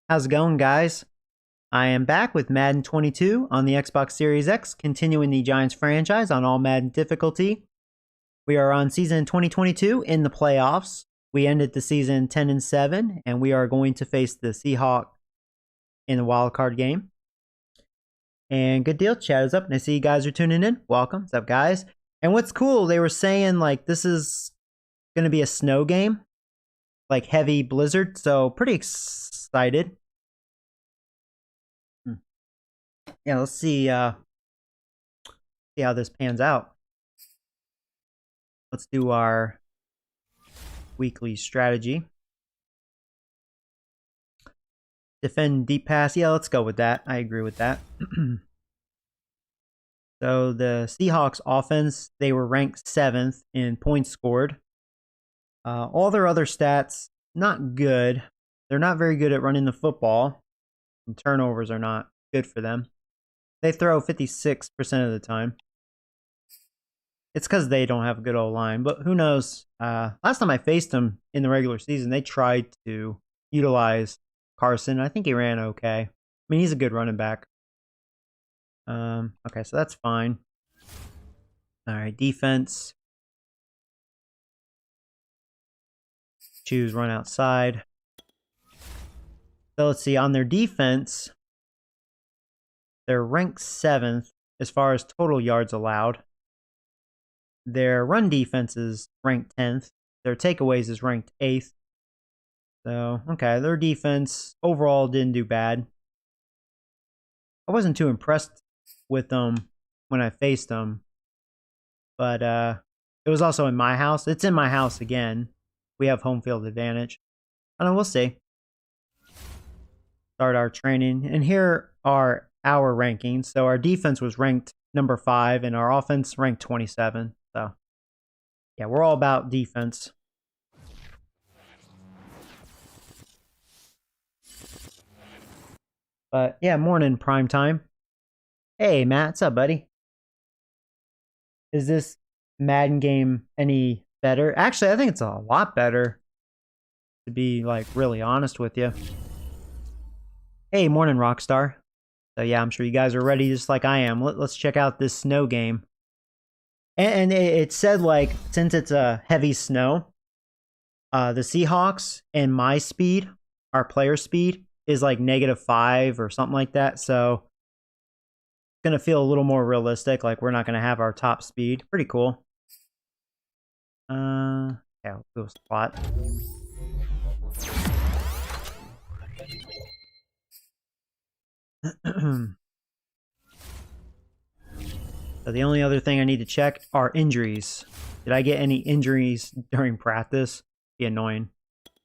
How's it going, guys? I am back with Madden 22 on the Xbox Series X, continuing the Giants franchise on All-Madden Difficulty. We are on season 2022 in the playoffs. We ended the season 10-7, and we are going to face the Seahawks in the wild card game. And good deal, chat is up, and I see you guys are tuning in. Welcome. What's up, guys? And what's cool, they were saying, like, this is going to be a snow game, like heavy blizzard, so pretty excited. Yeah, let's see how this pans out. Let's do our weekly strategy. Defend deep pass. Yeah, let's go with that. I agree with that. So the Seahawks offense, they were ranked 7th in points scored. All their other stats, not good. They're not very good at running the football. And turnovers are not good for them. They throw 56% of the time. It's because they don't have a good O-line, but who knows? Last time I faced them in the regular season, they tried to utilize Carson. I think he ran okay. I mean, he's a good running back. Okay, so that's fine. All right, defense. Choose run outside. So let's see, on their defense, they're ranked 7th as far as total yards allowed. Their run defense is ranked 10th. Their takeaways is ranked 8th. So, okay, their defense overall didn't do bad. I wasn't too impressed with them when I faced them. But it was also in my house. It's in my house again. We have home field advantage. I don't know, we'll see. Start our training. And here are our rankings. So our defense was ranked number 5 and our offense ranked 27. So yeah, we're all about defense. But yeah, morning prime time. Hey Matt, what's up, buddy? Is this Madden game any better? Actually, I think it's a lot better, to be like really honest with you. Hey, morning Rockstar. So yeah, I'm sure you guys are ready just like I am. Let's check out this snow game. And it said, like, since it's a heavy snow, the Seahawks and my speed, our player speed, is like -5 or something like that. So it's going to feel a little more realistic. Like, we're not going to have our top speed. Pretty cool. Yeah, we'll go spot. So the only other thing I need to check are injuries. Did I get any injuries during practice? Be annoying.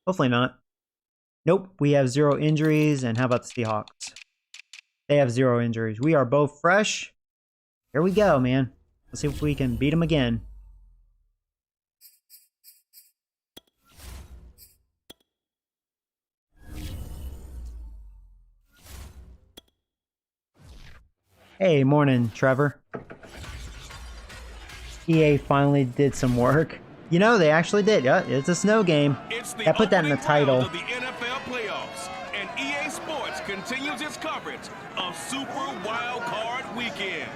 Hopefully not. Nope, we have 0 injuries. And how about the Seahawks? They have 0 injuries. We are both fresh. Here we go, man. Let's see if we can beat them again. Hey, morning, Trevor. EA finally did some work. You know, they actually did. Yeah, it's a snow game. I put that in the title. Of the NFL playoffs, and EA Sports continues its coverage of Super Wild Card Weekend.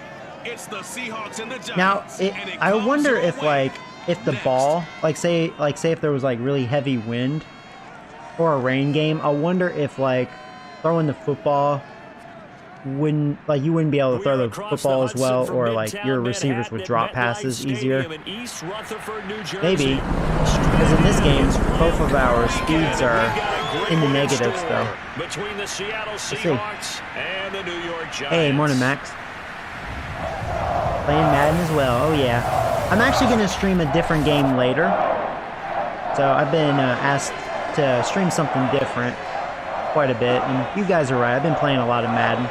It's the Seahawks and the Giants. Now, I wonder if the ball, say if there was like really heavy wind or a rain game, I wonder if like throwing the football wouldn't, like, you wouldn't be able to throw the football as well, or like your receivers would drop passes easier. Maybe, because in this game, both of our speeds are in the negatives, though. Let's see. Hey, morning, Max. Playing Madden as well. Oh yeah. I'm actually going to stream a different game later. So I've been asked to stream something different quite a bit, and you guys are right. I've been playing a lot of Madden.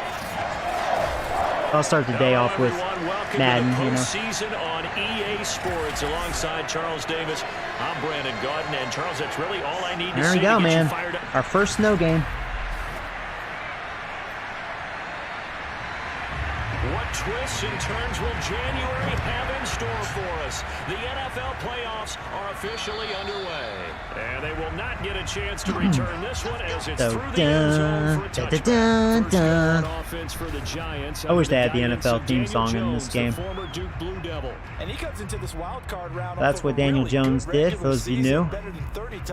I'll start the day off with Madden, you know. Season on EA Sports alongside Charles Davis. I'm Brandon Gaudin, and Charles, that's really all I need to There we go, man. Our first snow game. What twists and turns will January have in store for us? The NFL playoffs are officially underway. And And they will not get a chance to return this one as it's So, through the end zone for a touchback. First down offense for the Giants. I wish they had the NFL theme song in this game. Former Duke Blue Devil. And he comes into this wild card round. That's what Daniel Jones did, for those of you new.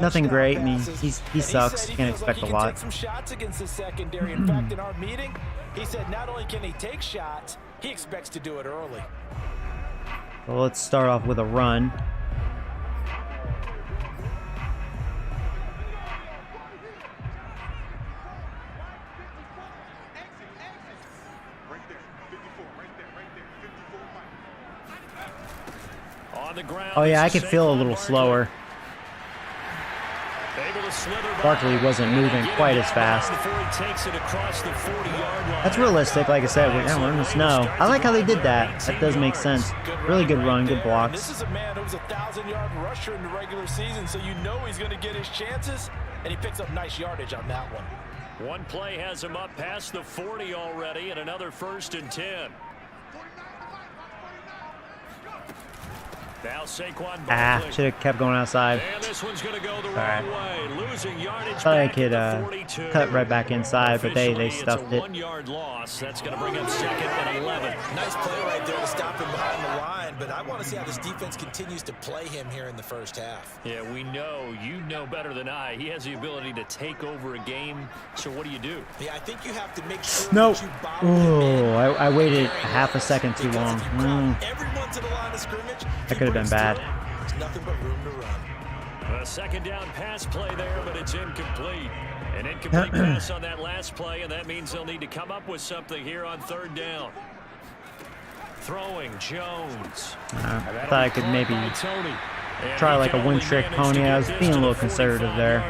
Nothing great. I mean, he sucks. Can't expect a lot. Take some shots against the secondary. In fact, in our meeting, he said not only can he take shots, he expects to do it early. Well, let's start off with a run. Oh yeah, I could feel a little slower. Barkley wasn't moving quite as fast. That's realistic, like I said. We're in the snow. I like how they did that. That does make sense. Really good run, good blocks. This is a man who was a 1,000-yard rusher in the regular season, so you know he's going to get his chances, and he picks up nice yardage on that one. One play has him up past the 40 already, and another 1st and 10. Now Saquon Barkley. Should have kept going outside. And this one's going to go the wrong way. Losing yardage. Thought I could cut right back inside, but they stuffed it. 1-yard loss. That's going to bring up 2nd and 11. Nice play right there to stop him behind the line, but I want to see how this defense continues to play him here in the first half. Yeah, we know. You know better than I. He has the ability to take over a game. So what do you do? Yeah, I think you have to make sure nope. that you bottle him in. I waited half a second too long. Everyone to the line of scrimmage. That could have been bad. There's nothing but room to run. A 2nd down pass play there, but it's incomplete. An incomplete pass on that last play, and that means they'll need to come up with something here on 3rd down. Throwing Jones. I thought I could maybe try like a one-trick pony. I was being a little conservative there.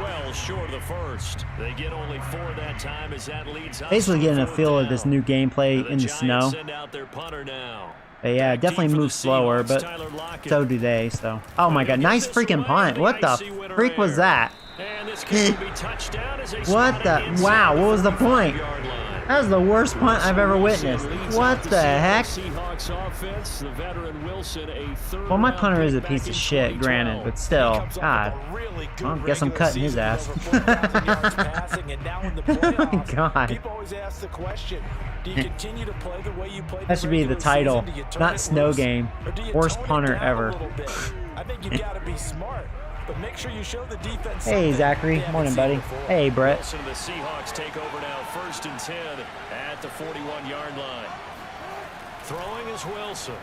Well short of the first. They get only 4 that time as that leads. Basically getting a feel of this new gameplay in the snow. Send out their punter now. But yeah, definitely move slower, but so do they, so. Oh my god, nice freaking punt. What the freak was that? What the? Wow, what was the point? That was the worst punt I've ever witnessed. What the heck? Well, my punter is a piece of shit, granted, but still. God. Well, guess I'm cutting his ass. Oh my god. That should be the title. Not snow game. Worst punter ever. I think you gotta be smart. But make sure you show the defense. Hey, Zachary. Morning, buddy. Hey, Brett. The Seahawks take over now, 1st and 10 at the 41-yard line. Throwing is Wilson.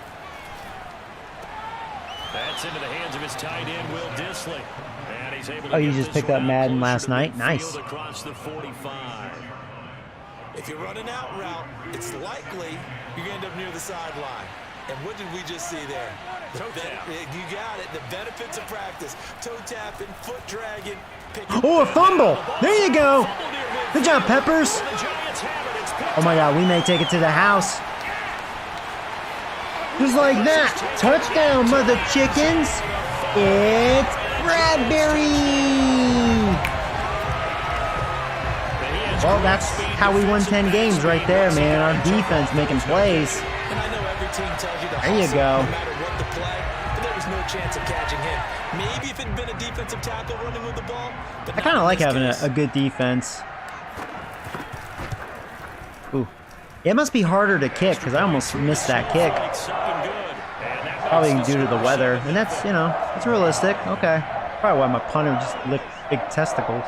That's into the hands of his tight end, Will Dissly. And he's able to you just picked up Madden last night? Nice. Across the 45. If you run an out route, it's likely you're going to end up near the sideline. And what did we just see there? You got it. The benefits of practice. Toe tapping, foot dragging. Oh, a fumble. There you go. Good job, Peppers. Oh, my God. We may take it to the house. Just like that. Touchdown, mother chickens. It's Bradbury. Well, that's how we won 10 games right there, man. Our defense making plays. There you go. No matter what the play, but there was no chance of catching him. Maybe if it had been a defensive tackle running with the ball. But I kind of like having a good defense. Ooh. It must be harder to kick because I almost missed that kick. Probably due to the weather. And that's, you know, that's realistic. Okay. Probably why my punter just licked big testicles.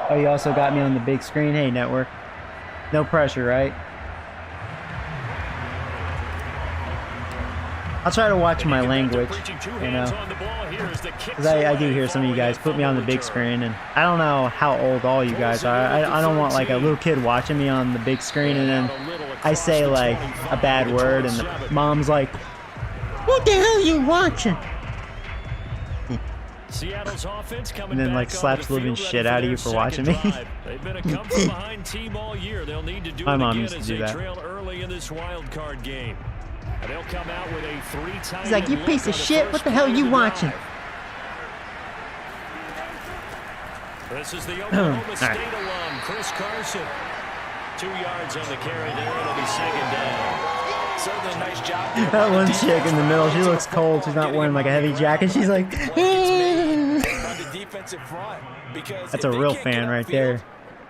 Oh, you also got me on the big screen. Hey, network. No pressure, right? I'll try to watch my language, you know, because I do hear some of you guys put me on the big screen, and I don't know how old all you guys are. I don't want like a little kid watching me on the big screen, and then I say like a bad word, and the mom's like, "What the hell are you watching?" Seattle's offense coming and then like slaps the living shit out of you for watching me. They've been a come from behind team all year. They'll need to do my it mom again used to as do they that. trail early in this wild card game. And they'll come out with a 3-tight. He's like, "You piece of shit! What the hell are you watching?" This is the Oklahoma State alum, Chris Carson. 2 yards on the carry there. It'll be 2nd down. Certainly a nice job. That one chick in the middle, she looks cold. She's not wearing like a heavy jacket. She's like, that's a real fan right there.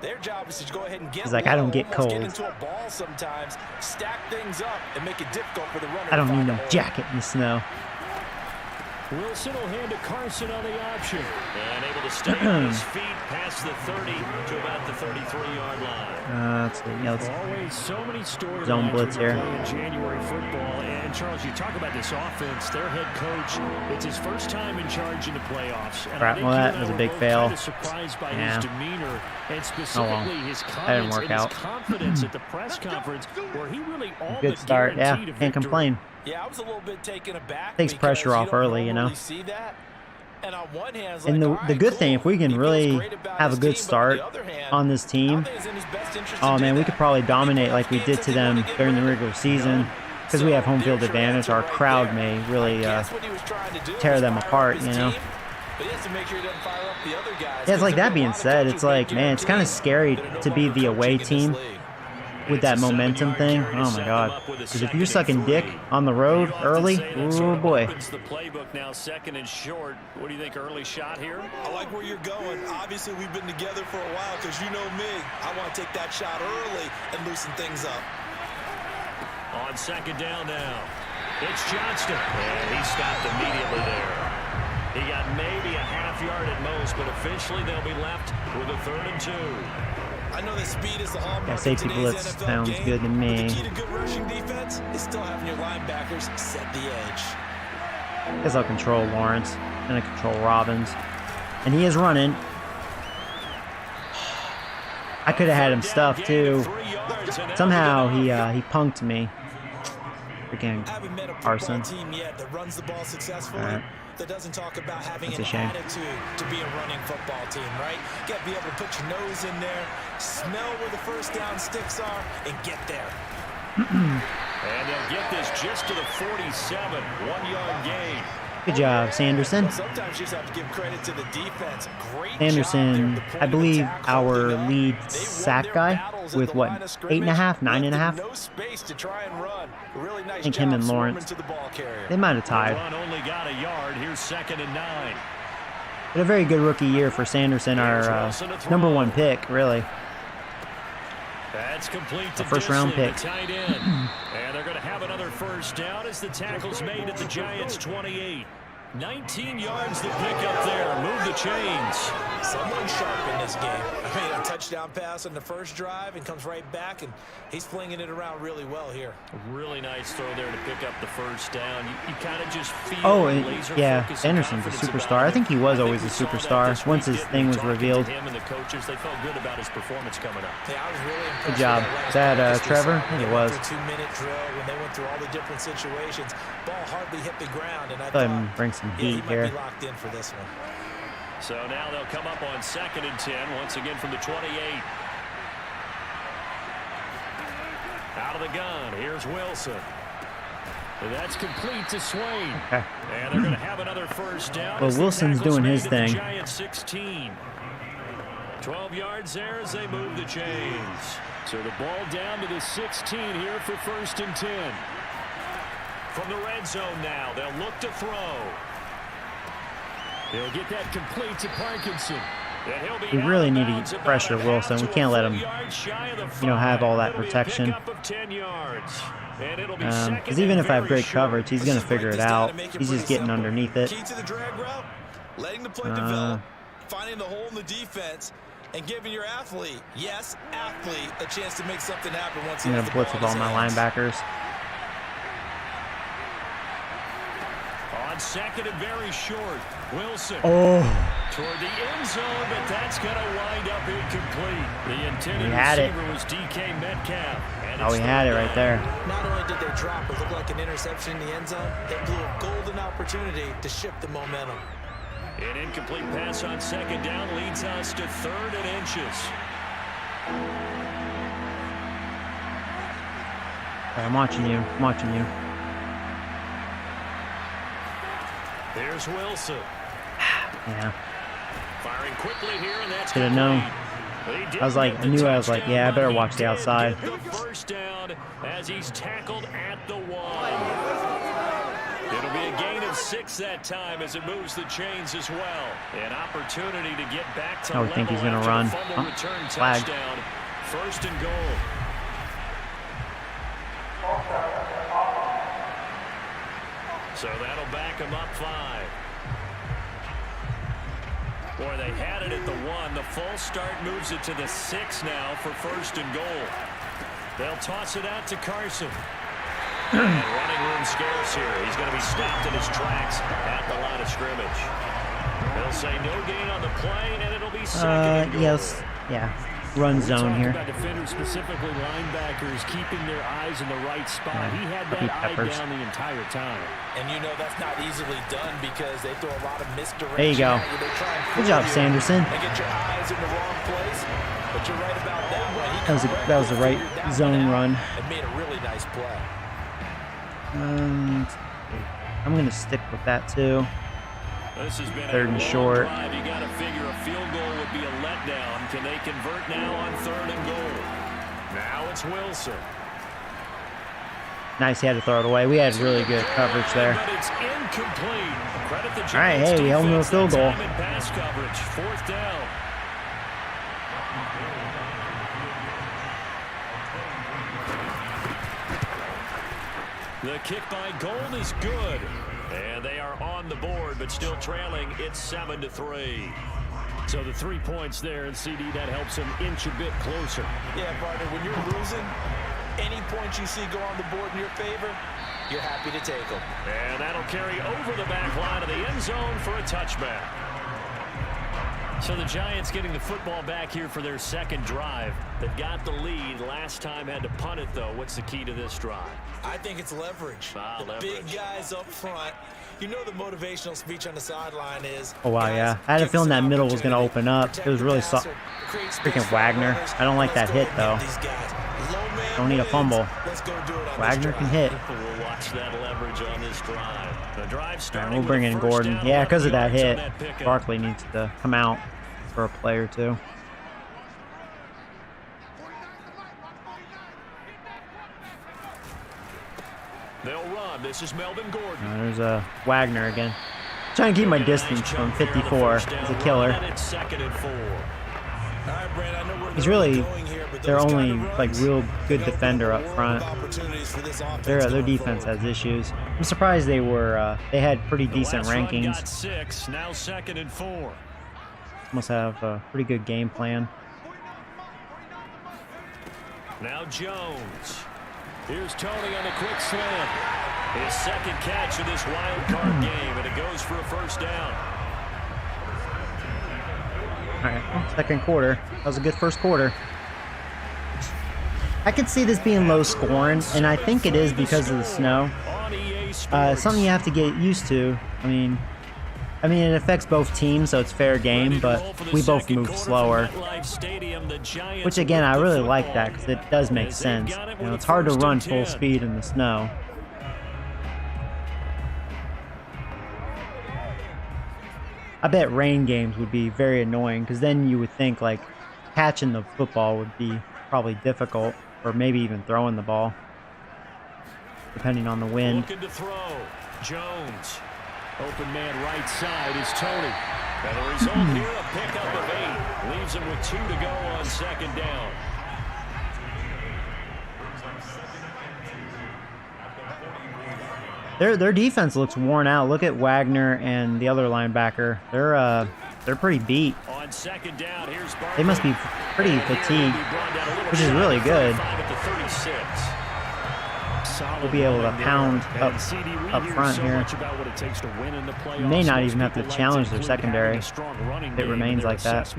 Their job is to go ahead and get He's like, I don't get cold. Get into a ball sometimes, stack things up, and make it difficult for the runner. I don't need no jacket in the snow. Wilson will hand to Carson on the option. And able to stay on his feet past the 30 to about the 33-yard line. Let's always so many stories zone blitz here. In January football. And Charles, you talk about this offense. Their head coach, it's his first time in charge in the playoffs. And Crap, well, that was a big fail. Surprised by his demeanor and specifically his that didn't work out. Confidence at the press conference, where he really all good start. Yeah, can't complain. Yeah, I was a little bit taken aback. Takes pressure off early, you know. See that? And on one hand, it's and like, the good thing, if we can really have a good start on this team, oh man, we could probably dominate like we did to them during the regular season. Because we have home field advantage, our crowd may really tear them apart, you know. Yeah, it's like that being said, it's like, man, it's kind of scary to be the away team with that momentum thing. Oh my god. Because if you're sucking dick on the road early, oh boy. The playbook now, second and short. What do you think, early shot here? I like where you're going. Obviously, we've been together for a while because you know me. I want to take that shot early and loosen things up. On second down now, it's Johnston. And he stopped immediately there. He got maybe a half yard at most, but officially they'll be left with a 3rd and 2. I know that speed is the hallmark. Yeah, safety blitz sounds good to me. The key to good rushing defense is still having your linebackers set the edge. Guess I'll control Lawrence and I control Robbins, and he is running. I could have had him stuffed too. Somehow he punked me. Freaking Carson. All right. That doesn't talk about having That's a an shame. attitude to be a running football team, right? You got to be able to put your nose in there, smell where the first down sticks are, and get there. And they'll get this just to the 47, 1-yard gain. Good job, Sanderson. Sometimes you just have to give credit to the defense. Great Sanderson, job there, I believe tackle, our you know? lead They sack won their guy battles with at the what, line of scrimmage, 8.5, 9.5? No space to try and run. Really nice I think him job and Lawrence. swarming to the ball carrier. They might have tied. Run only got a yard. Here's 2nd and 9. But a very good rookie year for Sanderson, our #1 pick, really. That's complete to A first-round pick. tight end. And they're going to have another first down as the tackle's made at the Giants' 28. 19 yards to pick up there. Move the chains. Someone sharp in this game. I mean, a touchdown pass on the first drive and comes right back, and he's flinging it around really well here. A really nice throw there to pick up the first down. You kind of just feel yeah, Sanderson's a superstar. I think he was always a superstar once his thing was revealed. Him and the coaches, they felt good about his performance coming up. Yeah, I was really impressed. Good job. Is that Trevor? I think it was. 2-minute drill when they went through all the different situations. Ball hardly hit the ground, and I Go ahead thought, and bring some yeah, he heat might here. be locked in for this one. So now they'll come up on 2nd and 10, once again from the 28. Out of the gun, here's Wilson. That's complete to Swain. Okay. And they're going to have another first down. Well, Wilson's doing his thing. Giants 16. 12 yards there as they move the chains. So the ball down to the 16 here for 1st and 10. From the red zone now, they'll look to throw. He'll get that complete to Parkinson. And he'll be We really need to pressure Wilson. We can't let him, have all that protection. Because even if I have great coverage, he's going to figure it out. He's just getting underneath it. Key to the drag route, letting the play develop, finding the hole in the defense, and giving your athlete, a chance to make something happen once he I'm has going the to blitz ball with in all his my hands. linebackers. On 2nd and very short, Wilson. Oh. Toward the end zone, but that's going to wind up incomplete. The intended receiver was DK Metcalf. Oh, we had it right there. Not only did they drop it looked like an interception in the end zone, they blew a golden opportunity to shift the momentum. An incomplete pass on 2nd down leads us to 3rd and inches. Right, I'm watching you. I'm watching you. There's Wilson. Yeah. Firing quickly here, and that's Should have known. I was like, yeah, I better watch the outside. The first down down as he's tackled at the 1. It'll be a gain of 6 that time as it moves the chains as well. An opportunity to get back to I would think he's going to run. Return Flag. touchdown. 1st and goal. So that'll back him up 5. Boy, they had it at the 1. The false start moves it to the 6 now for 1st and goal. They'll toss it out to Carson. And running room scarce here. He's going to be stopped in his tracks at the line of scrimmage. They'll say no gain on the play, and it'll be 2nd and goal. Yes. Yeah. Run zone here. About defenders, specifically linebackers, keeping their eyes in the right spot. Yeah. He had that eye down the entire time. And you know that's not easily done because they throw a lot of misdirection. There you go. Good job, Sanderson. They get your eyes in the wrong place, but you're right about that. That was the right zone run. And made a really nice play. I'm going to stick with that too. This has been 3rd and short. Drive. You got to figure a field goal would be a letdown. Can they convert now on 3rd and goal? Now it's Wilson. Nice, he had to throw it away. We had really good coverage there. But it's incomplete. Credit the All right, hey, we held him to a field goal. Pass coverage. 4th down. The kick by Gold is good. And they are on the board, but still trailing. It's 7-3. So the 3 points there, and CD, that helps them inch a bit closer. Yeah, partner, when you're losing, any points you see go on the board in your favor, you're happy to take them. And that'll carry over the back line of the end zone for a touchback. So the Giants getting the football back here for their 2nd drive. They've got the lead. Last time had to punt it, though. What's the key to this drive? I think it's leverage. The big guys up front. You know the motivational speech on the sideline is... Oh, wow, yeah. I had a feeling that middle was going to open up. It was really freaking Wagner. I don't like that hit, though. Don't need a fumble. Wagner can hit. We'll watch that leverage on this drive. The drive starting. We'll bring in Gordon. Yeah, because of that hit. Barkley needs to come out for a play or two. They'll run. This is Melvin Gordon. There's a Wagner again. Trying to keep my distance from 54. He's a killer. It's 2nd and 4. He's really their only real good defender up front. Their defense has issues. I'm surprised they had pretty decent rankings. Got 6. Now 2nd and 4. Must have a pretty good game plan. Now Jones. Here's Tony on the quick slant. His 2nd catch of this wild card game, and it goes for a 1st down. All right, 2nd quarter. That was a good 1st quarter. I could see this being low scoring, and I think it is because of the snow. Something you have to get used to. I mean, it affects both teams, so it's fair game, but we both move slower. Which, again, I really like that because it does make sense. You know, it's hard to run full speed in the snow. I bet rain games would be very annoying because then you would think, catching the football would be probably difficult, or maybe even throwing the ball, depending on the wind. Looking to throw. Jones. Open man right side is Tony. And the result here, a pickup of 8. Leaves him with 2 to go on 2nd down. Their defense looks worn out. Look at Wagner and the other linebacker. They're pretty beat. On 2nd down, here's Barkley. They must be pretty fatigued, which is really good. We'll be able to pound up front here. You may not even have to challenge their secondary. It remains like that.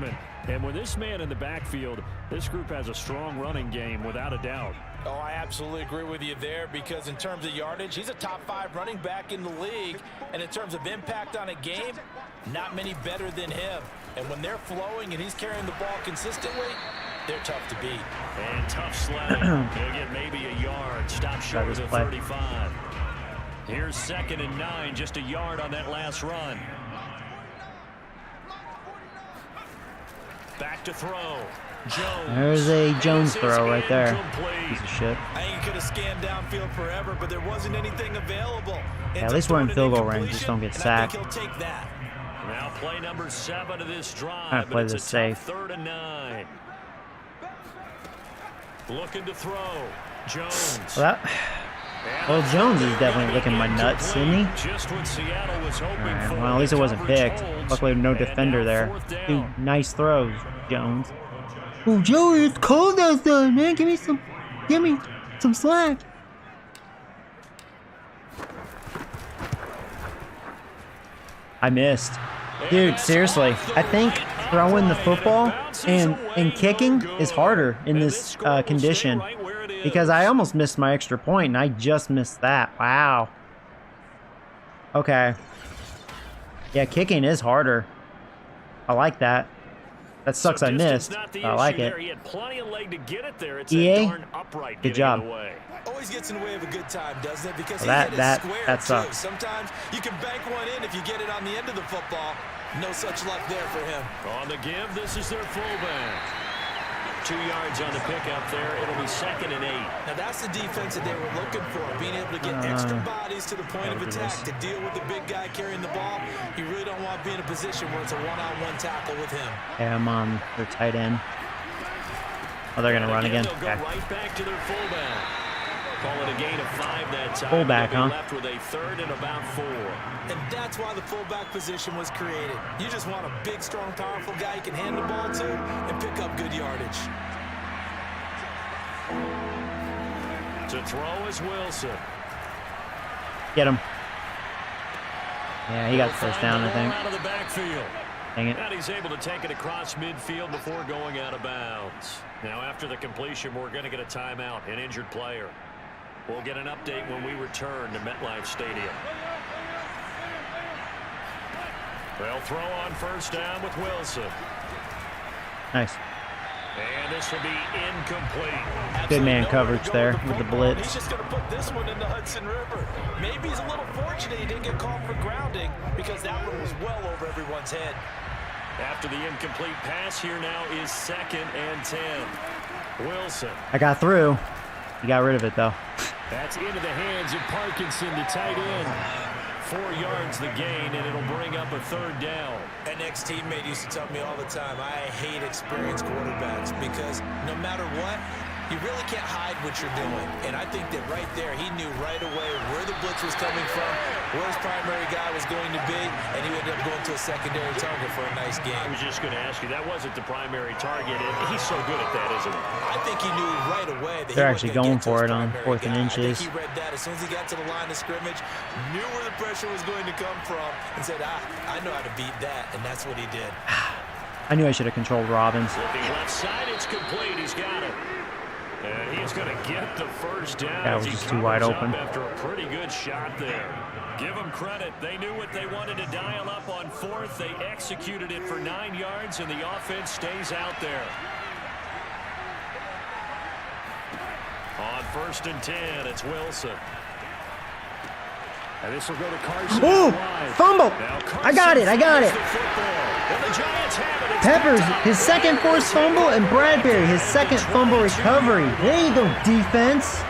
And with this man in the backfield, this group has a strong running game without a doubt. Oh, I absolutely agree with you there because in terms of yardage, he's a top 5 running back in the league. And in terms of impact on a game, not many better than him. And when they're flowing and he's carrying the ball consistently, they're tough to beat. And tough sledding. He'll get maybe a yard. Stop short of the 35. Here's 2nd and 9, just a yard on that last run. Back to throw. There's a Jones throw right there. Piece of shit. I ain't gonna scan downfield forever, but there wasn't anything available. Yeah, at least we're in field goal range. Just don't get sacked. Now play number 7 of this drive. Trying to play this safe. 3rd and 9. Looking to throw. Jones. Well, Jones is definitely licking my nuts, isn't he? Alright, well, at least it wasn't picked. Luckily, no defender there. Dude, nice throws, Jones. Oh, Joey, it's cold outside, man. Give me some slack. I missed. Dude, seriously, I think throwing the football and kicking is harder in this condition. Because I almost missed my extra point, and I just missed that. Wow. Okay. Yeah, kicking is harder. I like that. That sucks I missed. I like it. EA, good job. Always gets in the way of a good time, doesn't it? Because that sucks. Sometimes you can bank one in if you get it on the end of the football. No such luck there for him. On the give, this is their fullback. 2 yards on the pickup there. It'll be 2nd and 8. Now that's the defense that they were looking for, being able to get extra bodies to the point of attack to deal with the big guy carrying the ball. You really don't want to be in a position where it's a one-on-one tackle with him. Yeah, I'm on their tight end. Oh, they're gonna run again. They'll go right back to their fullback. Call it a gain of 5 that time. Fullback, huh? Left with a 3rd and about 4. And that's why the fullback position was created. You just want a big, strong, powerful guy you can hand the ball to and pick up good yardage. To throw is Wilson. Get him. Yeah, he got the first down, I think. Out of the backfield. Dang it. And he's able to take it across midfield before going out of bounds. Now, after the completion, we're going to get a timeout, an injured player. We'll get an update when we return to MetLife Stadium. They'll throw on 1st down with Wilson. Nice. And this will be incomplete. Good man coverage there with the blitz. He's just going to put this one in the Hudson River. Maybe he's a little fortunate he didn't get called for grounding because that one was well over everyone's head. After the incomplete pass, here now is 2nd and 10. Wilson. I got through. He got rid of it, though. That's into the hands of Parkinson, the tight end. 4 yards the gain, and it'll bring up a 3rd down. An ex-teammate used to tell me all the time, I hate experienced quarterbacks because no matter what, you really can't hide what you're doing. And I think that right there, he knew right away where the blitz was coming from, where his primary guy was going to be, and he ended up going to a secondary target for a nice game. I was just going to ask you, that wasn't the primary target, and he's so good at that, isn't he? I think he knew right away that they're actually going for it on 4th and inches. I think he read that as soon as he got to the line of scrimmage, knew where the pressure was going to come from, and said, I know how to beat that, and that's what he did. I knew I should have controlled Robbins. Looking left side, it's complete. He's got it. And he's going to get the 1st down. That was just too wide open. After a pretty good shot there. Give them credit. They knew what they wanted to dial up on 4th. They executed it for 9 yards, and the offense stays out there. On 1st and 10, it's Wilson. And this will go to Carson. Ooh, fumble. I got it. Peppers, his 2nd forced fumble, and Bradbury, his 2nd fumble recovery. There you go, defense.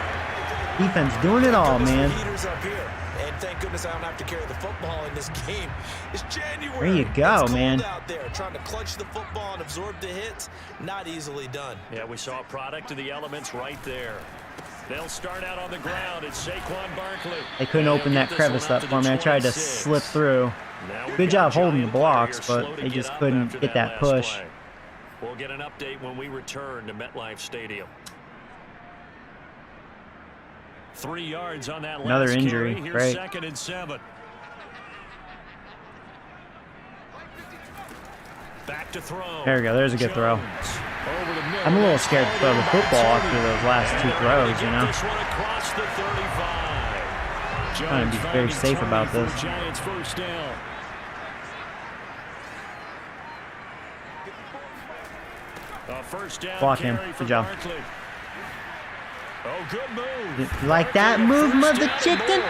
Defense doing it all, man. And thank goodness I don't have to carry the football in this game. It's January. There you go, man. Out there, trying to clutch the football and absorb the hits, not easily done. Yeah, we saw a product of the elements right there. They'll start out on the ground. It's Saquon Barkley. They couldn't open that crevice up for me. I tried to slip through. Good job holding the blocks, but they just couldn't get that push. We'll get an update when we return to MetLife Stadium. 3 yards on that Another last injury. Carry. Great. 2nd and 7. Back to throw. There we go. There's a good throw. I'm a little scared to throw the football after those last 2 throws, you know. Trying to be very safe about this. Giants 1st down. Block him. Good job. Oh, good move. You like that move, mother chicken?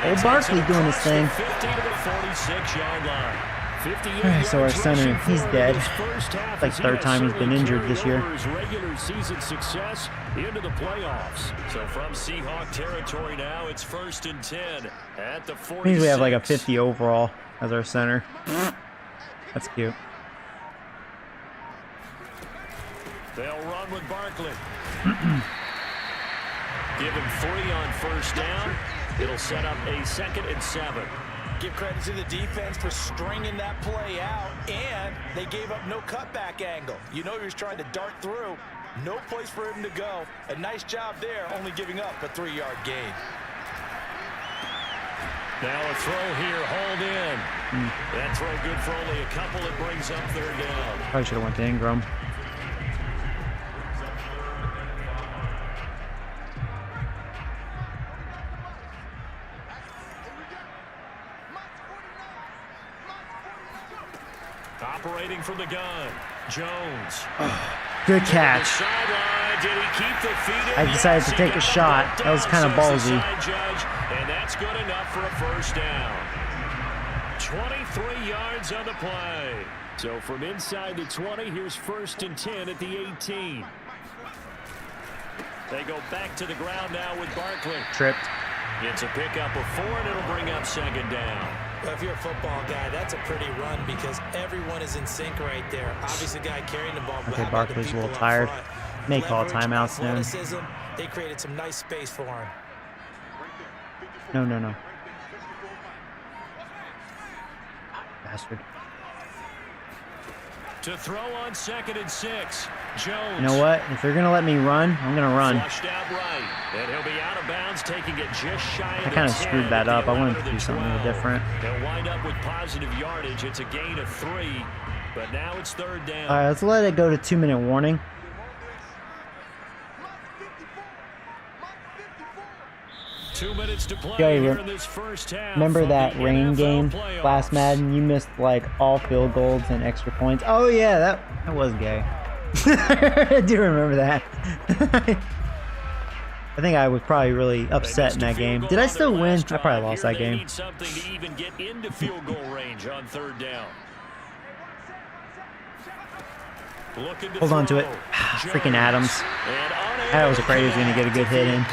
Old Barkley doing his thing. 50 to the 46-yard line. 58 So our yards center, rushing he's for dead. his first half Like as he third has time he's been certainly injured carried this year. over his regular season success into the playoffs. So from Seahawk territory now, it's 1st and 10 at the 46. Means we have like a 50 overall as our center. That's cute. They'll run with Barkley. Give him 3 on 1st down. It'll set up a 2nd and 7. Give credit to the defense for stringing that play out, and they gave up no cutback angle. You know he was trying to dart through. No place for him to go. A nice job there, only giving up a 3-yard gain. Now a throw here, hauled in. That throw good for only a couple. It brings up 3rd down. Probably should have went to Ingram. Operating from the gun, Jones. Good catch. I decided to take a shot. That was kind of ballsy. And that's good enough for a 1st down. 23 yards on the play. So from inside the 20, here's 1st and 10 at the 18. They go back to the ground now with Barkley. Tripped. It's a pickup of 4, and it'll bring up 2nd down. Well, if you're a football guy, that's a pretty run because everyone is in sync right there. Obviously, the guy carrying the ball. Okay, Barkley's a little tired. May call timeout soon. They created some nice space for him. No. Bastard. To throw on 2nd and 6. Jones. You know what? If they're going to let me run, I'm going to run. Flushed out right. And he'll be out of bounds, taking it just shy of I kind of 10 screwed that at up. I wanted the to do something a 12. little different. They'll wind up with positive yardage. It's a gain of 3, but now it's 3rd down. All right, let's let it go to 2-minute warning. Two minutes to play Joey, here in this first half. remember of that the rain NFL game playoffs. last Madden? You missed like all field goals and extra points. Oh yeah, that was gay. I do remember that. I think I was probably really upset in that game. Did I still win? I probably lost that game. Need something to even get into field goal range on 3rd down. Hold on to it. Freaking Adams. I was afraid he was going to get a good hit in.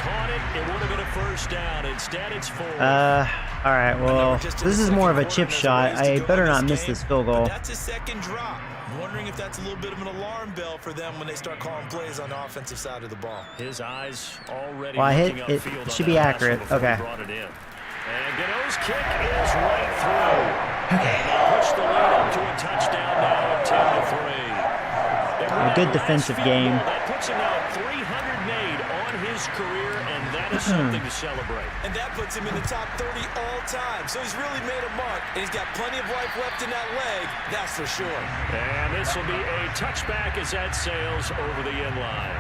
All right, well, this is more of a chip shot. I better not miss this field goal. That's his 2nd drop. I'm wondering if that's a little bit of an alarm bell for them when they start calling plays on the offensive side of the ball. His eyes already. Well, I hit it. It should be accurate. Okay. And Gano's kick is right through. Okay. Push the lead up to a touchdown now at 10-3. A good defensive game. That puts him now at 308 on his career, and that is something to celebrate. And that puts him in the top 30 all time. So he's really made a mark, and he's got plenty of life left in that leg, that's for sure. And this will be a touchback as that sails over the end line.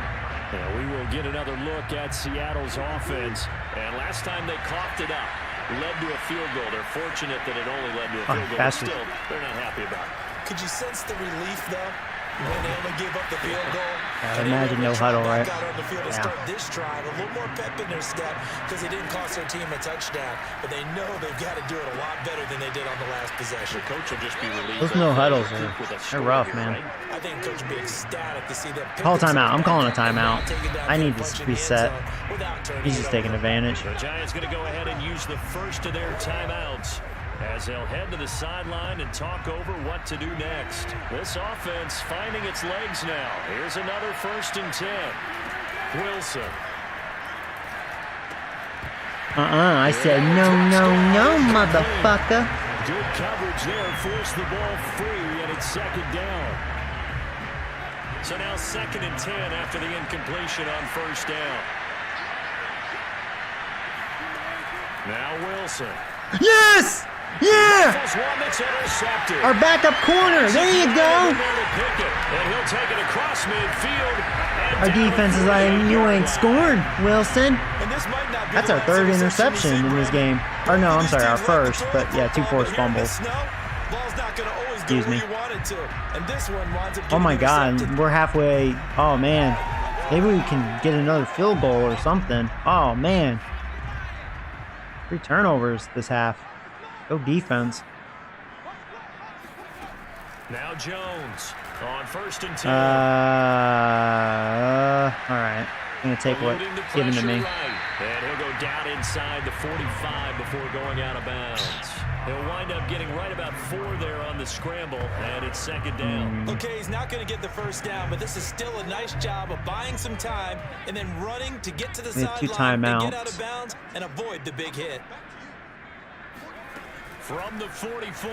Now we will get another look at Seattle's offense. And last time they coughed it up, led to a field goal. They're fortunate that it only led to a field goal, but still, they're not happy about it. Could you sense the relief, though? When they only gave up the field goal. I imagine no huddle, right? Out on the field to start this drive, a little more pep in their step because they didn't cost their team a touchdown, but they know they've got to do it a lot better than they did on the last possession. The coach will just be relieved. Those no huddles they're rough, man. I think coach will be ecstatic to see them. Call timeout. I'm calling a timeout. I need this reset. He's just taking advantage. The Giants going to go ahead and use the first of their timeouts as they'll head to the sideline and talk over what to do next. This offense finding its legs now. Here's another 1st and 10. Wilson. I said no, motherfucker. Good coverage there. Forced the ball free, and it's 2nd down. So now 2nd and 10 after the incompletion on 1st down. Now Wilson. Yes! Yeah! Our backup corner. There you go. Our defense is like, you ain't scoring, Wilson. That's our 3rd interception in this game. Or no, I'm sorry, our 1st. But yeah, 2 forced fumbles. Excuse me. Oh my God, we're halfway. Oh man. Maybe we can get another field goal or something. Oh man. 3 turnovers this half. Go defense. Now Jones on 1st and 10. All right. I'm gonna take what's given to me. Right. And he'll go down inside the 45 before going out of bounds. He'll wind up getting right about 4 there on the scramble, and it's 2nd down. Okay, he's not going to get the first down, but this is still a nice job of buying some time and then running to get to the sideline and get out of bounds and avoid the big hit. From the 44,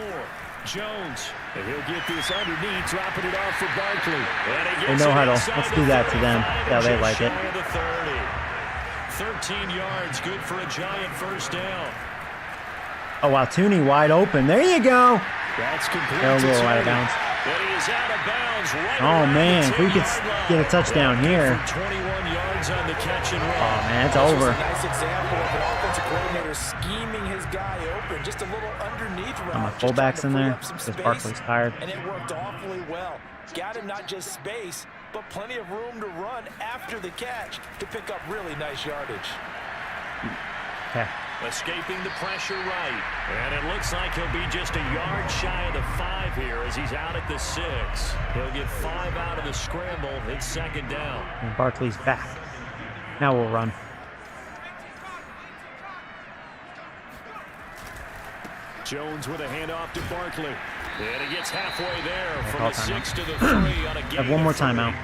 Jones. And he'll get this underneath, dropping it off for Barkley. And he gets no huddle. inside Let's do that to them. Yeah, they like it. The 30. 13 yards, good for a giant first down. Oh, wow. Tooney wide open. There you go. That's complete. They're a little out of bounds. And he is out of bounds right Oh, man. If we could get a touchdown here. 21 yards on the catch and run. Oh, man. It's over. A nice example of an offensive coordinator scheming his guy open. Just a little underneath route. My fullback's in there because Barkley's tired. And it worked awfully well. Got him not just space, but plenty of room to run after the catch to pick up really nice yardage. Okay. Escaping the pressure right. And it looks like he'll be just a yard shy of the 5 here as he's out at the 6. He'll get 5 out of the scramble. It's 2nd down. And Barkley's back. Now we'll run. Jones with a handoff to Barkley. And he gets halfway there from the 6 to the 3 on a game. Have one more timeout.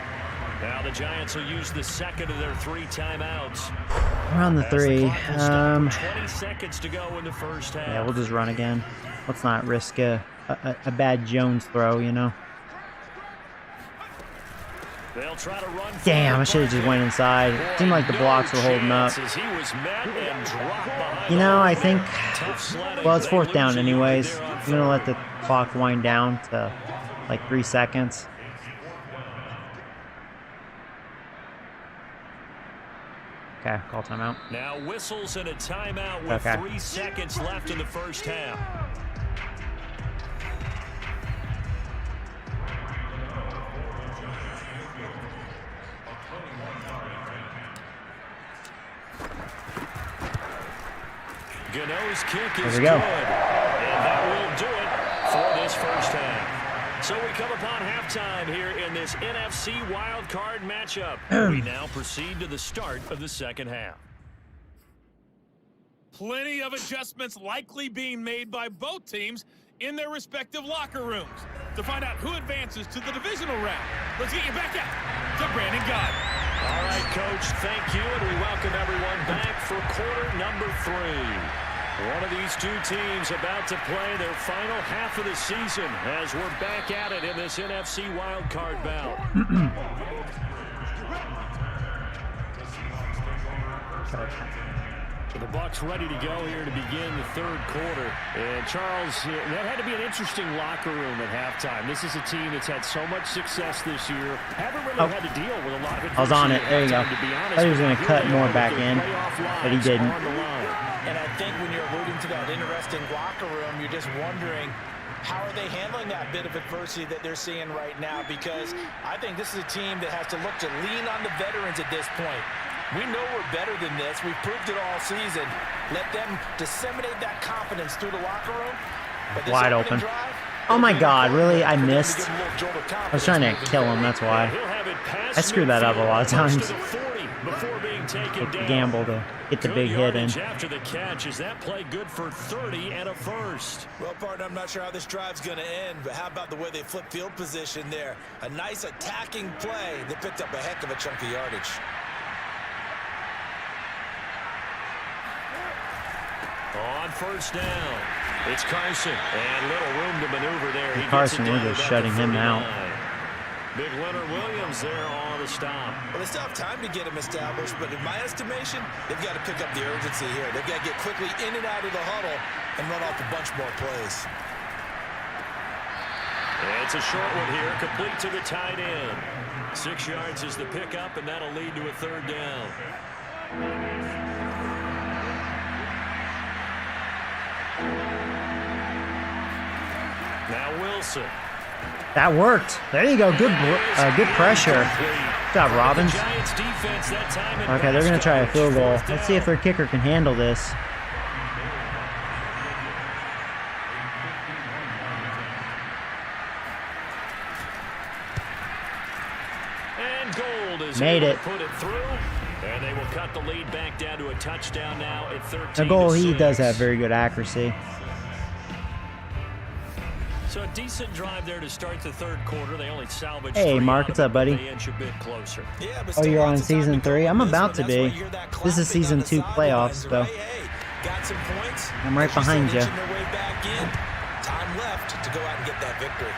Now the Giants will use the 2nd of their 3 timeouts. We're on the 3. 20 seconds to go in the first half. Yeah, we'll just run again. Let's not risk a bad Jones throw, you know. They'll try to run. Damn, I should have just went inside. It seemed like the blocks were holding up. You know, I think, well, it's 4th down anyways. I'm going to let the clock wind down to like 3 seconds. Okay, call timeout. Now whistles and a timeout with 3 seconds left in the first half. Gano's kick is good. And that will do it for this first half. So we come upon halftime here in this NFC wildcard matchup. We now proceed to the start of the second half. Plenty of adjustments likely being made by both teams in their respective locker rooms. To find out who advances to the divisional round, let's get you back out to Brandon Gott. All right, Coach, thank you, and we welcome everyone back for quarter number 3. One of these two teams about to play their final half of the season as we're back at it in this NFC wildcard bout. The Bucs ready to go here to begin the 3rd quarter. And Charles, that had to be an interesting locker room at halftime. This is a team that's had so much success this year. Haven't really had to deal with a lot of it. I was on it. There you go. I thought he was going to cut more back in, but he didn't. And I think when you're alluding to that interesting locker room, you're just wondering, how are they handling that bit of adversity that they're seeing right now? Because I think this is a team that has to look to lean on the veterans at this point. We know we're better than this. We've proved it all season. Let them disseminate that confidence through the locker room. But wide open. Oh my God, really? I missed. I was trying to kill him, that's why. I screwed that up a lot of times. Take the gamble to get the big hit in. After the catch, is that play good for 30 and a first? Well, partner, I'm not sure how this drive's going to end, but how about the way they flip field position there? A nice attacking play that picked up a heck of a chunk of yardage. On first down, it's Carson, and little room to maneuver there. Carson, we're just shutting him out. Big Leonard Williams there on the stop. Well, they still have time to get him established, but in my estimation, they've got to pick up the urgency here. They've got to get quickly in and out of the huddle and run off a bunch more plays. It's a short one here, complete to the tight end. 6 yards is the pickup, and that'll lead to a 3rd down. Now Wilson. That worked. There you go. Good pressure. Good job, Robbins. Okay, they're going to try a field goal. Let's see if their kicker can handle this. Gold is Made able it. to put it through, and they will cut the lead back down to a touchdown now at 13-6. The goal, he does have very good accuracy. So a decent drive there to start the third quarter. They only salvaged Hey, 3 Mark, out what's of up, buddy? They inch a bit closer. Yeah, but Oh, still you're on lots of time season to go 3? in I'm this about one. to That's why be. you hear that This is clapping on season the 2 playoffs, sidelines, though. right? Hey, got some points. I'm right As you behind said, you. inching their way back in. Time left to go out and get that victory.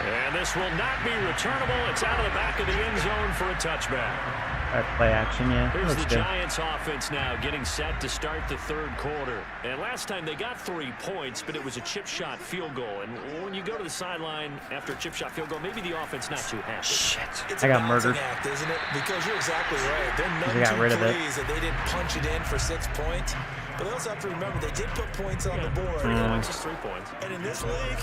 And this will not be returnable. It's out of the back of the end zone for a touchback. Alright, play action, yeah. Here's Looks the good. Giants offense now getting set to start the third quarter. And last time they got 3 points, but it was a chip shot field goal. And when you go to the sideline after a chip shot field goal, maybe the offense not too happy. Shit. It's I a got balancing murdered. act, isn't it? Because you're exactly right. They're none They got too rid of it. pleased that they didn't punch it in for 6 points. But they also have to remember they did put points on the board. 3 points is 3 points. And in this league,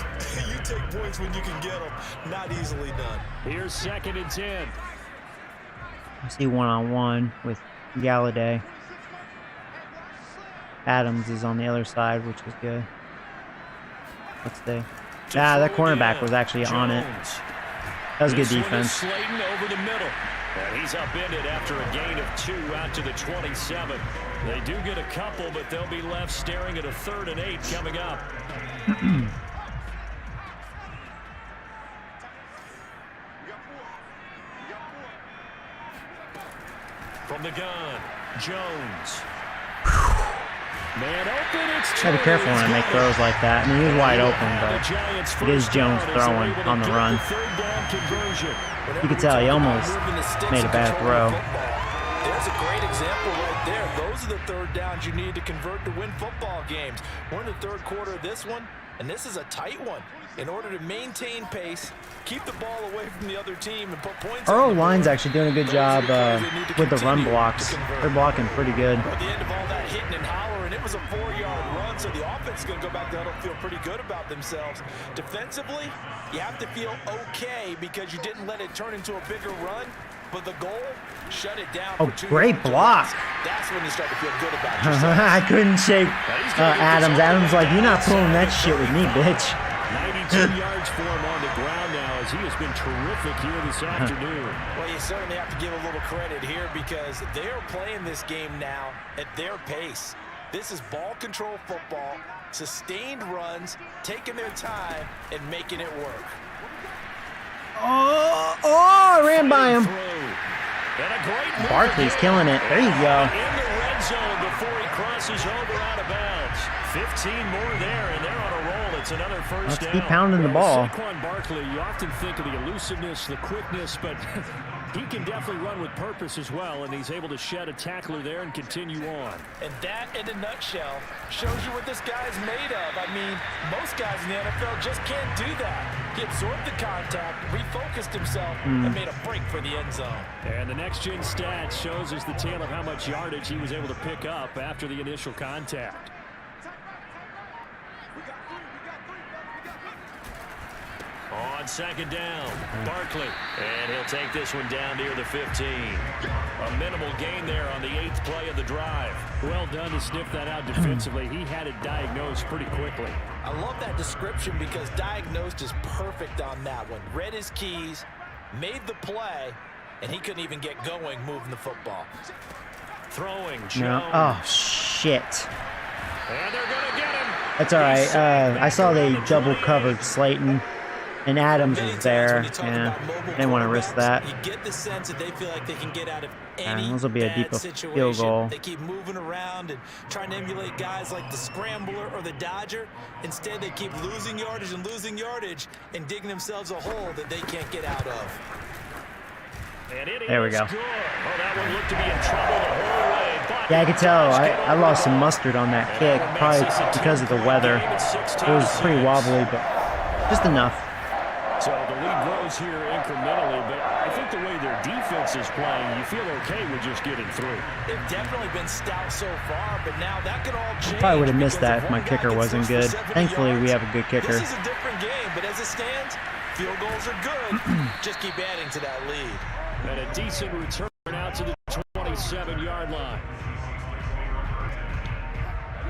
you take points when you can get them. Not easily done. Here's 2nd and 10. I see one-on-one with Galladay. Adams is on the other side, which is good. Let's see. Ah, that cornerback was actually on it. That was good This one is defense. Slayton over the middle. And he's upended after a gain of 2 out to the 27. They do get a couple, but they'll be left staring at a 3rd and 8 coming up. From the gun, Jones. Man open, it's Gotta be careful when I make throws like that. I mean, he was wide open, but it is Jones throwing on the run. You could tell he almost made a bad throw. There's a great example right there. Those are the 3rd downs you need to convert to win football games. We're in the 3rd quarter of this one, and this is a tight one. In order to maintain pace, keep the ball away from the other team, and put points Our on the O-line's board. actually doing a good Those job are the plays they need to with the run continue blocks. to convert. They're blocking pretty good. At the end of all that hitting and hollering, it was a 4-yard run, so the offense is going to go back to huddle, feel pretty good about themselves. Defensively, you have to feel okay because you didn't let it turn into a bigger run, but the goal, shut it down. Oh, for 2 great yards or block. less. That's when you start to feel good about yourself. I couldn't shake Adams. Adams like, you're not pulling that shit with me, bitch. 92 yards for him on the ground now as he has been terrific here this afternoon. Well, you certainly have to give a little credit here because they're playing this game now at their pace. This is ball control football, sustained runs, taking their time, and making it work. Oh, I ran by him. And a great move Barkley's again. killing it. There you go. In the red zone before he crosses over out of bounds. 15 more there, and they're on a roll. It's another first Let's down. keep pounding the ball. Saquon Barkley, you often think of the elusiveness, the quickness, but he can definitely run with purpose as well, and he's able to shed a tackler there and continue on. And that, in a nutshell, shows you what this guy's made of. I mean, most guys in the NFL just can't do that. He absorbed the contact, refocused himself, and made a break for the end zone. And the next-gen stats shows us the tale of how much yardage he was able to pick up after the initial contact. On 2nd down, Barkley. And he'll take this one down near the 15. A minimal gain there on the 8th play of the drive. Well done to sniff that out defensively. He had it diagnosed pretty quickly. I love that description because diagnosed is perfect on that one. Read his keys, made the play, and he couldn't even get going moving the football. Throwing, Jones. No. Oh, shit. And they're going to get him. That's all right. I saw they double covered Slayton, and Adams was there. Yeah, they didn't want to risk that. You get the sense that they feel like they can get out of any This will be a bad deep situation. field goal. They keep moving around and trying to emulate guys like the Scrambler or the Dodger. Instead, they keep losing yardage and digging themselves a hole that they can't get out of. And it There we is go. good. Oh, that one looked to be in trouble the whole way. But Yeah, I could tell. I lost some mustard on that kick, probably because of the weather. It was pretty wobbly, but just enough. So the lead grows here incrementally, but I think the way their defense is playing, you feel okay with just getting through. They've definitely been stout so far, but now that could all change. Probably would have missed because that if one my guy kicker gets wasn't loose for good. 70 Thankfully, we yards. have a good kicker. This is a different game, but as it stands, field goals are good. Just keep adding to that lead. And a decent return out to the 27-yard line.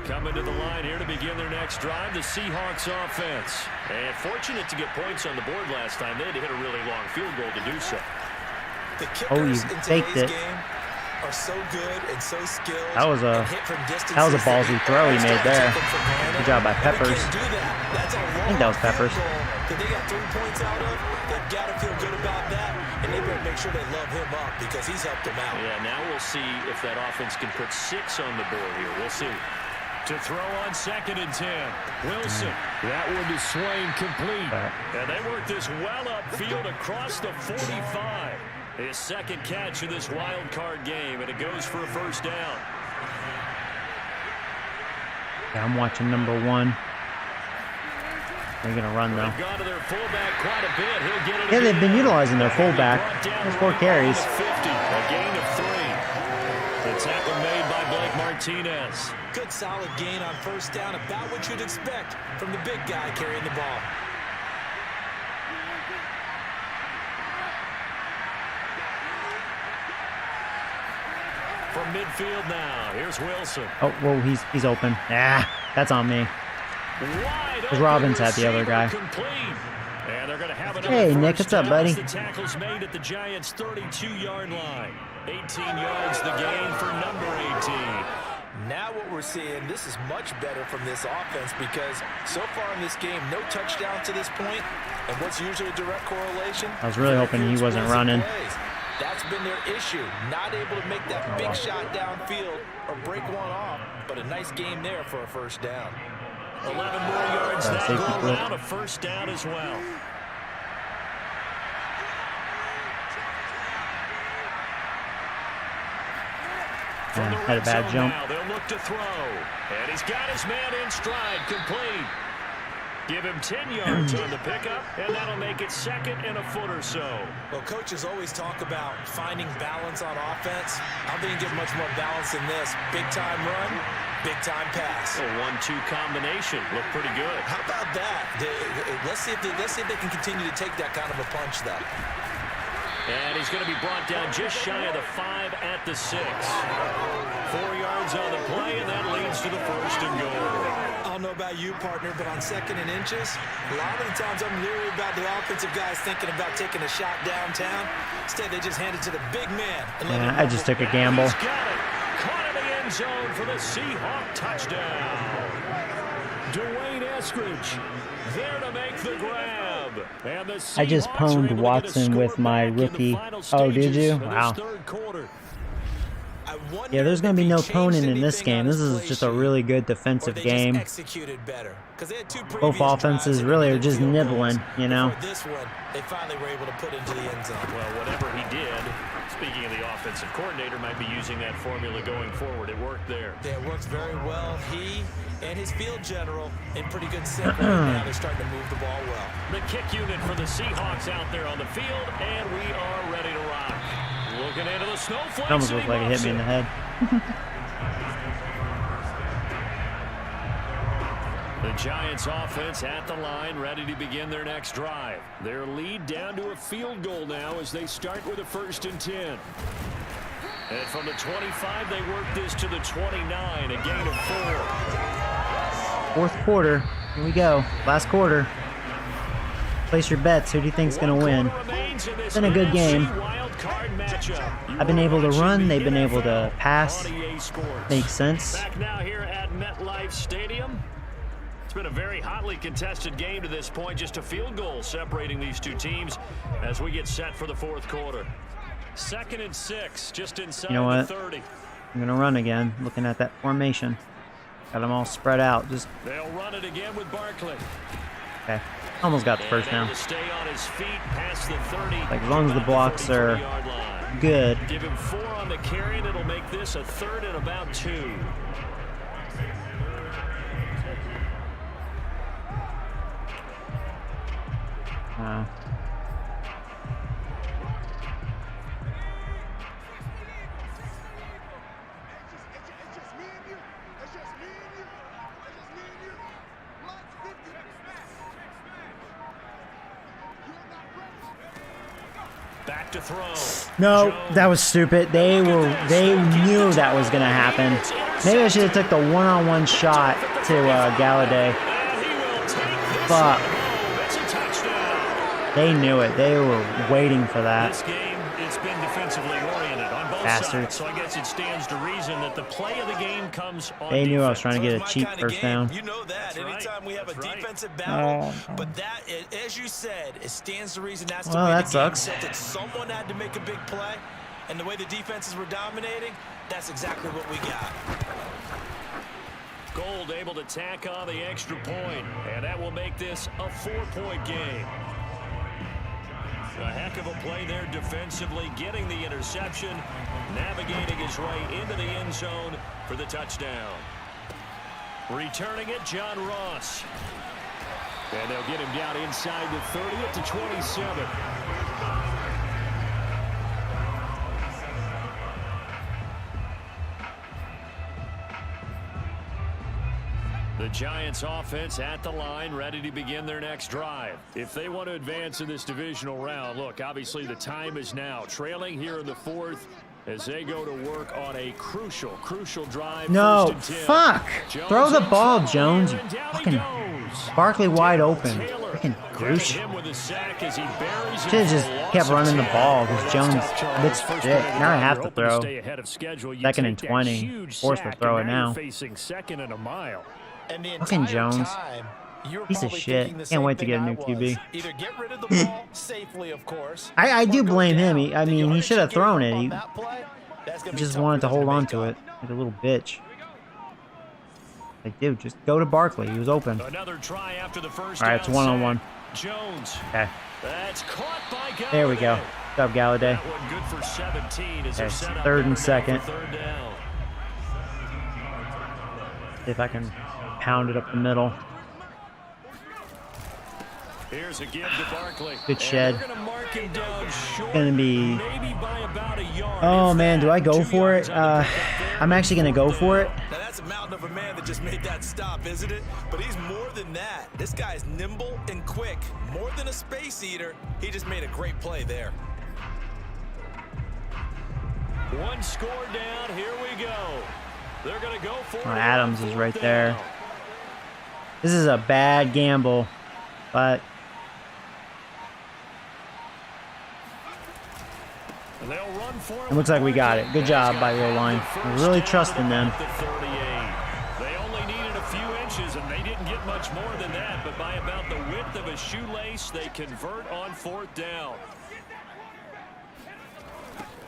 coming to the line here to begin their next drive, the Seahawks offense. And fortunate to get points on the board last time. They had to hit a really long field goal to do so. The Oh, you kickers in faked today's it. game are so good and so skilled. That was a and hit from ballsy distances that throw he made there. take them for granted. Good job by And they Peppers. can't do that. That's a I think that was long Peppers. field goal that they got 3 points out of. They've got to feel good about that, and they better make sure they love him up because he's helped them out. Yeah, now we'll see if that offense can put 6 on the board here. We'll see. To throw on 2nd and 10. Wilson. That one is swing complete. And they work this well upfield across the 45. His second catch of this wild card game, and it goes for a first down. Yeah, I'm watching number 1. They're going to run, though. They've gone to their fullback quite a bit. He'll get it Yeah, they've been again. utilizing their fullback. There's 4 carries. 50, a gain of 3. The tackle made by Blake Martinez. Good solid gain on first down, about what you'd expect from the big guy carrying the ball. From midfield now, here's Wilson. Oh, whoa, he's open. Ah, that's on me. Wide Because Robbins had the other guy. complete. And they're going to have another Hey, Nick, first what's up, down buddy? as The tackle's made at the Giants' 32-yard line. 18 yards the gain for number 18. Now what we're seeing, this is much better from this offense because so far in this game, no touchdowns to this point, and what's usually a direct correlation? I was really hoping he wasn't explosive running. plays. That's been their issue, not able to make that big shot downfield or break one off, but a nice game there for a first down. 11 more yards that safety go flip. around, a first down as well. From the Had a red bad zone jump. now, they'll look to throw. And he's got his man in stride, complete. Give him 10 yards on the pickup, and that'll make it 2nd and a foot or so. Well, coaches always talk about finding balance on offense. I don't think you get much more balance than this. Big-time run, big-time pass. A 1-2 combination. Look pretty good. How about that? Let's see if they can continue to take that kind of a punch, though. And he's going to be brought down just shy of the 5 at the 6. 4 yards on the play, and that leads to the first and goal. I don't know about you, partner, but on 2nd and inches, a lot of the times I'm leery about the offensive guys thinking about taking a shot downtown. Instead, they just hand it to the big man. And let him Yeah, I just took a gamble. He's got it. Caught in the end zone for the Seahawk touchdown. Dwayne Eskridge there to make the grab. And the I just Seahawks are pwned able to get a Watson with score my back in the rookie. final Oh, did stages you? of this Wow. third quarter. I wonder Yeah, there's going to if be he no changed poning in this anything game. on This his is play just a sheet, really good or defensive they game. just executed better. Because they had 2 Both previous offenses drives really that are just field goals. nibbling, you know. Before this one, they finally were able to put into the end zone. Well, whatever he did, speaking of the offensive coordinator, might be using that formula going forward. It worked there. Yeah, it works very well. He and his field general in pretty good sync right now. They're starting to move the ball well. The kick unit for the Seahawks out there on the field, and we are ready to rock. Looking into the snowflakes. It almost and looked he like it hit muffs me in the head. The Giants offense at the line, ready to begin their next drive. Their lead down to a field goal now as they start with a 1st and 10. And from the 25, they work this to the 29, a gain of 4. 4th quarter. Here we go. Last quarter. Place your bets. Who do you think's going to win? It's been a good game. I've been able to run. They've been able to pass. Makes sense. Back now here at MetLife Stadium. It's been a very hotly contested game to this point. Just a field goal separating these two teams as we get set for the 4th quarter. 2nd and 6, just inside You know what? the 30. I'm going to run again, looking at that formation. Got them all spread out. Just They'll run it again with Barkley. okay. Almost got the first And able down. to stay on his feet past the 30. Like, as long as the about blocks are 34-yard line. good. Give him 4 on the carry, and it'll make this a 3rd and about 2. Back to throw. No, Jones. that was stupid. They knew that was gonna happen. It's Maybe I should have took the one-on-one shot to Galladay. But they knew it. They were waiting for that. This game, it's been defensively oriented on both Bastards. sides, so I guess it stands to reason that the play of the game comes on They knew I was defense. trying to get a My cheap kinda first game. down. You know that. That's right. Anytime we have That's a right. defensive battle. Oh. But that, as you said, it stands to reason that's the Well, way that the game sucks. tilted. Someone had to make a big play, and the way the defenses were dominating, that's exactly what we got. Gold able to tack on the extra point, and that will make this a 4-point game. A heck of a play there defensively, getting the interception, navigating his way into the end zone for the touchdown. Returning it, John Ross. And they'll get him down inside the 30 at the 27. The Giants offense at the line, ready to begin their next drive. If they want to advance in this divisional round, look, obviously the time is now. Trailing here in the 4th as they go to work on a crucial drive. No, First and 10. fuck. Jones Throw the in ball, trouble Jones. here, You and down he fucking goes. Barkley wide open. Taylor Freaking credit douche. him with a sack as he buries him Should have for just a loss kept of running the 10. ball Well, because that's Jones tough, Charles. looks First shit. minute of the Now I drive, have you're to hoping to throw. stay ahead of schedule. You Second and take that 20. huge Forced to sack, throw and it now now. you're facing second and a mile. And the Fucking entire Jones. time, you were Piece of probably shit. thinking the Can't same wait to thing get a I new was. QB. Either get rid of the ball safely, of course. I do or go blame him. down. I The mean, he yardage should have gave thrown up it. on He that play, that's gonna be just tough wanted for to them hold on make to up. it like a little bitch. Like, dude, just go to Barkley. He was open. Another try after the first All right, it's down one-on-one. sack. Jones. Okay, That's caught by Galladay. there we go. Good job, Galladay. That one good for 17 as they're Okay, set up third and now for second. third down. See if I can pound it up the middle. Here's a give to Barkley. Good shed. And they're gonna mark him down short, Gonna be. maybe by about a yard. Oh if man, that. do I go 2 for yards it? on the pickup there. I'm actually gonna go for it. Now that's a mountain of a man that just made that stop, isn't it? But he's more than that. This guy's nimble and quick. More than a space eater. He just made a great play there. One score down. Here we go. They're gonna go for Oh, it. Adams is Fourth right there. down. This is a bad gamble, but And they'll run for it looks like we got it. Good job by the O-line. We're really trusting them. The 38. They only needed a few inches, and they didn't get much more than that. But by about the width of a shoelace, they convert on 4th down.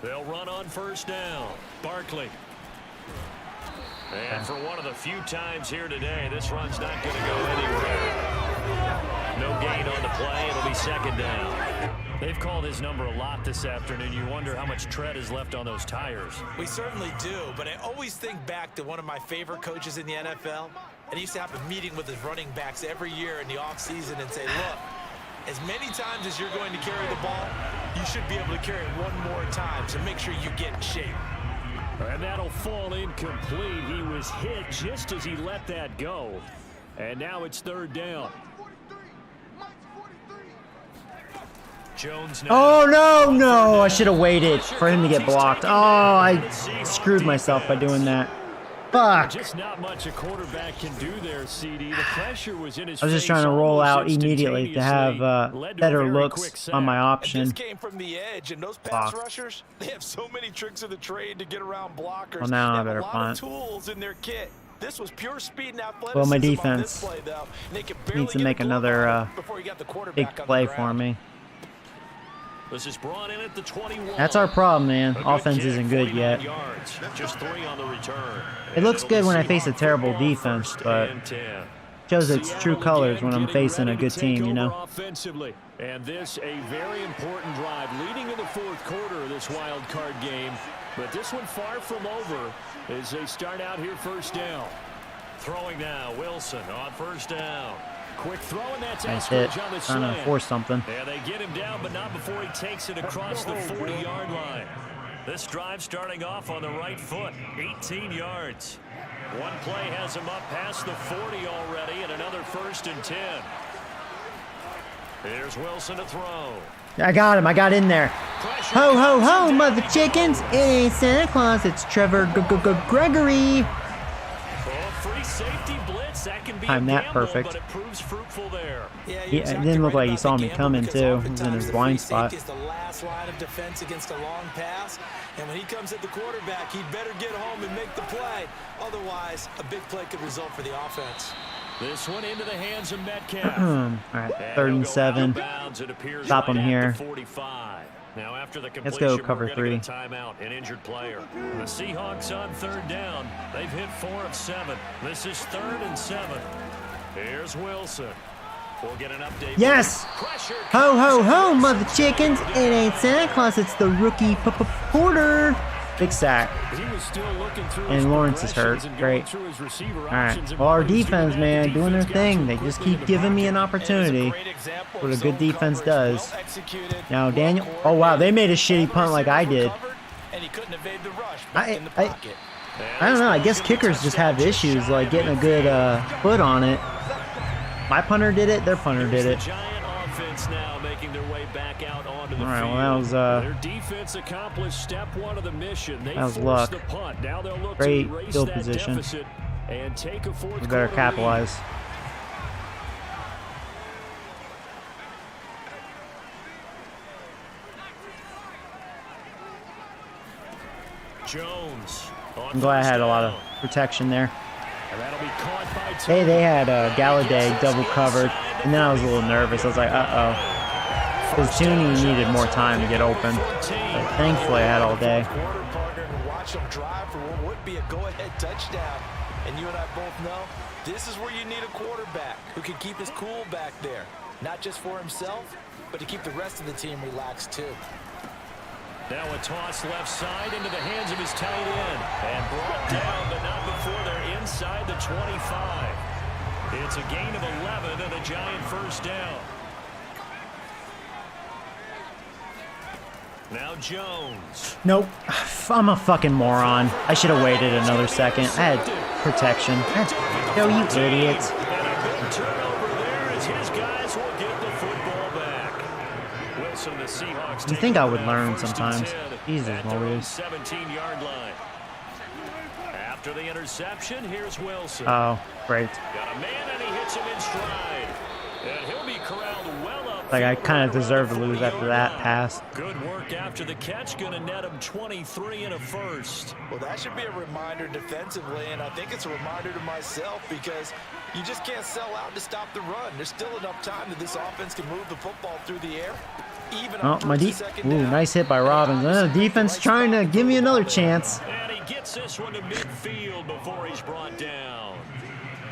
They'll run on 1st down. Barkley. And for one of the few times here today, this run's not going to go anywhere. No gain on the play. It'll be 2nd down. They've called his number a lot this afternoon. You wonder how much tread is left on those tires. We certainly do, but I always think back to one of my favorite coaches in the NFL, and he used to have a meeting with his running backs every year in the offseason and say, look, as many times as you're going to carry the ball, you should be able to carry it one more time, so make sure you get in shape. And that'll fall incomplete. He was hit just as he let that go. And now it's 3rd down. Jones now. oh no! I should have waited for him to get blocked. Oh, I screwed myself by doing that. Fuck! Just not much a quarterback can do there, CD. The pressure was in his I was just face trying to roll out almost immediately to have instantaneously. Led to a better very looks quick sack. on my And option. this came from the edge, and those pass Fuck. rushers, they have so many tricks of the trade to get around blockers. Well, now they I have better a lot punt. of tools in their kit. This was pure speed and athleticism Well, my on this defense play, though. And they could barely needs to get a make glove another on it before he got the quarterback big on the play ground. for me. This is brought in at the 21. That's our problem, man. A good Offense kick, isn't good 49 yet. yards. Just 3 on the return. It looks And good it'll when I be face a Seahawks terrible football defense, first but and 10. shows its true Seattle colors again when I'm getting facing a ready good to take team, you know? over offensively. And this a very important drive leading in the 4th quarter of this wild card game. But this one far from over as they start out here 1st down. Throwing now, Wilson on 1st down. Quick throw, and that's Nice hit. Eskridge on the Trying to slant. force something. Yeah, they get him down, but not before he takes it across the 40-yard line. This drive starting off on the right foot, 18 yards. One play has him up past the 40 already, and another 1st and 10. Here's Wilson to throw. I got him. I got in there. Pressure Ho, ho, comes, ho, and mother down he chickens. goes. It ain't Santa Claus. It's Trevor Gregory. timed that perfect. But it proves fruitful there. Yeah, It didn't look like he saw me coming too. He was in his blind spot. Is the last line of defense against a long pass, and when he comes at the quarterback, he'd better get home and make the play. Otherwise, a big play could result for the offense. This one into the hands of Metcalf. All right, 3rd and 7. Stop him here. 45. Now after the Let's go completion, cover we're 3. get a timeout, an injured player. The Seahawks on 3rd down. They've hit 4 of 7. This is 3rd and 7. Here's Wilson. We'll get an update. Yes! Ho, ho, ho, mother chickens. It ain't Santa Claus, it's the rookie Porter. Big sack. He was still looking through And Lawrence is hurt. Great. All right. Well, our defense, man, doing their thing. They just keep giving me an opportunity. What a good defense does. Now, Daniel. Oh, wow. They made a shitty punt like I did. I don't know. I guess kickers just have issues, like getting a good foot on it. My punter did it. Their punter did it. All right, well, that was their defense accomplished step 1 of the mission. They that was luck. The punt. Now they'll look Great to erase field that position. deficit and take a 4th We better quarter capitalize. lead. Jones. I'm glad I had a lot of protection there. And that'll be caught by Hey, they had Galladay double covered, and then I was a little nervous. I was like, uh-oh. Because Tooney needed more time to get open. But thankfully, I had all day. Watch him drive for what would be a go-ahead touchdown. And you and I both know this is where you need a quarterback who can keep his cool back there. Not just for himself, but to keep the rest of the team relaxed too. Now a toss left side into the hands of his tight end. And brought down, but not before they're inside the 25. It's a gain of 11 and a Giant 1st down. Now Jones. Nope. I'm a fucking moron. I should have waited another second. I had protection. No, you idiots. And a big turnover there as his guys will get the football back. Wilson, the Seahawks. You think I would learn sometimes. Jesus, Lord. 17-yard line. After the interception, here's Wilson. Oh, great. Got a man and he hits him in stride. And he'll be corralled well up. Like, I kind of deserve to lose after that pass. Good work after the catch. Going to net him 23 and a 1st. Well, that should be a reminder defensively, and I think it's a reminder to myself because you just can't sell out to stop the run. There's still enough time that this offense can move the football through the air. Even on Ooh, nice hit by Robbins. Defense trying to give me another chance. And he gets this one to midfield before he's brought down.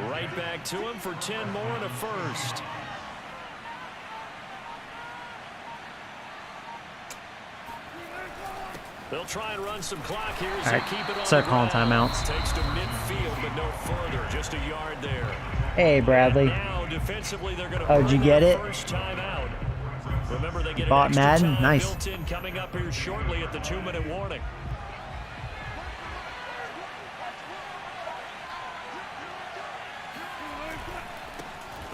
Right back to him for 10 more and a 1st. They'll try and run some clock here as they keep it on. Start calling timeouts. Takes to midfield, but no further. Just a yard there. Hey, Bradley. Now, defensively, they're going to Oh, did you get it? First time out. Remember, they get an Bought extra Madden? time Nice. built in coming up here shortly at the 2-minute warning.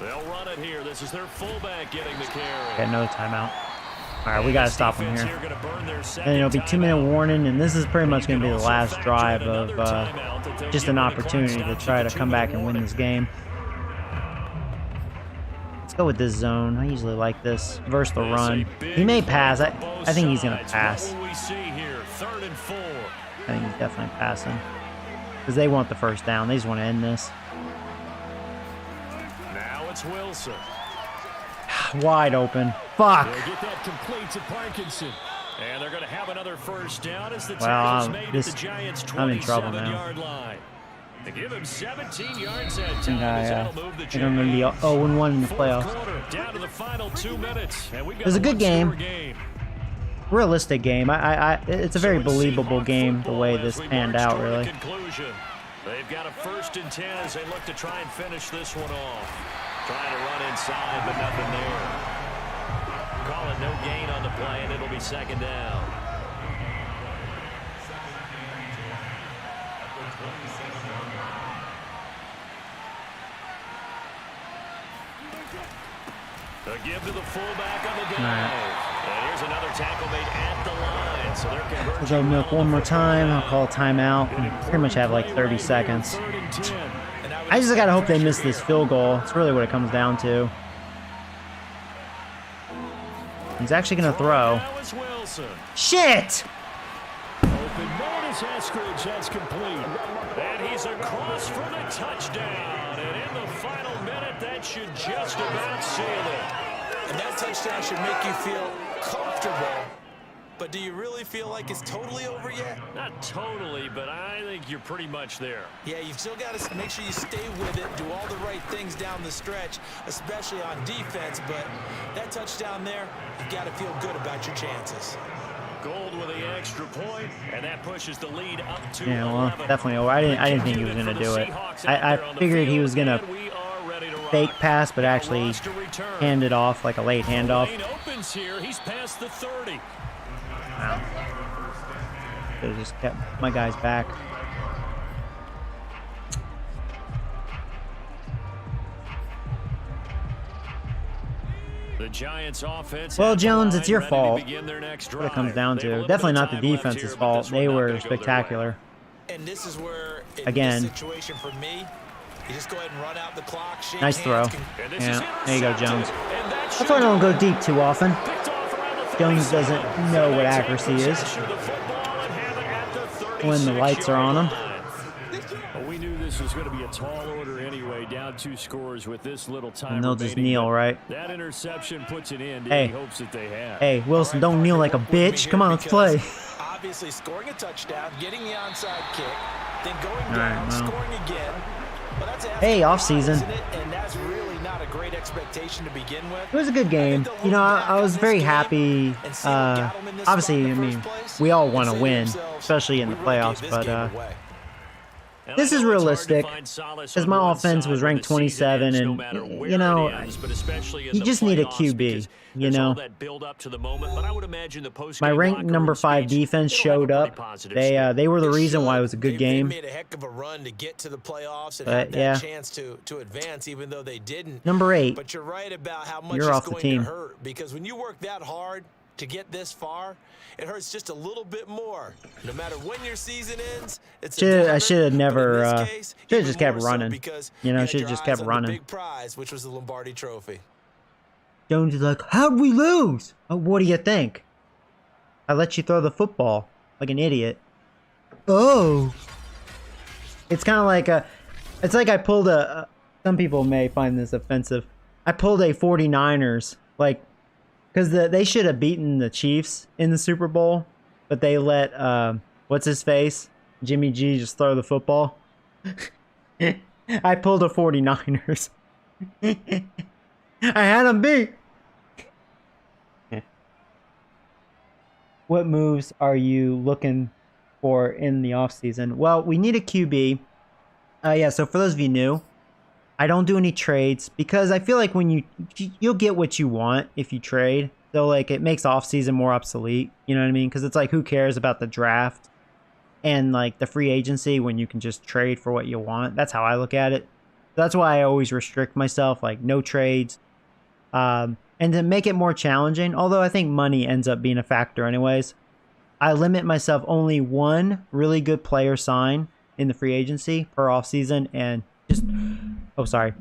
They'll run it here. This is their fullback getting the carry. Got another timeout. All right, we got to stop him here. And it'll be 2-minute warning, and this is pretty much going to be the last drive of just an opportunity to try to come back and win this game. Let's go with this zone. I usually like this versus the run. He may pass. I think he's going to pass. I think he's definitely passing because they want the 1st down. They just want to end this. Now it's Wilson. Wide open. Fuck. They'll get that complete to Parkinson. And they're going to have another 1st down as the Well, tackle's made at the Giants' 27-yard line. They give him 17 yards that time. I think I'm going to be 0-1 in the playoffs. Down to the final 2 minutes. And we've got It was a good game. game. Realistic game. It's a very believable game the way this panned out, really. They've got a 1st and 10 as they look to try and finish this one off. Trying to run inside, but nothing there. Call it no gain on the play, and it'll be 2nd down. A give to the fullback on the dive. And here's another tackle made at the line. So they're converging. We'll go milk one more time. I'll call a timeout. Pretty much have like 30 seconds. And I I just gotta hope they miss this field goal. It's really what it comes down to. He's actually gonna throw. Shit! Open man is Eskridge. That's complete. And he's across for the touchdown. And in the final minute, that should just about seal it. And that touchdown should make you feel comfortable. But do you really feel like it's totally over yet? Not totally, but I think you're pretty much there. Yeah, you've still got to make sure you stay with it, do all the right things down the stretch, especially on defense. But that touchdown there, you've got to feel good about your chances. Gold with the extra point, and that pushes the lead up to Yeah, well, 11. definitely over. I didn't think he was gonna do it. I figured he was gonna fake pass, but actually hand it off like a late handoff. Opens here. He's past the 30. Wow. Should have just kept my guys back. The Giants offense. Well, Jones, it's your ready to fault. begin their next That's what it comes drive. down They have a to. little Definitely bit of not the time left defense's here, but fault. this one They not were gonna go their way. spectacular. And this is where, in Again. this situation for me, you just go ahead and run out the clock, shake Nice throw. hands, And this is Yeah, there you go, intercepted. Jones. And that That's should why I don't go deep too often. picked off around the Jones 37. doesn't know what They take accuracy is possession of the football and have it at the when the lights are on 36-yard him. line. Well, we knew this was going to be a tall order anyway. Down 2 scores with this little time And they'll just remaining, kneel, but right? That interception puts an end to Hey. any hopes that they have. Hey, Wilson, don't kneel like a work with me bitch. here Come on, let's because play. Obviously, scoring a touchdown, getting the onside kick, then going All down, right, well. scoring again. Well, that's Hey, asking a lot, off-season. isn't it? And that's really not a great expectation to begin with. It was a good game. You know, I was very happy. Obviously, I mean, we all want to win, especially in the playoffs, but And this I is know it's hard to realistic, find solace because on my one offense side was when ranked the season 27, ends, no and, matter where you know, it ends, but especially in you the just need a playoffs, QB, because you there's all know. that build up to the moment, but I would imagine the post My ranked number 5 defense showed up. They were the reason why it was a good game. They made a heck of a run to get to the playoffs and But, had that yeah. chance to advance, even though they didn't. Number 8. But you're right about how much You're it's off the going team. to hurt, because when you work that hard to get this far, it hurts just a little bit more. No matter when your season ends, it's I should have never. should Should have just kept running. You know, should have just kept running. Big prize, which was the Lombardi Trophy. Jones is like, how'd we lose? Oh, what do you think? I let you throw the football like an idiot. Oh. It's kind of like a. It's like I pulled a. Some people may find this offensive. I pulled a 49ers, like, because they should have beaten the Chiefs in the Super Bowl, but they let what's his face, Jimmy G, just throw the football. I pulled a 49ers. I had them beat. What moves are you looking for in the offseason? Well, we need a QB. Yeah, so for those of you new, I don't do any trades because I feel like when you'll get what you want if you trade. So like it makes offseason more obsolete, you know what I mean? Because it's like who cares about the draft and like the free agency when you can just trade for what you want. That's how I look at it. That's why I always restrict myself, like no trades. And to make it more challenging, although I think money ends up being a factor anyways, I limit myself only one really good player sign in the free agency per offseason and just,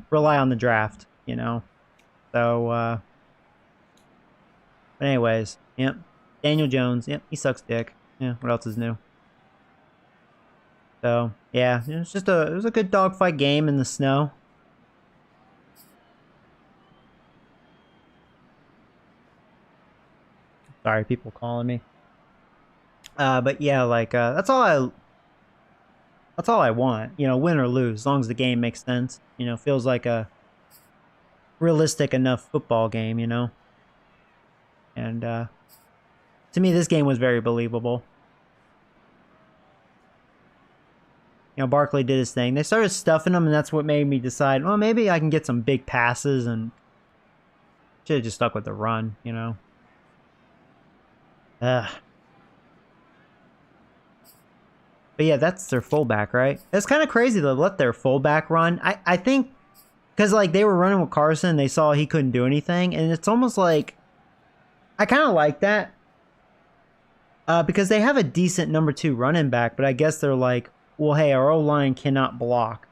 rely on the draft, you know? So, but anyways, yep. Daniel Jones, yep, he sucks dick. Yeah, what else is new? So, yeah, it was a good dogfight game in the snow. Sorry, people calling me. But yeah, like that's all I want. You know, win or lose, as long as the game makes sense. You know, feels like a realistic enough football game. You know, and to me, this game was very believable. You know, Barkley did his thing. They started stuffing him, and that's what made me decide, well, maybe I can get some big passes, and should have just stuck with the run. You know. But yeah, that's their fullback, right? That's kind of crazy to let their fullback run. I think because like they were running with Carson, and they saw he couldn't do anything, and it's almost like I kind of like that because they have a decent number 2 running back, but I guess they're like, well, hey, our O-line cannot block.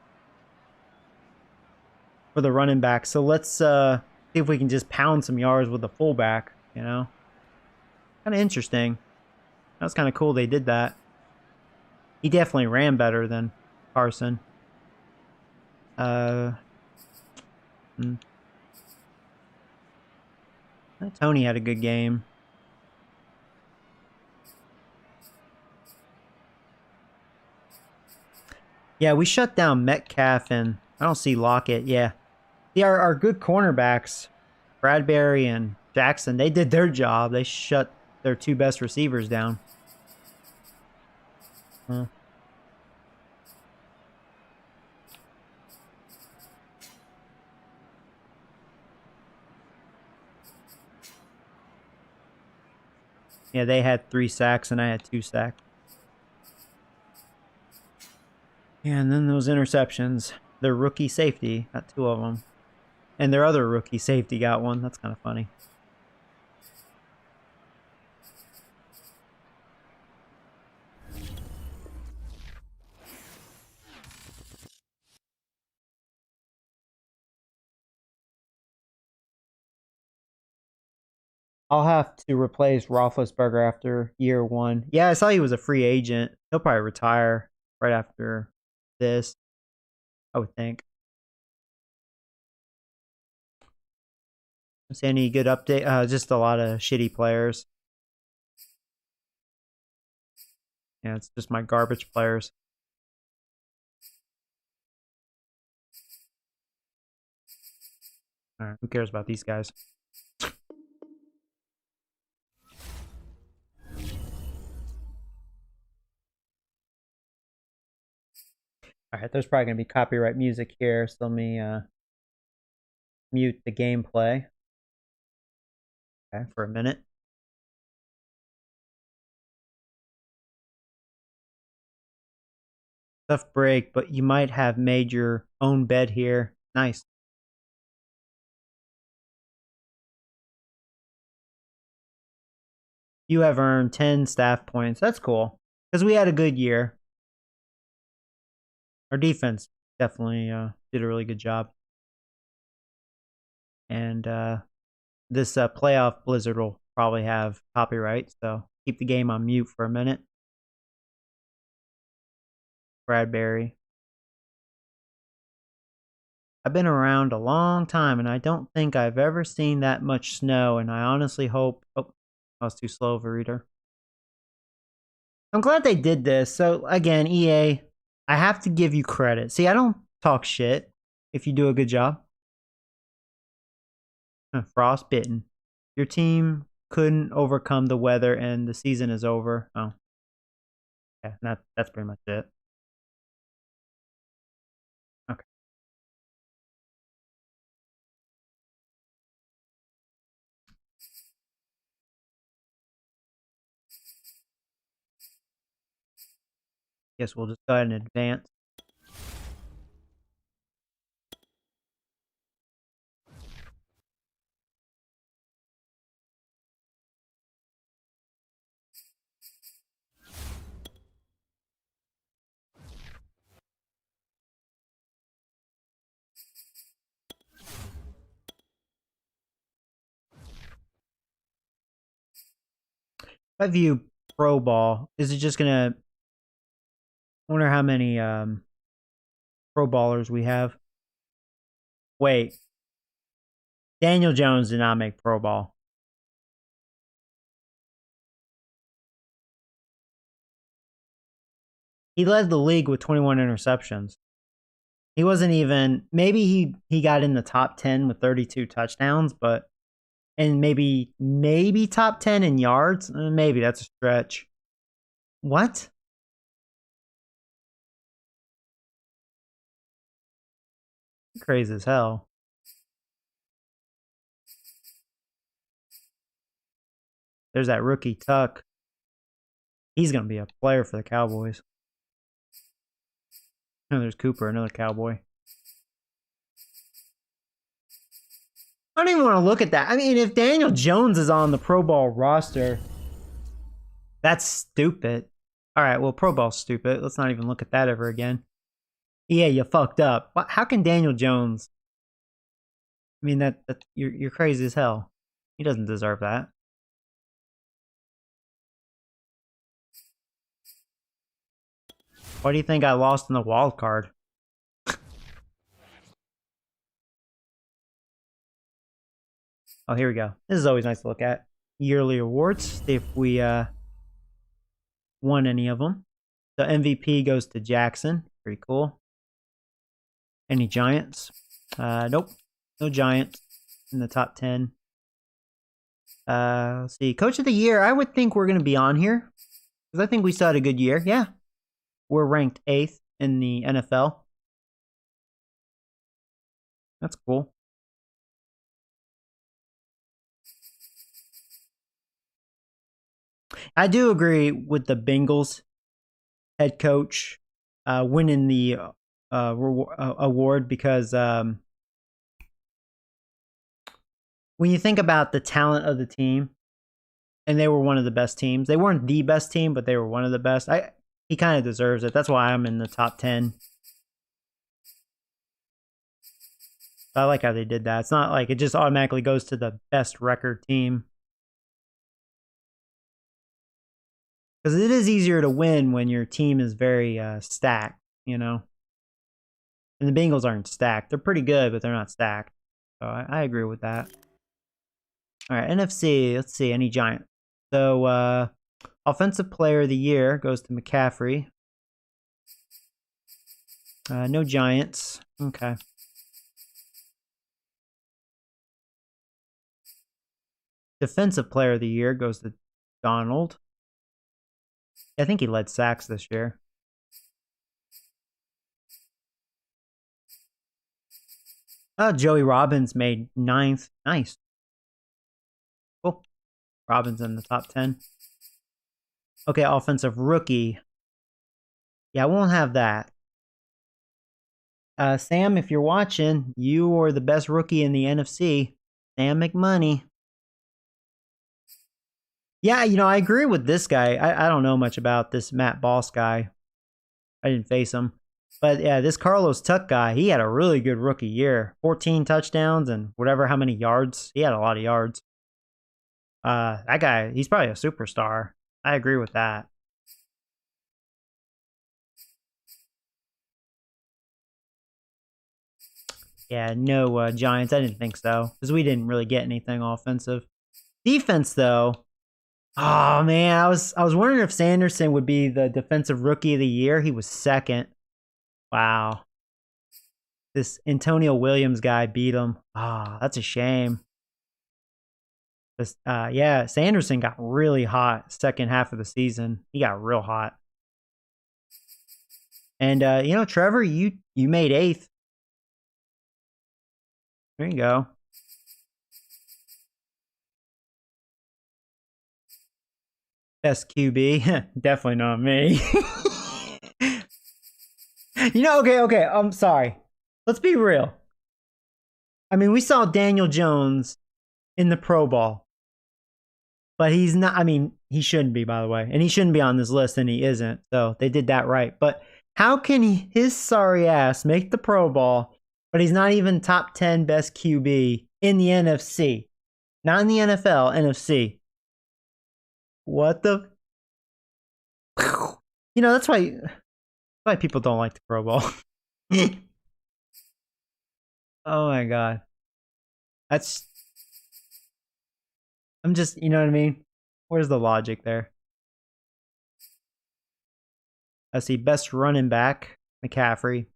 for the running back. So let's see if we can just pound some yards with the fullback, you know? Kind of interesting. That's kind of cool they did that. He definitely ran better than Carson. Tony had a good game. Yeah, we shut down Metcalf and I don't see Lockett. Yeah. Our good cornerbacks, Bradbury and Jackson, they did their job. They shut their two best receivers down. Huh. Yeah, they had 3 sacks and I had 2 sacks. Yeah, and then those interceptions. Their rookie safety got 2 of them. And their other rookie safety got 1. That's kind of funny. I'll have to replace Roethlisberger after year 1. Yeah, I saw he was a free agent. He'll probably retire right after this, I would think. See any good update? Just a lot of shitty players. Yeah, it's just my garbage players. All right, who cares about these guys? All right, there's probably going to be copyright music here, so let me mute the gameplay. Okay, for a minute. Tough break, but you might have made your own bed here. Nice. You have earned 10 staff points. That's cool, because we had a good year. Our defense definitely did a really good job. And this playoff blizzard will probably have copyright, so keep the game on mute for a minute. Bradbury. I've been around a long time, and I don't think I've ever seen that much snow, and I honestly hope... Oh, I was too slow of a reader. I'm glad they did this. So, again, EA, I have to give you credit. See, I don't talk shit if you do a good job. Frostbitten. Your team couldn't overcome the weather, and the season is over. Oh. Yeah, that's pretty much it. Okay. Guess we'll just go ahead and advance. If I view pro ball, is it just gonna... I wonder how many pro ballers we have. Wait. Daniel Jones did not make pro ball. He led the league with 21 interceptions. He wasn't even... Maybe he got in the top 10 with 32 touchdowns, but... And maybe top 10 in yards? Maybe, that's a stretch. What? Crazy as hell. There's that rookie Tuck. He's going to be a player for the Cowboys. Oh, there's Cooper, another Cowboy. I don't even want to look at that. I mean, if Daniel Jones is on the Pro Bowl roster, that's stupid. All right, well, Pro Bowl's stupid. Let's not even look at that ever again. Yeah, you fucked up. How can Daniel Jones mean, you're crazy as hell. He doesn't deserve that. Why do you think I lost in the wild card? Oh, here we go. This is always nice to look at. Yearly awards. See if we won any of them. So MVP goes to Jackson. Pretty cool. Any Giants? Nope. No Giants in the top 10. Let's see. Coach of the Year. I would think we're going to be on here. Because I think we still had a good year. Yeah. We're ranked 8th in the NFL. That's cool. I do agree with the Bengals head coach winning the award because when you think about the talent of the team, and they were one of the best teams. They weren't the best team, but they were one of the best. He kind of deserves it. That's why I'm in the top 10. I like how they did that. It's not like it just automatically goes to the best record team. Because it is easier to win when your team is very stacked, you know? And the Bengals aren't stacked. They're pretty good, but they're not stacked. So I agree with that. All right, NFC. Let's see. Any Giant? So, Offensive Player of the Year goes to McCaffrey. No Giants. Okay. Defensive Player of the Year goes to Donald. I think he led sacks this year. Joey Robbins made 9th. Nice. Cool. Robbins in the top 10. Okay, Offensive Rookie. Yeah, I won't have that. Sam, if you're watching, you are the best rookie in the NFC. Sam McMoney. Yeah, you know, I agree with this guy. I don't know much about this Matt Boss guy. I didn't face him. But yeah, this Carlos Tuck guy, he had a really good rookie year. 14 touchdowns and whatever, how many yards. He had a lot of yards. That guy, he's probably a superstar. I agree with that. Yeah, no Giants. I didn't think so. Because we didn't really get anything offensive. Defense, though. Oh man, I was wondering if Sanderson would be the defensive rookie of the year. He was 2nd. Wow. This Antonio Williams guy beat him. Ah, that's a shame. This, yeah, Sanderson got really hot second half of the season. He got real hot. And you know, Trevor, you made 8th. There you go. Best QB. Definitely not me. You know, okay. I'm sorry. Let's be real. I mean, we saw Daniel Jones in the Pro Bowl. But he's not, I mean, he shouldn't be, by the way. And he shouldn't be on this list, and he isn't. So they did that right. But how can his sorry ass make the Pro Bowl, but he's not even top 10 best QB in the NFC? Not in the NFL, NFC. What the? You know, that's why people don't like the Pro Bowl. Oh my God. I'm just, you know what I mean? Where's the logic there? Let's see, best running back, McCaffrey.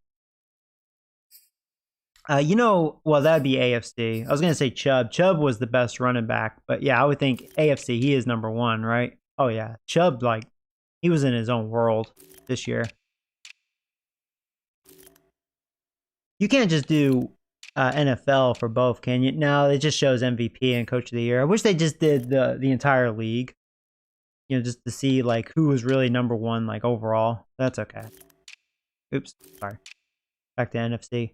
You know, well, that'd be AFC. I was going to say Chubb. Chubb was the best running back. But yeah, I would think AFC, he is number 1, right? Oh yeah. Chubb, like, he was in his own world this year. You can't just do NFL for both, can you? No, it just shows MVP and Coach of the Year. I wish they just did the entire league. You know, just to see, like, who was really number 1, like, overall. That's okay. Oops. Sorry. Back to NFC.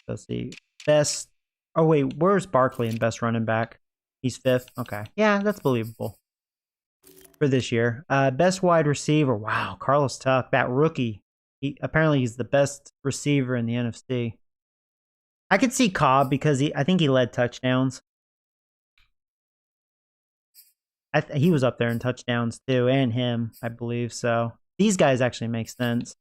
Let's see. Best. Oh, wait. Where's Barkley in best running back? He's 5th. Okay. Yeah, that's believable for this year. Best wide receiver. Wow. Carlos Tuck. That rookie. Apparently he's the best receiver in the NFC. I could see Cobb because I think he led touchdowns. He was up there in touchdowns too, and him, I believe. So these guys actually make sense.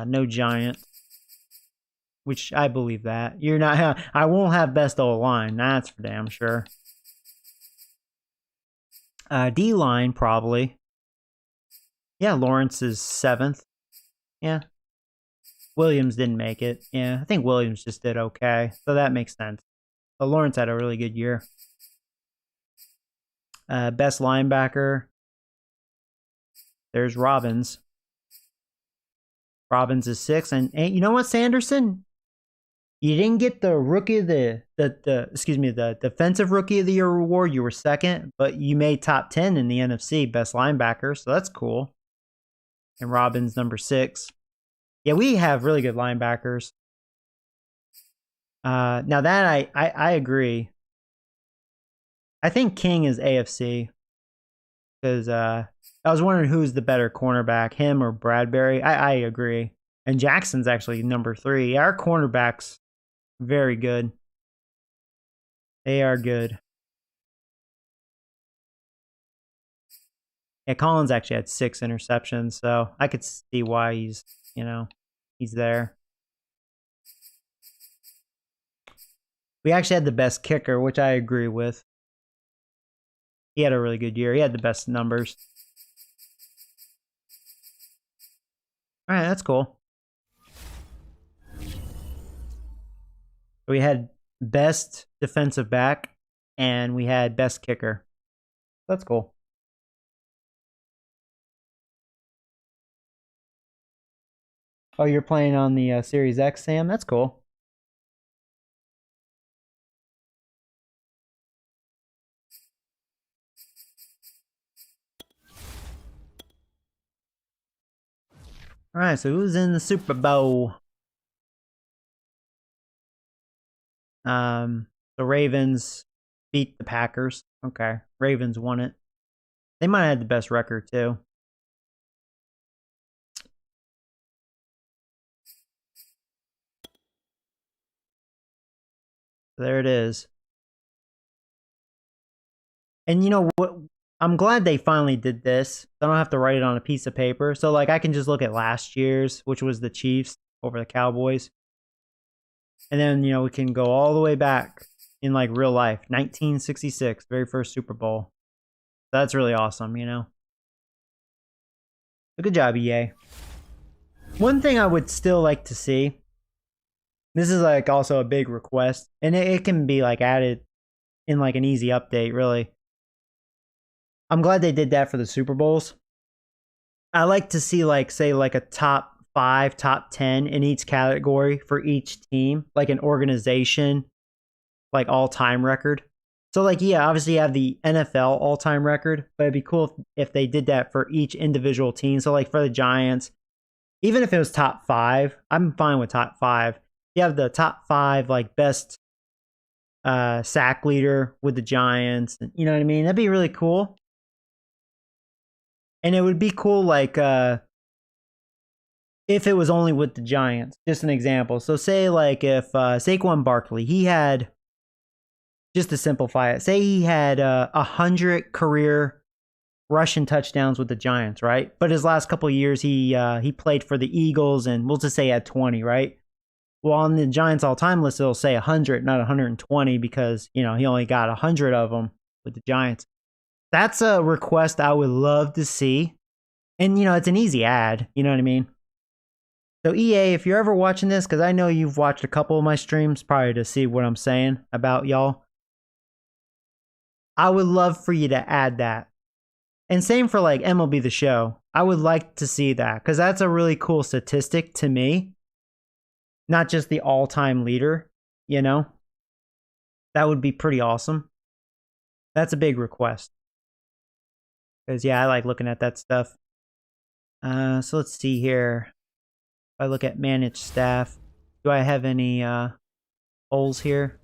No Giant, which I believe that. You're not. I won't have best O-line. That's for damn sure. D-line probably. Yeah, Lawrence is 7th. Yeah. Williams didn't make it. Yeah, I think Williams just did okay, so that makes sense. But Lawrence had a really good year. Best linebacker. There's Robbins. Robbins is 6th, and you know what, Sanderson? You didn't get the rookie of the defensive rookie of the year award. You were 2nd, but you made top 10 in the NFC best linebacker, so that's cool. And Robbins number 6. Yeah, we have really good linebackers. Now that I agree. I think King is AFC because I was wondering who's the better cornerback, him or Bradbury. I agree. And Jackson's actually number 3. Our cornerbacks, very good. They are good. Yeah, Collins actually had 6 interceptions, so I could see why he's there. We actually had the best kicker, which I agree with. He had a really good year. He had the best numbers. All right, that's cool. We had best defensive back, and we had best kicker. That's cool. Oh, you're playing on the Series X, Sam? That's cool. All right, so who's in the Super Bowl? The Ravens beat the Packers. Okay, Ravens won it. They might have had the best record too. There it is. And you know what? I'm glad they finally did this. I don't have to write it on a piece of paper. So like I can just look at last year's, which was the Chiefs over the Cowboys. And then, we can go all the way back in like real life. 1966, very first Super Bowl. That's really awesome, So good job, EA. One thing I would still like to see. This is like also a big request. And it can be like added in like an easy update, really. I'm glad they did that for the Super Bowls. I like to see like, say like a top 5, top 10 in each category for each team, like an organization, like all-time record. So like, yeah, obviously you have the NFL all-time record, but it'd be cool if they did that for each individual team. So like for the Giants, even if it was top 5, I'm fine with top 5. You have the top 5 like best sack leader with the Giants. You know what I mean? That'd be really cool. And it would be cool, like, if it was only with the Giants. Just an example. So say, like, if Saquon Barkley, he had, just to simplify it, say he had 100 career rushing touchdowns with the Giants, right? But his last couple of years, he played for the Eagles, and we'll just say he had 20, right? Well, on the Giants all-time list, it'll say 100, not 120, because, he only got 100 of them with the Giants. That's a request I would love to see. And, it's an easy ad. You know what I mean? So, EA, if you're ever watching this, because I know you've watched a couple of my streams probably to see what I'm saying about y'all. I would love for you to add that. And same for, like, MLB The Show. I would like to see that, because that's a really cool statistic to me. Not just the all-time leader, That would be pretty awesome. That's a big request. Because, yeah, I like looking at that stuff. So let's see here. If I look at managed staff, do I have any holes here?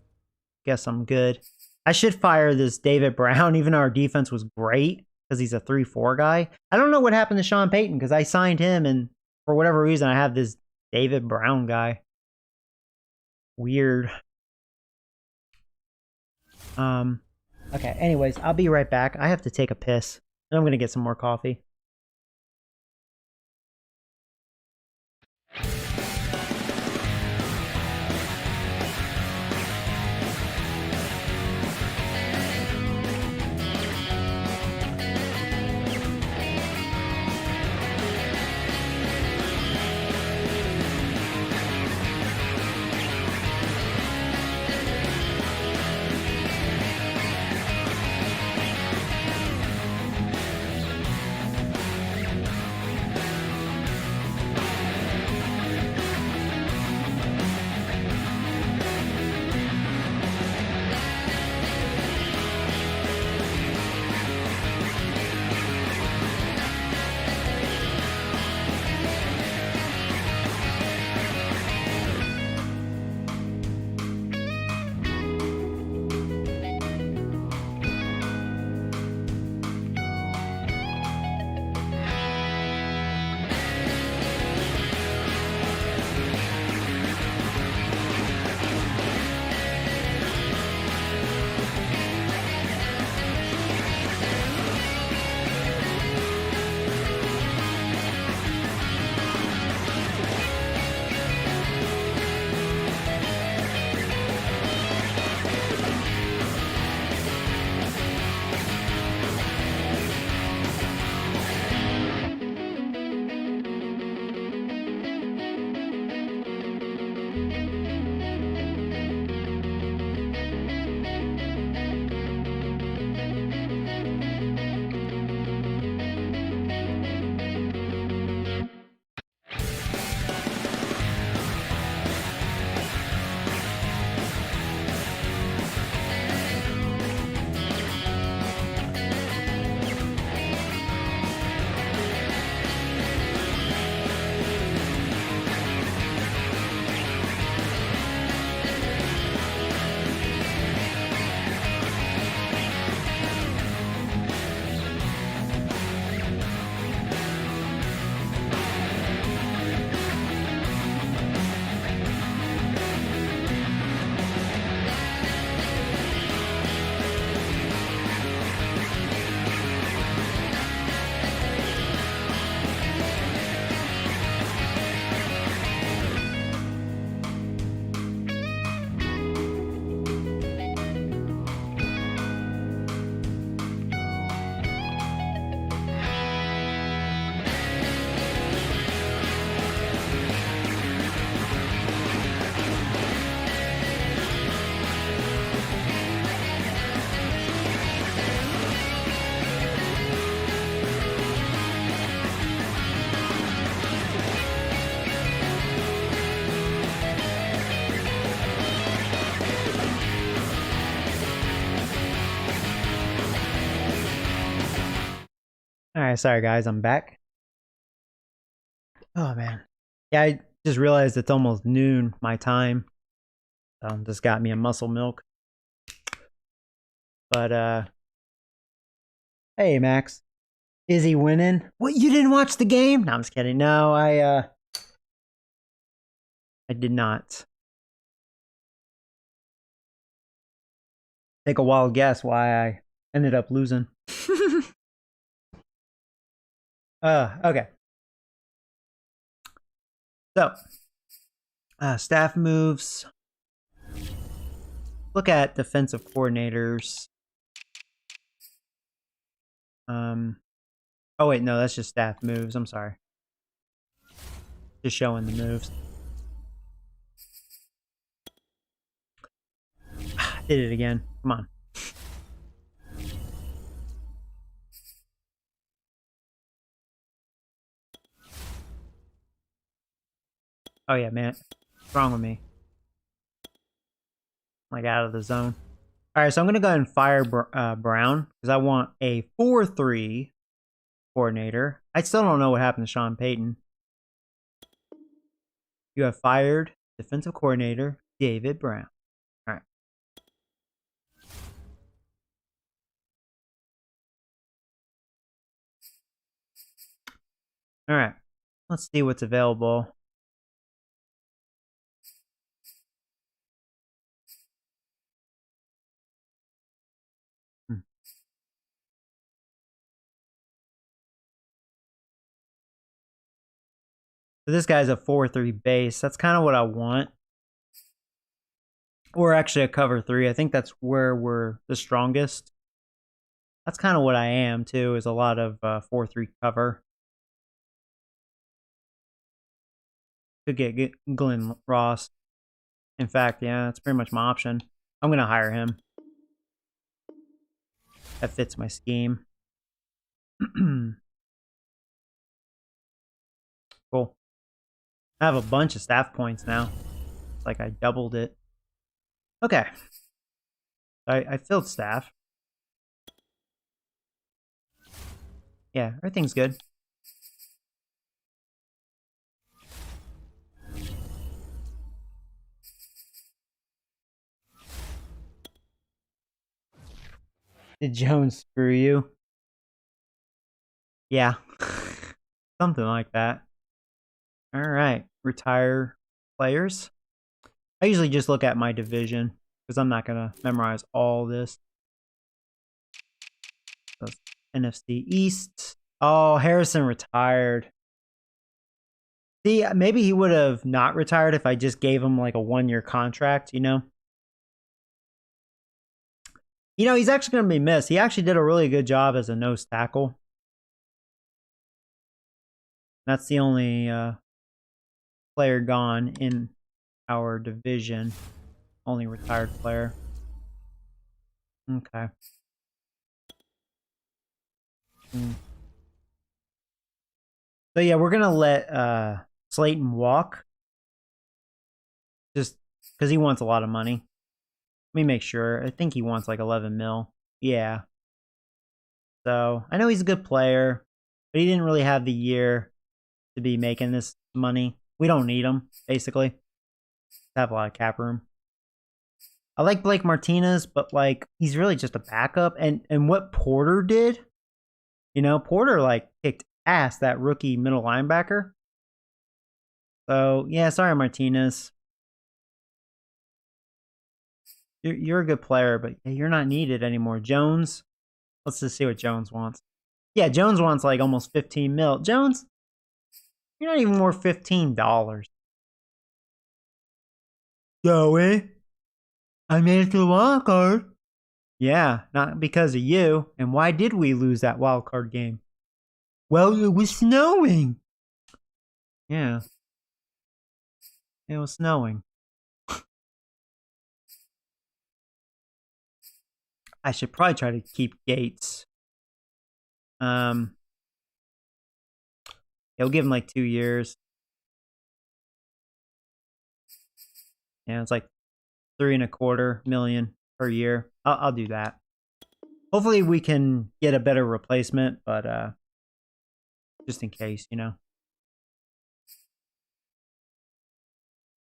Guess I'm good. I should fire this David Brown, even though our defense was great. because he's a 3-4 guy. I don't know what happened to Sean Payton because I signed him, and for whatever reason, I have this David Brown guy. Weird. Okay, anyways, I'll be right back. I have to take a piss, and I'm going to get some more coffee. Alright, sorry guys, I'm back. Oh man. Yeah, I just realized it's almost noon my time. Just got me a muscle milk. But hey Max. Is he winning? What, you didn't watch the game? No, I'm just kidding. No, I did not. Take a wild guess why I ended up losing. Okay. So, staff moves. Look at defensive coordinators. Oh wait, no, that's just staff moves. I'm sorry. Just showing the moves. Did it again. Come on. Oh yeah, man. What's wrong with me? Like out of the zone. Alright, so I'm going to go ahead and fire Brown because I want a 4-3 coordinator. I still don't know what happened to Sean Payton. You have fired defensive coordinator David Brown. Alright. All right. Let's see what's available. So this guy's a 4-3 base. That's kind of what I want. Or actually a cover 3. I think that's where we're the strongest. That's kind of what I am too, is a lot of 4-3 cover. Could get Glenn Ross. In fact, yeah, that's pretty much my option. I'm going to hire him. That fits my scheme. Cool. I have a bunch of staff points now. It's like I doubled it. Okay. I filled staff. Yeah, everything's good. Did Jones screw you? Yeah. Something like that. All right. Retire players. I usually just look at my division because I'm not going to memorize all this. So NFC East. Oh, Harrison retired. See, maybe he would have not retired if I just gave him like a 1-year contract, you know? You know, he's actually going to be missed. He actually did a really good job as a nose tackle. That's the only player gone in our division. Only retired player. Okay. So yeah, we're going to let Slayton walk. Just because he wants a lot of money. Let me make sure. I think he wants like 11 mil. Yeah. So I know he's a good player, but he didn't really have the year to be making this money. We don't need him, basically. Have a lot of cap room. I like Blake Martinez, but like he's really just a backup. And what Porter did, you know, Porter like kicked ass, that rookie middle linebacker. So yeah, sorry Martinez. You're a good player, but you're not needed anymore. Jones, let's just see what Jones wants. Yeah, Jones wants like almost 15 mil. Jones, you're not even worth $15. Joey, I made it to the wild card. Yeah, not because of you. And why did we lose that wild card game? Well, it was snowing. Yeah. It was snowing. I should probably try to keep Gates. He'll give him like 2 years. Yeah, it's like $3.25 million per year. I'll do that. Hopefully we can get a better replacement, but just in case, you know.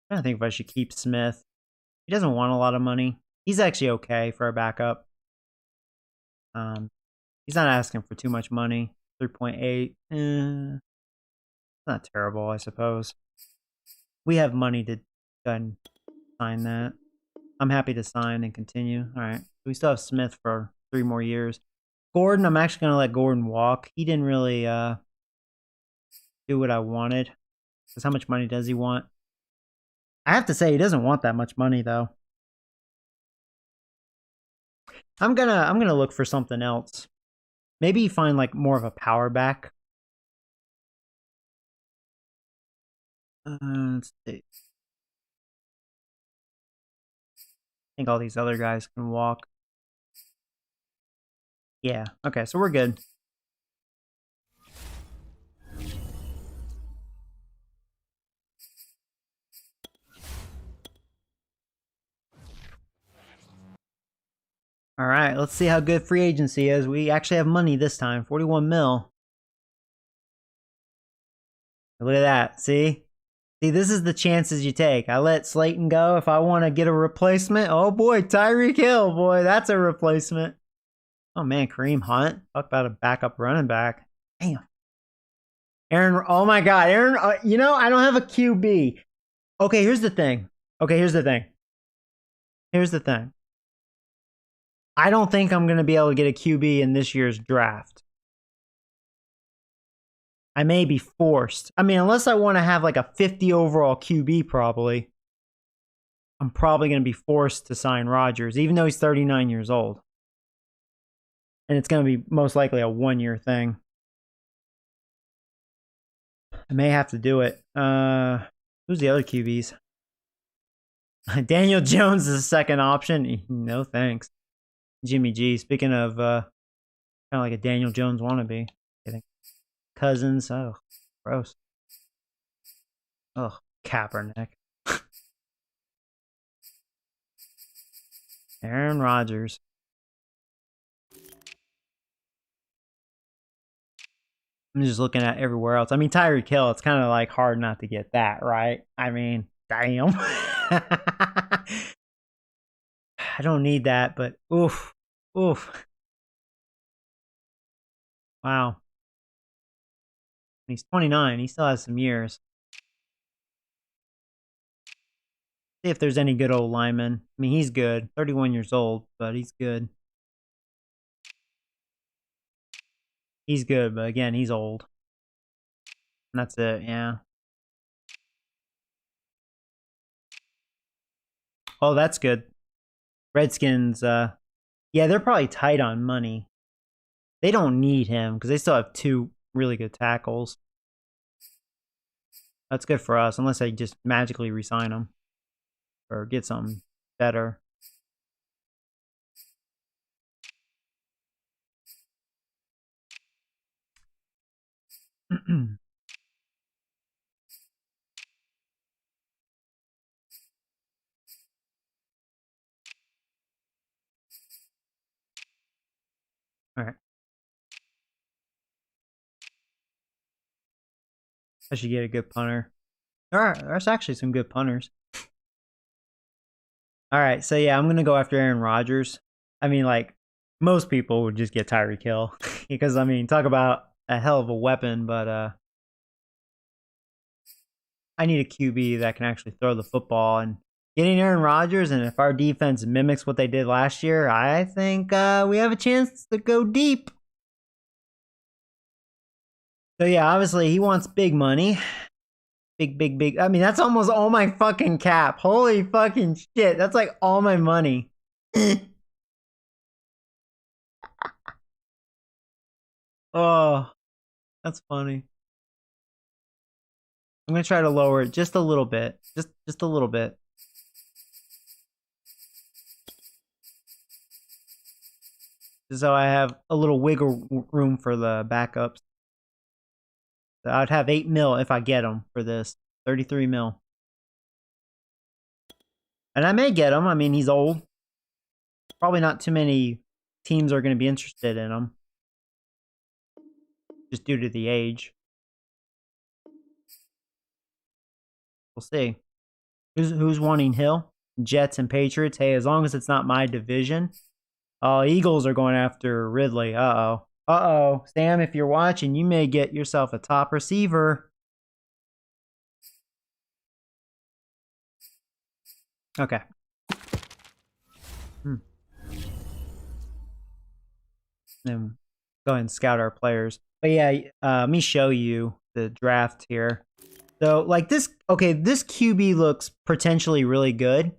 I don't think if I should keep Smith. He doesn't want a lot of money. He's actually okay for a backup. He's not asking for too much money. 3.8. Not terrible, I suppose. We have money to go ahead and sign that. I'm happy to sign and continue. All right. We still have Smith for 3 more years. Gordon, I'm actually going to let Gordon walk. He didn't really do what I wanted. Because how much money does he want? I have to say he doesn't want that much money though. I'm gonna look for something else. Maybe find like more of a power back. Let's see. I think all these other guys can walk. Yeah, okay, so we're good. All right, let's see how good free agency is. We actually have money this time, 41 mil. Look at that, see? See, this is the chances you take. I let Slayton go. If I want to get a replacement, oh boy, Tyreek Hill, boy, that's a replacement. Oh man, Kareem Hunt. Talk about a backup running back. Damn. Aaron, oh my God. Aaron, you know, I don't have a QB. Okay, here's the thing. Here's the thing. I don't think I'm going to be able to get a QB in this year's draft. I may be forced. I mean, unless I want to have like a 50 overall QB, probably. I'm probably going to be forced to sign Rodgers, even though he's 39 years old. And it's going to be most likely a 1-year thing. I may have to do it. Who's the other QBs? Daniel Jones is the second option. No thanks. Jimmy G. Speaking of kind of like a Daniel Jones wannabe. Kidding. Cousins. Oh, gross. Oh, Kaepernick. Aaron Rodgers. I'm just looking at everywhere else. I mean, Tyreek Hill, it's kind of like hard not to get that, right? I mean, damn. I don't need that, but oof. Wow. He's 29. He still has some years. See if there's any good old linemen. I mean, he's good. 31 years old, but he's good. He's good, but again, he's old. And that's it, yeah. Oh, that's good. Redskins, yeah, they're probably tight on money. They don't need him because they still have 2 really good tackles. That's good for us, unless they just magically re-sign him or get something better. All right. I should get a good punter. There's actually some good punters. All right, so yeah, I'm going to go after Aaron Rodgers. I mean, like, most people would just get Tyreek Hill. Because, I mean, talk about a hell of a weapon, but I need a QB that can actually throw the football. And getting Aaron Rodgers, and if our defense mimics what they did last year, I think we have a chance to go deep. So yeah, obviously he wants big money. Big. I mean, that's almost all my fucking cap. Holy fucking shit. That's like all my money. Oh, that's funny. I'm going to try to lower it just a little bit. Just a little bit. So I have a little wiggle room for the backups. So I'd have 8 mil if I get them for this. 33 mil. And I may get him. I mean, he's old. Probably not too many teams are going to be interested in him. Just due to the age. We'll see. Who's wanting Hill? Jets and Patriots. Hey, as long as it's not my division. Oh, Eagles are going after Ridley. Uh-oh. Sam, if you're watching, you may get yourself a top receiver. Okay. Then go ahead and scout our players. But yeah, let me show you the draft here. So, like this, okay, this QB looks potentially really good.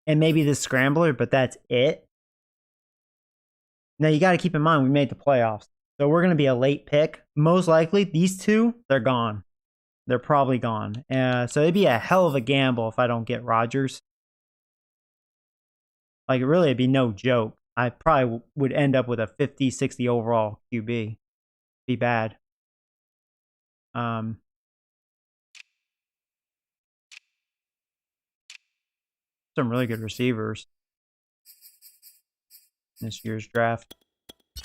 And maybe this scrambler, but that's it. Now, you got to keep in mind, we made the playoffs. So, we're going to be a late pick. Most likely, these two, they're gone. They're probably gone. So, it'd be a hell of a gamble if I don't get Rodgers. Like, really, it'd be no joke. I probably would end up with a 50, 60 overall QB. Be bad. Some really good receivers in this year's draft.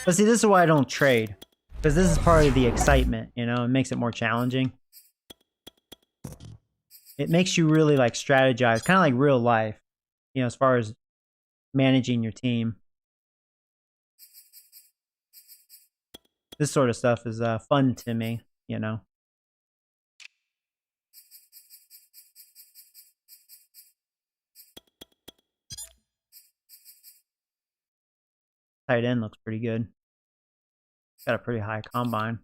But see, this is why I don't trade. Because this is part of the excitement, you know? It makes it more challenging. It makes you really, like, strategize. Kind of like real life. You know, as far as managing your team. This sort of stuff is fun to me, you know? Tight end looks pretty good. Got a pretty high combine.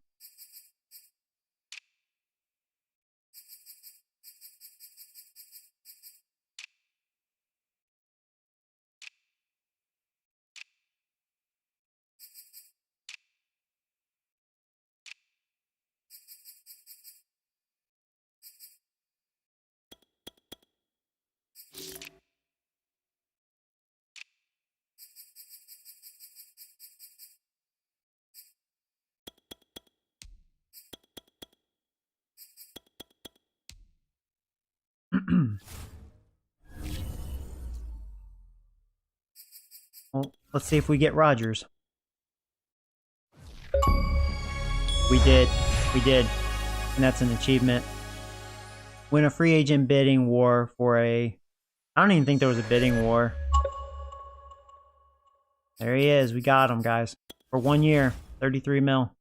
Well, let's see if we get Rodgers. We did. We did. And that's an achievement. Win a free agent bidding war for a... I don't even think there was a bidding war. There he is. We got him, guys. For 1 year. 33 mil.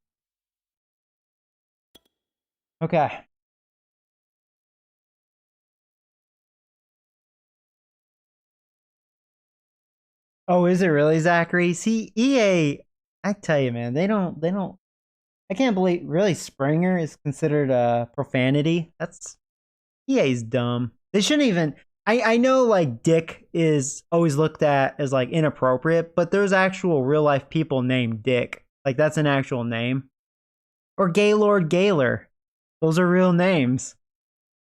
Okay. Oh, is it really, Zachary? See, EA, I tell you, man, they don't, I can't believe, really, Springer is considered a profanity. That's, EA's dumb. They shouldn't even, I know, like, Dick is always looked at as, like, inappropriate, but there's actual real-life people named Dick. Like, that's an actual name. Or Gaylord Gaylor. Those are real names.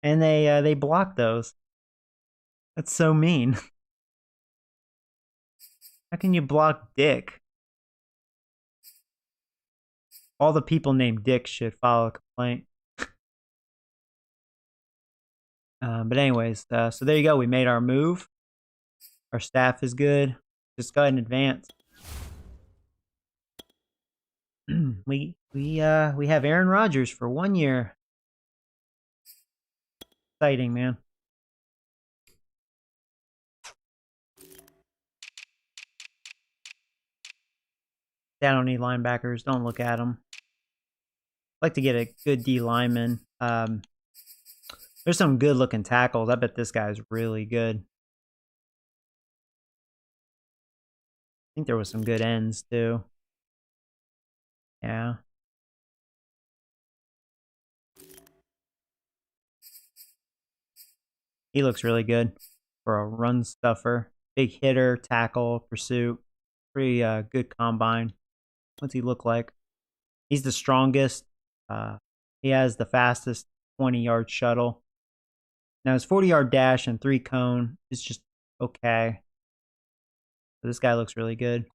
And they block those. That's so mean. How can you block Dick? All the people named Dick should file a complaint. But anyways, so there you go. We made our move. Our staff is good. Just go ahead and advance. we have Aaron Rodgers for 1 year. Exciting, man. I don't need linebackers. Don't look at them. I'd like to get a good D lineman. There's some good looking tackles. I bet this guy's really good. I think there was some good ends too. Yeah. He looks really good for a run stuffer. Big hitter, tackle, pursuit. Pretty good combine. What's he look like? He's the strongest. He has the fastest 20-yard shuttle. Now his 40-yard dash and 3 cone is just okay. So this guy looks really good.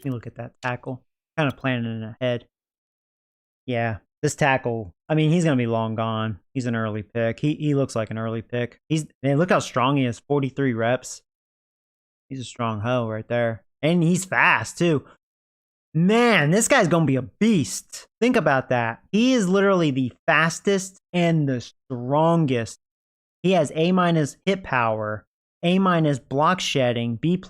You look at that tackle. Kind of planning ahead. Yeah, this tackle, I mean, he's going to be long gone. He's an early pick. He looks like an early pick. Man, look how strong he is. 43 reps. He's a strong hoe right there. And he's fast, too. Man, this guy's going to be a beast. Think about that. He is literally the fastest and the strongest. He has A- hit power, A- block shedding, B+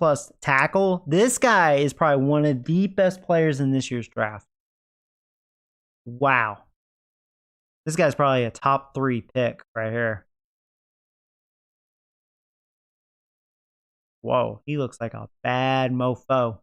tackle. This guy is probably one of the best players in this year's draft. Wow. This guy's probably a top 3 pick right here. Whoa, he looks like a bad mofo.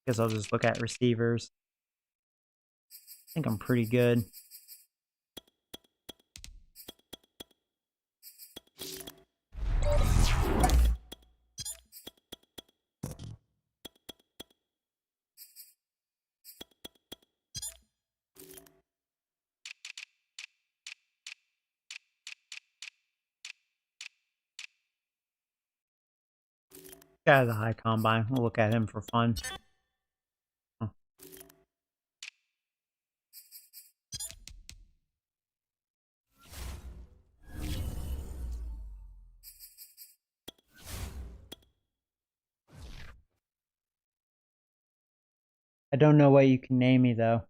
Guess I'll just look at receivers. I think I'm pretty good. Guy has a high combine. We'll look at him for fun. Huh. I don't know what you can name me though.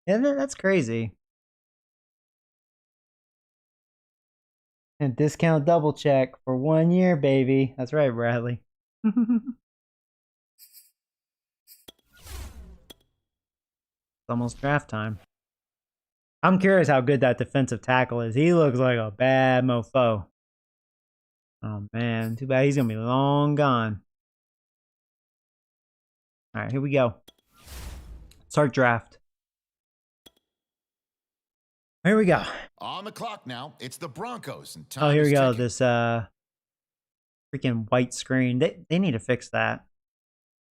Yeah, that's crazy. And discount double check for 1 year, baby. That's right, Bradley. It's almost draft time. I'm curious how good that defensive tackle is. He looks like a bad mofo. Oh man, too bad he's gonna be long gone. All right, here we go. Start draft. Here we go. On the clock now, it's the Broncos. And Oh, here we go. This freaking white screen. They need to fix that.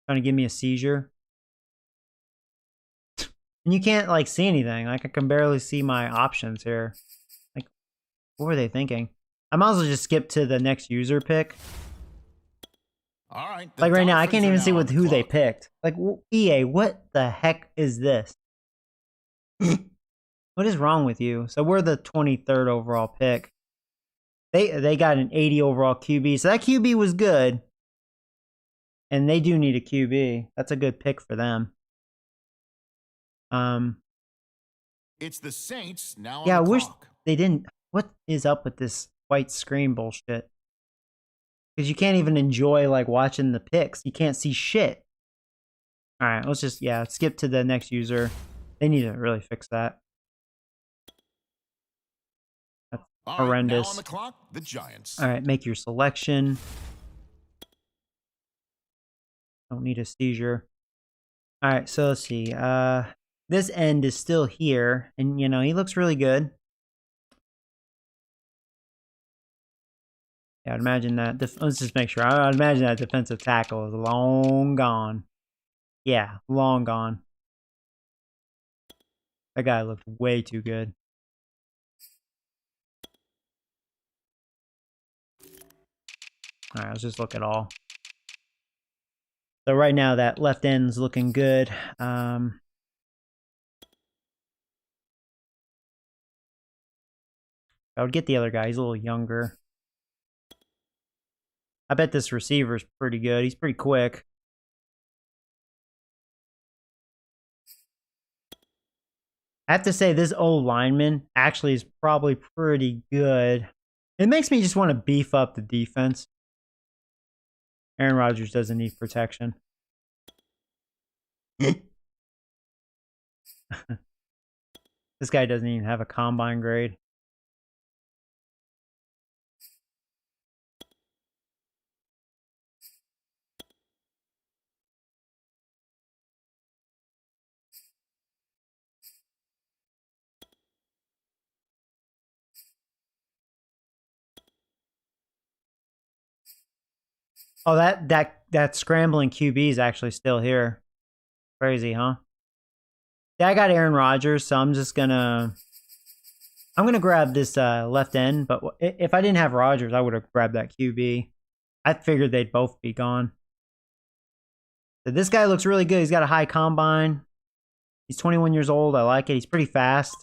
Trying to give me a seizure. And you can't like see anything. Like I can barely see my options here. Like, what were they thinking? I might as well just skip to the next user pick. All right. Like right now, I can't even see who they picked. Like EA, what the heck is this? What is wrong with you? So we're the 23rd overall pick. They got an 80 overall QB. So that QB was good. And they do need a QB. That's a good pick for them. It's the Saints now. Yeah, I on the wish clock. they didn't. What is up with this white screen bullshit? Because you can't even enjoy like watching the picks. You can't see shit. All right, let's just skip to the next user. They need to really fix that. That's horrendous. Now on the clock, the Giants. All right, make your selection. Don't need a seizure. All right, so let's see. This end is still here, and you know he looks really good. Yeah, I'd imagine that. Let's just make sure. I'd imagine that defensive tackle is long gone. Yeah, long gone. That guy looked way too good. All right, let's just look at all. So right now that left end's looking good. I would get the other guy. He's a little younger. I bet this receiver's pretty good. He's pretty quick. I have to say this old lineman actually is probably pretty good. It makes me just want to beef up the defense. Aaron Rodgers doesn't need protection. This guy doesn't even have a combine grade. Oh, that scrambling QB is actually still here. Crazy, huh? Yeah, I got Aaron Rodgers, so I'm gonna grab this left end. But if I didn't have Rodgers, I would have grabbed that QB. I figured they'd both be gone. So this guy looks really good. He's got a high combine. He's 21 years old. I like it. He's pretty fast.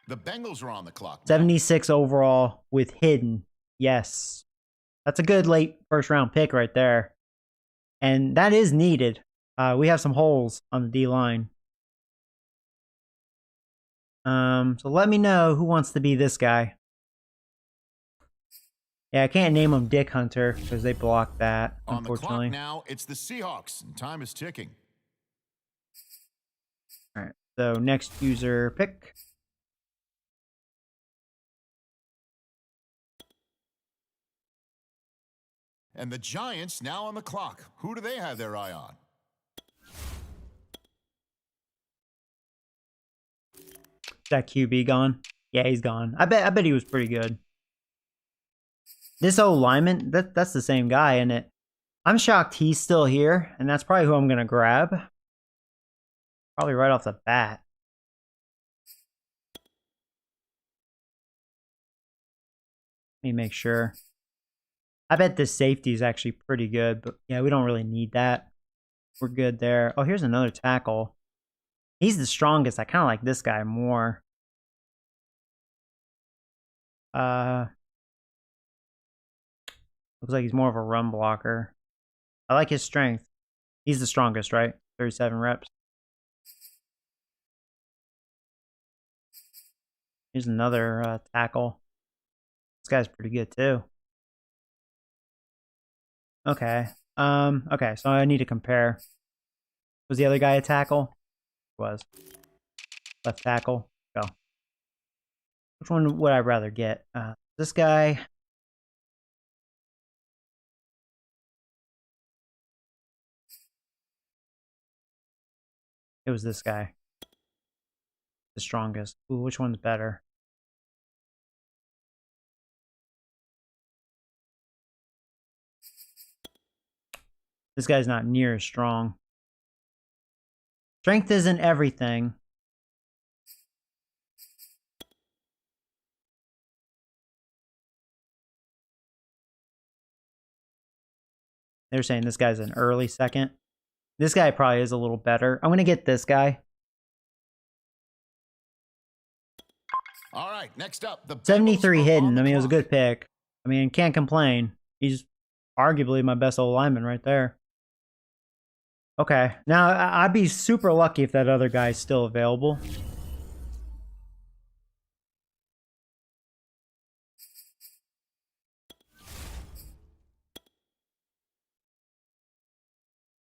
The Bengals are on the clock now. 76 overall with hidden. Yes. That's a good late first round pick right there. And that is needed. We have some holes on the D-line. So let me know who wants to be this guy. Yeah, I can't name him Dick Hunter because they blocked that, unfortunately. On the clock now, it's the Seahawks, and time is ticking. All right, so next user pick. And the Giants now on the clock. Who do they have their eye on? Is that QB gone? Yeah, he's gone. I bet he was pretty good. This old lineman, that's the same guy, isn't it? I'm shocked he's still here, and that's probably who I'm gonna grab. Probably right off the bat. Let me make sure. I bet this safety is actually pretty good, but yeah, we don't really need that. We're good there. Oh, here's another tackle. He's the strongest. I kind of like this guy more. Looks like he's more of a run blocker. I like his strength. He's the strongest, right? 37 reps. Here's another tackle. This guy's pretty good too. Okay. Okay, so I need to compare. Was the other guy a tackle? Was. Left tackle. Go. Which one would I rather get? This guy. It was this guy. The strongest. Ooh, which one's better? This guy's not near as strong. Strength isn't everything. They're saying this guy's an early second. This guy probably is a little better. I'm going to get this guy. All right, next up, the 73 Bengals are on hidden. the I mean, it was a clock. good pick. I mean, can't complain. He's arguably my best old lineman right there. Okay. Now, I'd be super lucky if that other guy's still available.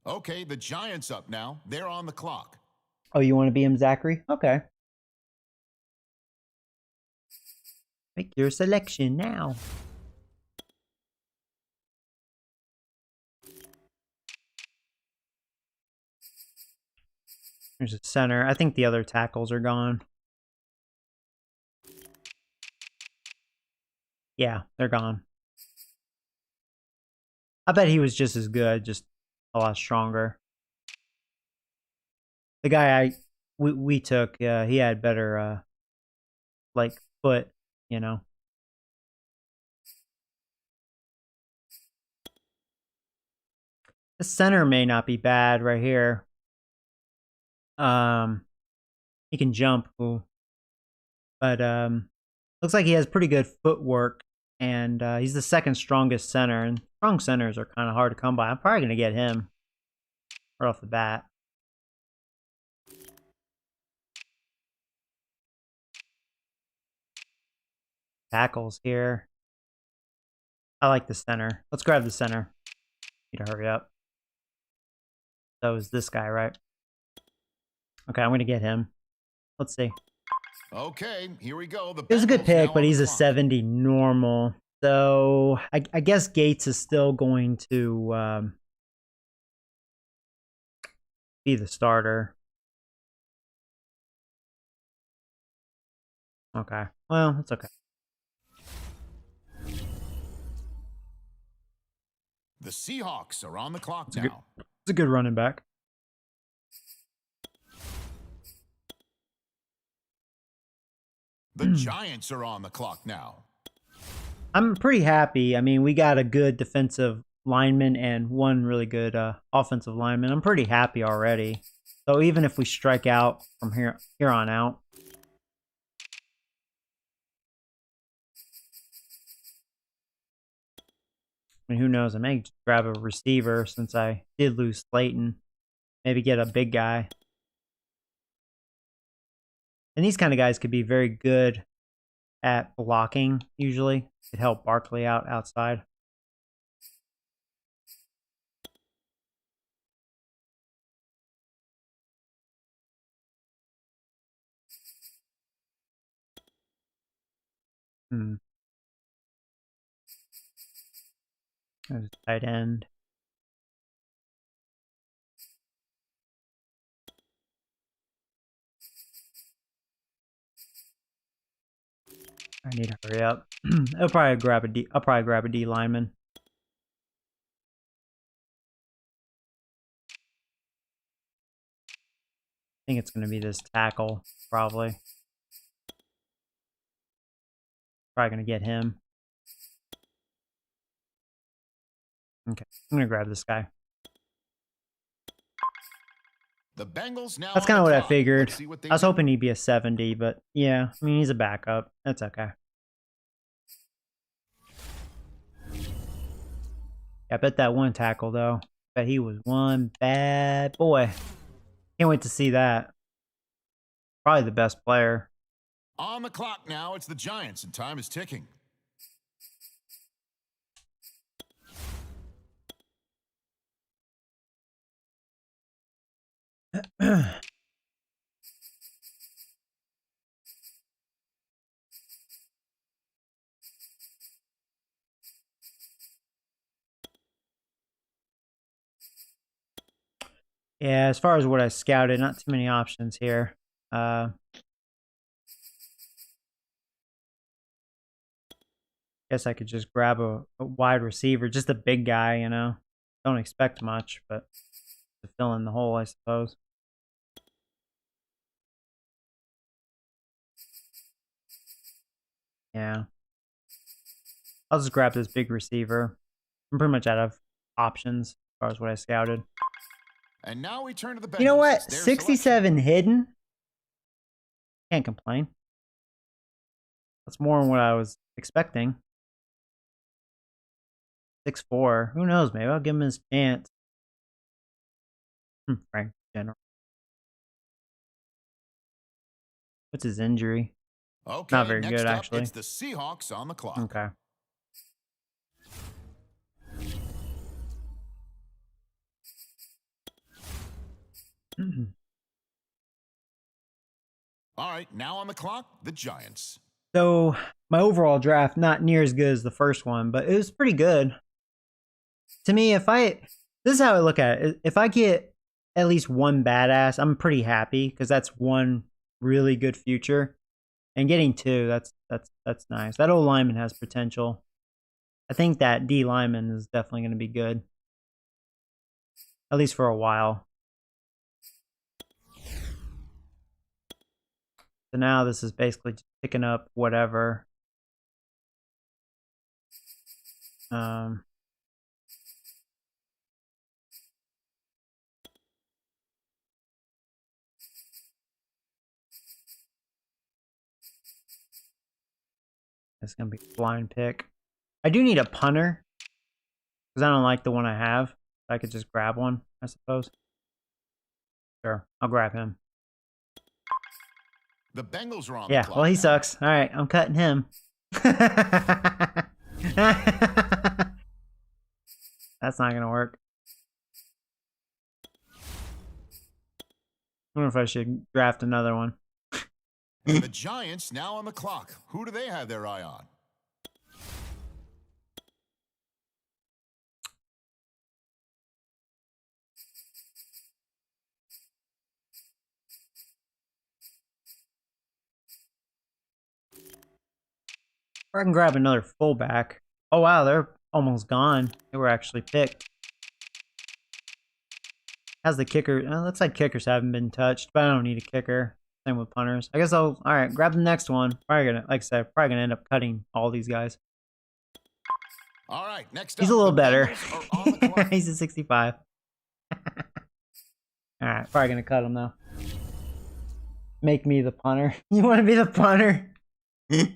Okay, the Giants up now. They're on the clock. Oh, you want to be him, Zachary? Okay. Make your selection now. There's a center. I think the other tackles are gone. Yeah, they're gone. I bet he was just as good, just a lot stronger. The guy we took, he had better, like, foot, you know. The center may not be bad right here. He can jump, ooh. But looks like he has pretty good footwork, and he's the second strongest center. And strong centers are kind of hard to come by. I'm probably gonna get him right off the bat. Tackles here. I like the center. Let's grab the center. Need to hurry up. So is this guy, right? Okay, I'm gonna get him. Let's see. Okay, here we go. It was a good Bengals pick, now but on he's the a clock. 70 normal. So I guess Gates is still going to be the starter. Okay. Well, that's okay. The Seahawks are on the clock now. It's a good running back. The Giants are on the clock now. I'm pretty happy. I mean, we got a good defensive lineman and one really good offensive lineman. I'm pretty happy already. So even if we strike out from here on out. I mean, who knows? I may just grab a receiver since I did lose Slayton. Maybe get a big guy. And these kind of guys could be very good at blocking, usually. Could help Barkley out outside. There's a tight end. I need to hurry up. I'll probably grab a D lineman. I think it's going to be this tackle, probably. Probably going to get him. Okay, I'm going to grab this guy. The Bengals now. That's kind of what I figured. I was hoping he'd be a 70, but yeah, I mean, he's a backup. That's okay. I bet that one tackle, though. Bet he was one bad boy. Can't wait to see that. Probably the best player. On the clock now, it's the Giants, and time is ticking. Yeah, as far as what I scouted, not too many options here. Guess I could just grab a wide receiver, just a big guy, you know. Don't expect much, but to fill in the hole, I suppose. Yeah. I'll just grab this big receiver. I'm pretty much out of options as far as what I scouted. And now we turn to the Bengals. You know what? It's their 67 selection. hidden. Can't complain. That's more than what I was expecting. 6'4". Who knows? Maybe I'll give him his chance. Frank General. What's his injury? Okay, Not very next good, up, actually. it's the Seahawks on the clock. Okay. All right, now on the clock, the Giants. So my overall draft, not near as good as the first one, but it was pretty good. To me, this is how I look at it. If I get at least one badass, I'm pretty happy because that's one really good future. And getting two, that's nice. That old lineman has potential. I think that D lineman is definitely going to be good. At least for a while. So now this is basically just picking up whatever. It's going to be a blind pick. I do need a punter. Because I don't like the one I have. I could just grab one, I suppose. Sure, I'll grab him. The Bengals are on Yeah, the clock. well, he now. sucks. All right, I'm cutting him. That's not going to work. I wonder if I should draft another one. And the Giants now on the clock. Who do they have their eye on? Or I can grab another fullback. Oh, wow, they're almost gone. They were actually picked. How's the kicker? Looks like kickers haven't been touched, but I don't need a kicker. Same with punters. I guess all right, grab the next one. Probably gonna, like I said, probably gonna end up cutting all these guys. All right, next He's up, a little the better. Bengals are on the clock. He's a 65. Alright, probably gonna cut him though. Make me the punter. You wanna be the punter? You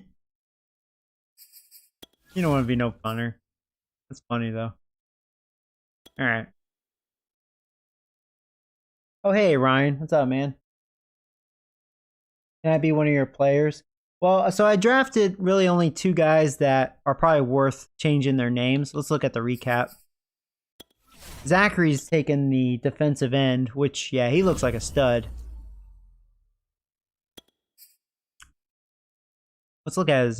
don't wanna be no punter. That's funny though. Alright. Oh hey Ryan, what's up, man? Can I be one of your players? Well, so I drafted really only two guys that are probably worth changing their names. Let's look at the recap. Zachary's taken the defensive end, which, yeah, he looks like a stud. Let's look at his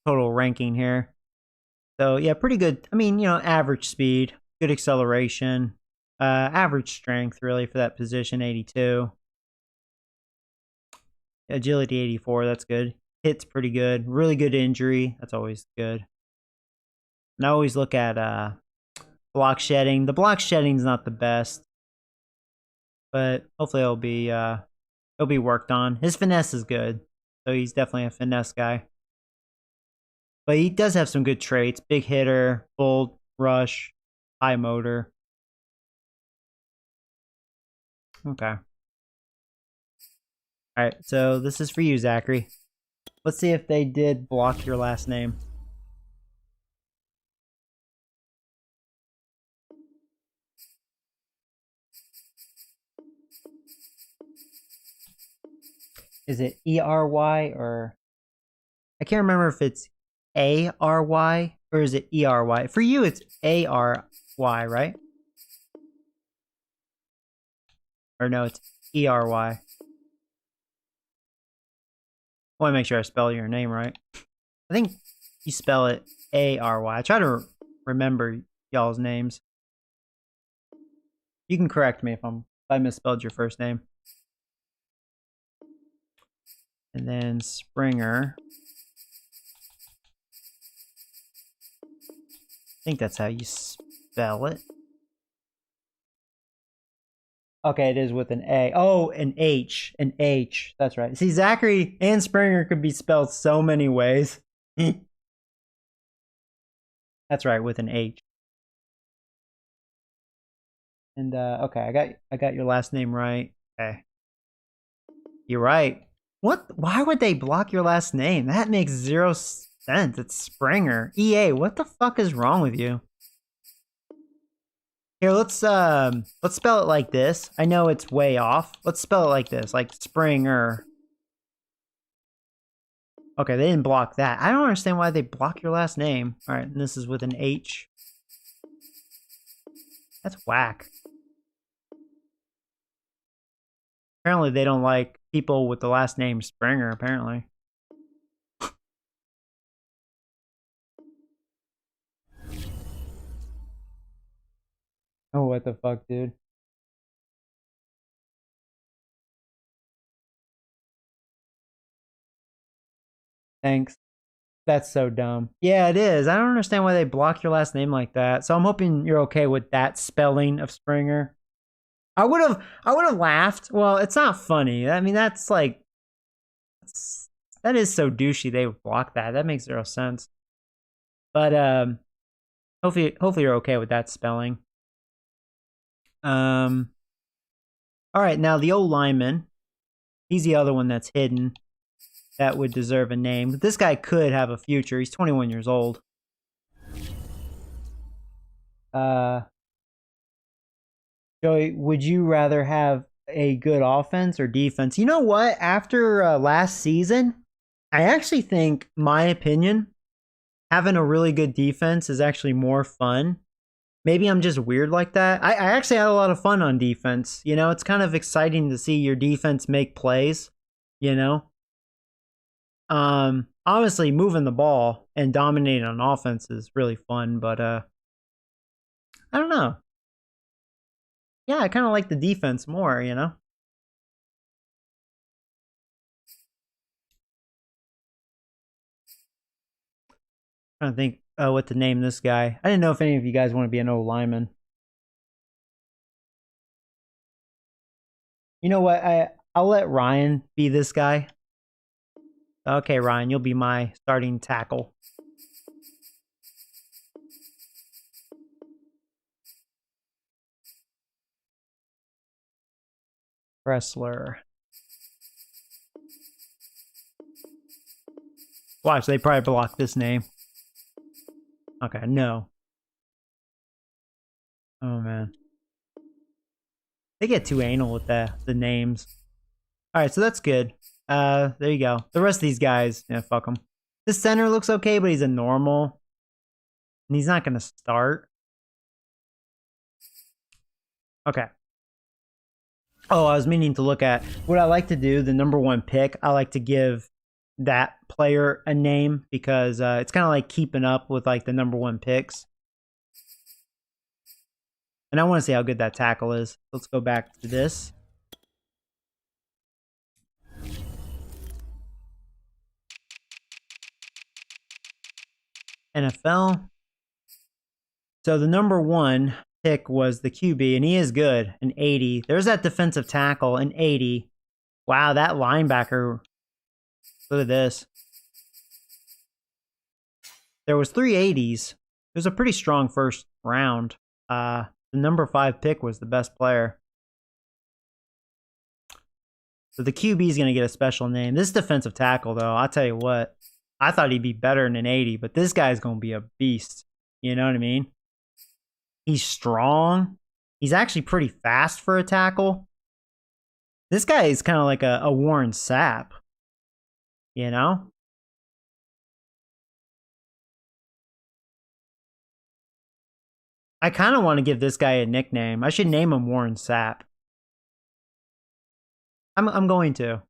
total ranking here. So, yeah, pretty good. I mean, you know, average speed, good acceleration, average strength, really, for that position, 82. Agility, 84, that's good. Hit's pretty good. Really good injury, that's always good. And I always look at block shedding. The block shedding's not the best, but hopefully it'll be worked on. His finesse is good, so he's definitely a finesse guy. But he does have some good traits: big hitter, bold, rush, high motor. Okay. All right, so this is for you, Zachary. Let's see if they did block your last name. Is it E-R-Y or... I can't remember if it's A-R-Y or is it E-R-Y. For you, it's A-R-Y, right? Or no, it's E-R-Y. I want to make sure I spell your name right. I think you spell it A-R-Y. I try to remember y'all's names. You can correct me if I misspelled your first name. And then Springer. I think that's how you spell it. Okay, it is with an A. Oh, an H. An H. That's right. See, Zachary and Springer could be spelled so many ways. That's right, with an H. And okay, I got your last name right. Okay. You're right. What? Why would they block your last name? That makes 0 sense. It's Springer. EA, what the fuck is wrong with you? Here, let's spell it like this. I know it's way off. Let's spell it like this, like Springer. Okay, they didn't block that. I don't understand why they block your last name. All right, and this is with an H. That's whack. Apparently, they don't like people with the last name Springer, apparently. Oh, what the fuck, dude? Thanks. That's so dumb. Yeah, it is. I don't understand why they block your last name like that. So I'm hoping you're okay with that spelling of Springer. I would have laughed. Well, it's not funny. I mean, that's like that is so douchey they would block that. That makes 0 sense. But hopefully you're okay with that spelling. All right, now the old lineman. He's the other one that's hidden. That would deserve a name. But this guy could have a future. He's 21 years old. Joey, would you rather have a good offense or defense? You know what? After last season, I actually think, my opinion, having a really good defense is actually more fun. Maybe I'm just weird like that. I actually had a lot of fun on defense. You know, it's kind of exciting to see your defense make plays, you know? Obviously moving the ball and dominating on offense is really fun, but I don't know. Yeah, I kind of like the defense more, you know? Trying to think what to name this guy. I didn't know if any of you guys want to be an O lineman. You know what? I'll let Ryan be this guy. Okay, Ryan, you'll be my starting tackle. Wrestler. Watch, they probably block this name. Okay, no. Oh, man. They get too anal with the names. Alright, so that's good. There you go. The rest of these guys, yeah, fuck them. This center looks okay, but he's a normal. And he's not going to start. Okay. Oh, I was meaning to look at what I like to do, the #1 pick. I like to give that player a name because it's kind of like keeping up with like the #1 picks. And I want to see how good that tackle is. Let's go back to this. NFL. So the #1 pick was the QB, and he is good, an 80. There's that defensive tackle, an 80. Wow, that linebacker. Look at this. There was 3 80s. It was a pretty strong first round. The #5 pick was the best player. So the QB is going to get a special name. This defensive tackle, though, I'll tell you what. I thought he'd be better than an 80, but this guy's going to be a beast. You know what I mean? He's strong. He's actually pretty fast for a tackle. This guy is kind of like a Warren Sapp, you know? I kind of want to give this guy a nickname. I should name him Warren Sapp. I'm going to.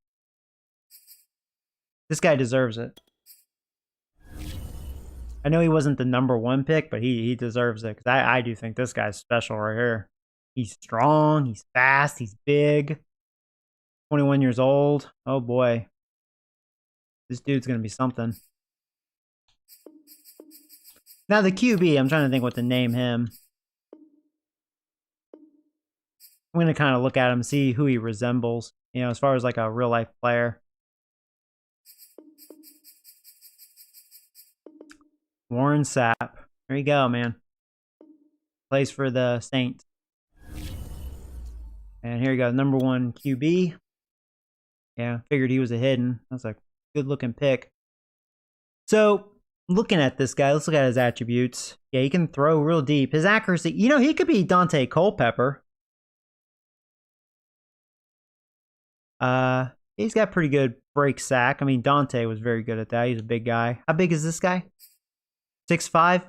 This guy deserves it. I know he wasn't the #1 pick, but he deserves it. Because I do think this guy's special right here. He's strong, he's fast, he's big. 21 years old. Oh boy. This dude's going to be something. Now the QB, I'm trying to think what to name him. I'm going to kind of look at him, see who he resembles, you know, as far as like a real life player. Warren Sapp. There you go, man. Plays for the Saints. And here you go, #1 QB. Yeah, figured he was a hidden. That's a good looking pick. So, looking at this guy, let's look at his attributes. Yeah, he can throw real deep. His accuracy, you know, he could be Dante Culpepper. He's got pretty good break sack. I mean, Dante was very good at that. He's a big guy. How big is this guy? 6'5"?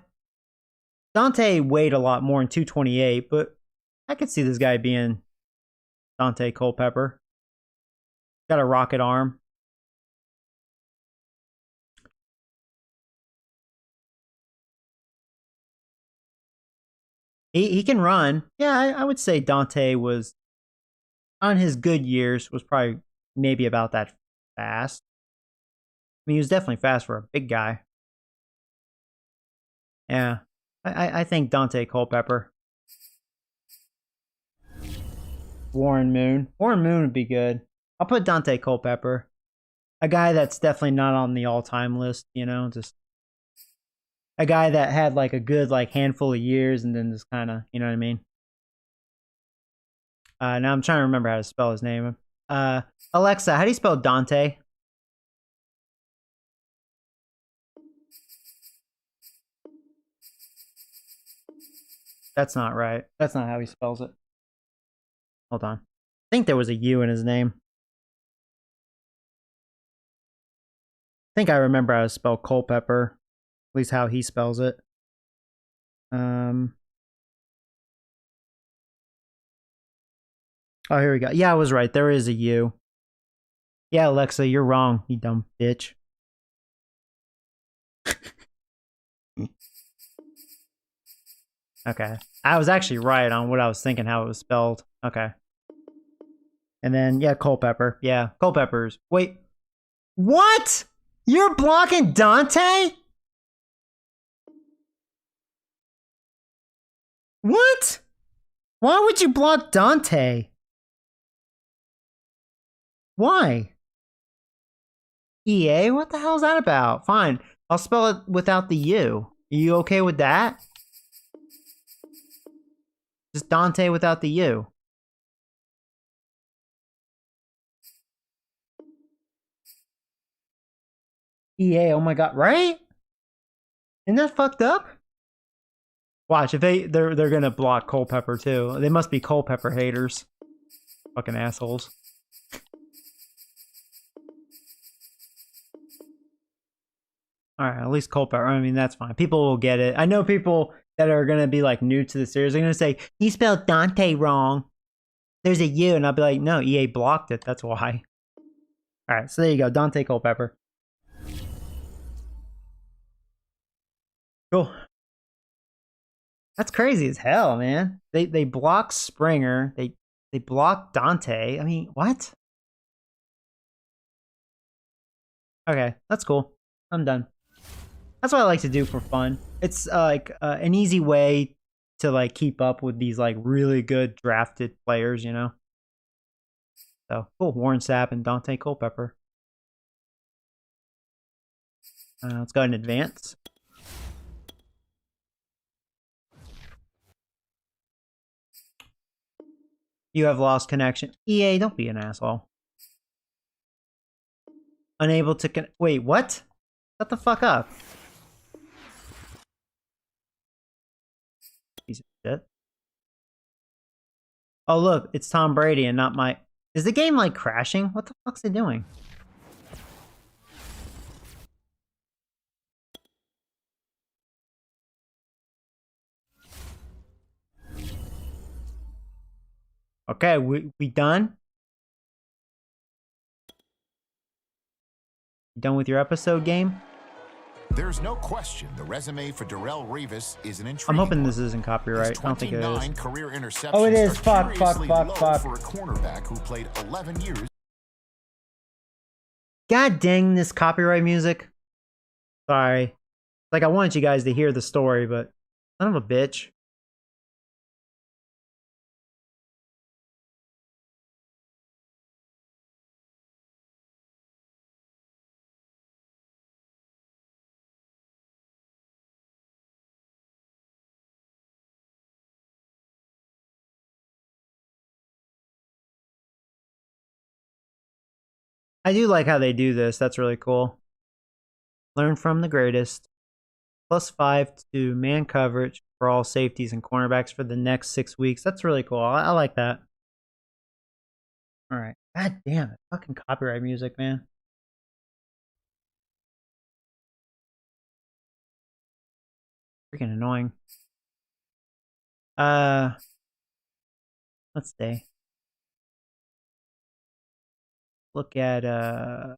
Dante weighed a lot more in 228, but I could see this guy being Dante Culpepper. Got a rocket arm. He can run. Yeah, I would say Dante was, on his good years, was probably maybe about that fast. I mean, he was definitely fast for a big guy. Yeah, I think Dante Culpepper. Warren Moon. Warren Moon would be good. I'll put Dante Culpepper. A guy that's definitely not on the all-time list, you know, just a guy that had like a good like handful of years and then just kind of, you know what I mean? Now I'm trying to remember how to spell his name. Alexa, how do you spell Dante? That's not right. That's not how he spells it. Hold on. I think there was a U in his name. I think I remember how to spell Culpepper. At least how he spells it. Oh, here we go. Yeah, I was right. There is a U. Yeah, Alexa, you're wrong, you dumb bitch. Okay. I was actually right on what I was thinking, how it was spelled. Okay. And then, yeah, Culpepper. Yeah, Culpepper's. Wait. What? You're blocking Dante? What? Why would you block Dante? Why? EA? What the hell is that about? Fine. I'll spell it without the U. Are you okay with that? Just Dante without the U. EA, oh my god, right? Isn't that fucked up? Watch, if they're gonna block Culpepper too. They must be Culpepper haters. Fucking assholes. Alright, at least Culpepper. I mean, that's fine. People will get it. I know people that are gonna be like new to the series. They're gonna say, "You spelled Dante wrong. There's a U," and I'll be like, "No, EA blocked it. That's why." Alright, so there you go. Dante Culpepper. Cool. That's crazy as hell, man. They block Springer. They block Dante. I mean, what? Okay, that's cool. I'm done. That's what I like to do for fun. It's like an easy way to like keep up with these like really good drafted players, you know. So cool, Warren Sapp and Dante Culpepper. Let's go ahead and advance. You have lost connection. EA, don't be an asshole. Unable to wait, what? Shut the fuck up. Piece of shit. Oh look, it's Tom Brady and not my Is the game like crashing? What the fuck's it doing? Okay, we done? You done with your episode game? There's no question the resume for Darrelle Revis is an intriguing I'm hoping one. this isn't copyright. I don't think it is. 29 career interceptions Oh, it is. are Fuck. curiously low for a cornerback who played 11 years. God dang this copyright music. Sorry. Like, I wanted you guys to hear the story, but son of a bitch. I do like how they do this. That's really cool. Learn from the greatest. +5 to man coverage for all safeties and cornerbacks for the next 6 weeks. That's really cool. I like that. All right. God damn it. Fucking copyright music, man. Freaking annoying. Let's see. Look at let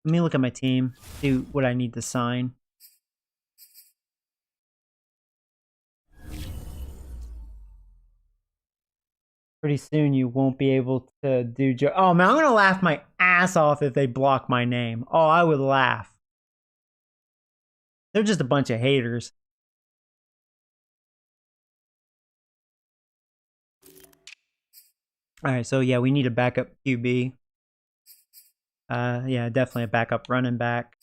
me look at my team, see what I need to sign. Pretty soon you won't be able to do oh man, I'm gonna laugh my ass off if they block my name. Oh, I would laugh. They're just a bunch of haters. Alright, so yeah, we need a backup QB. Yeah, definitely a backup running back.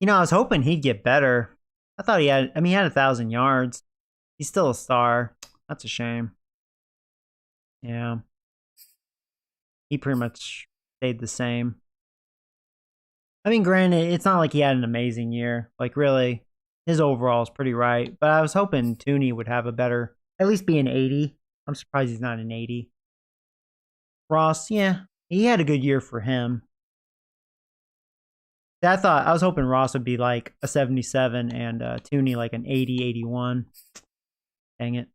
You know, I was hoping he'd get better. I thought he had 1,000 yards. He's still a star. That's a shame. Yeah. He pretty much stayed the same. I mean, granted, it's not like he had an amazing year. Like, really, his overall is pretty right. But I was hoping Tooney would have a better, at least be an 80. I'm surprised he's not an 80. Ross, yeah, he had a good year for him. I was hoping Ross would be like a 77 and Tooney like an 80, 81. Dang it.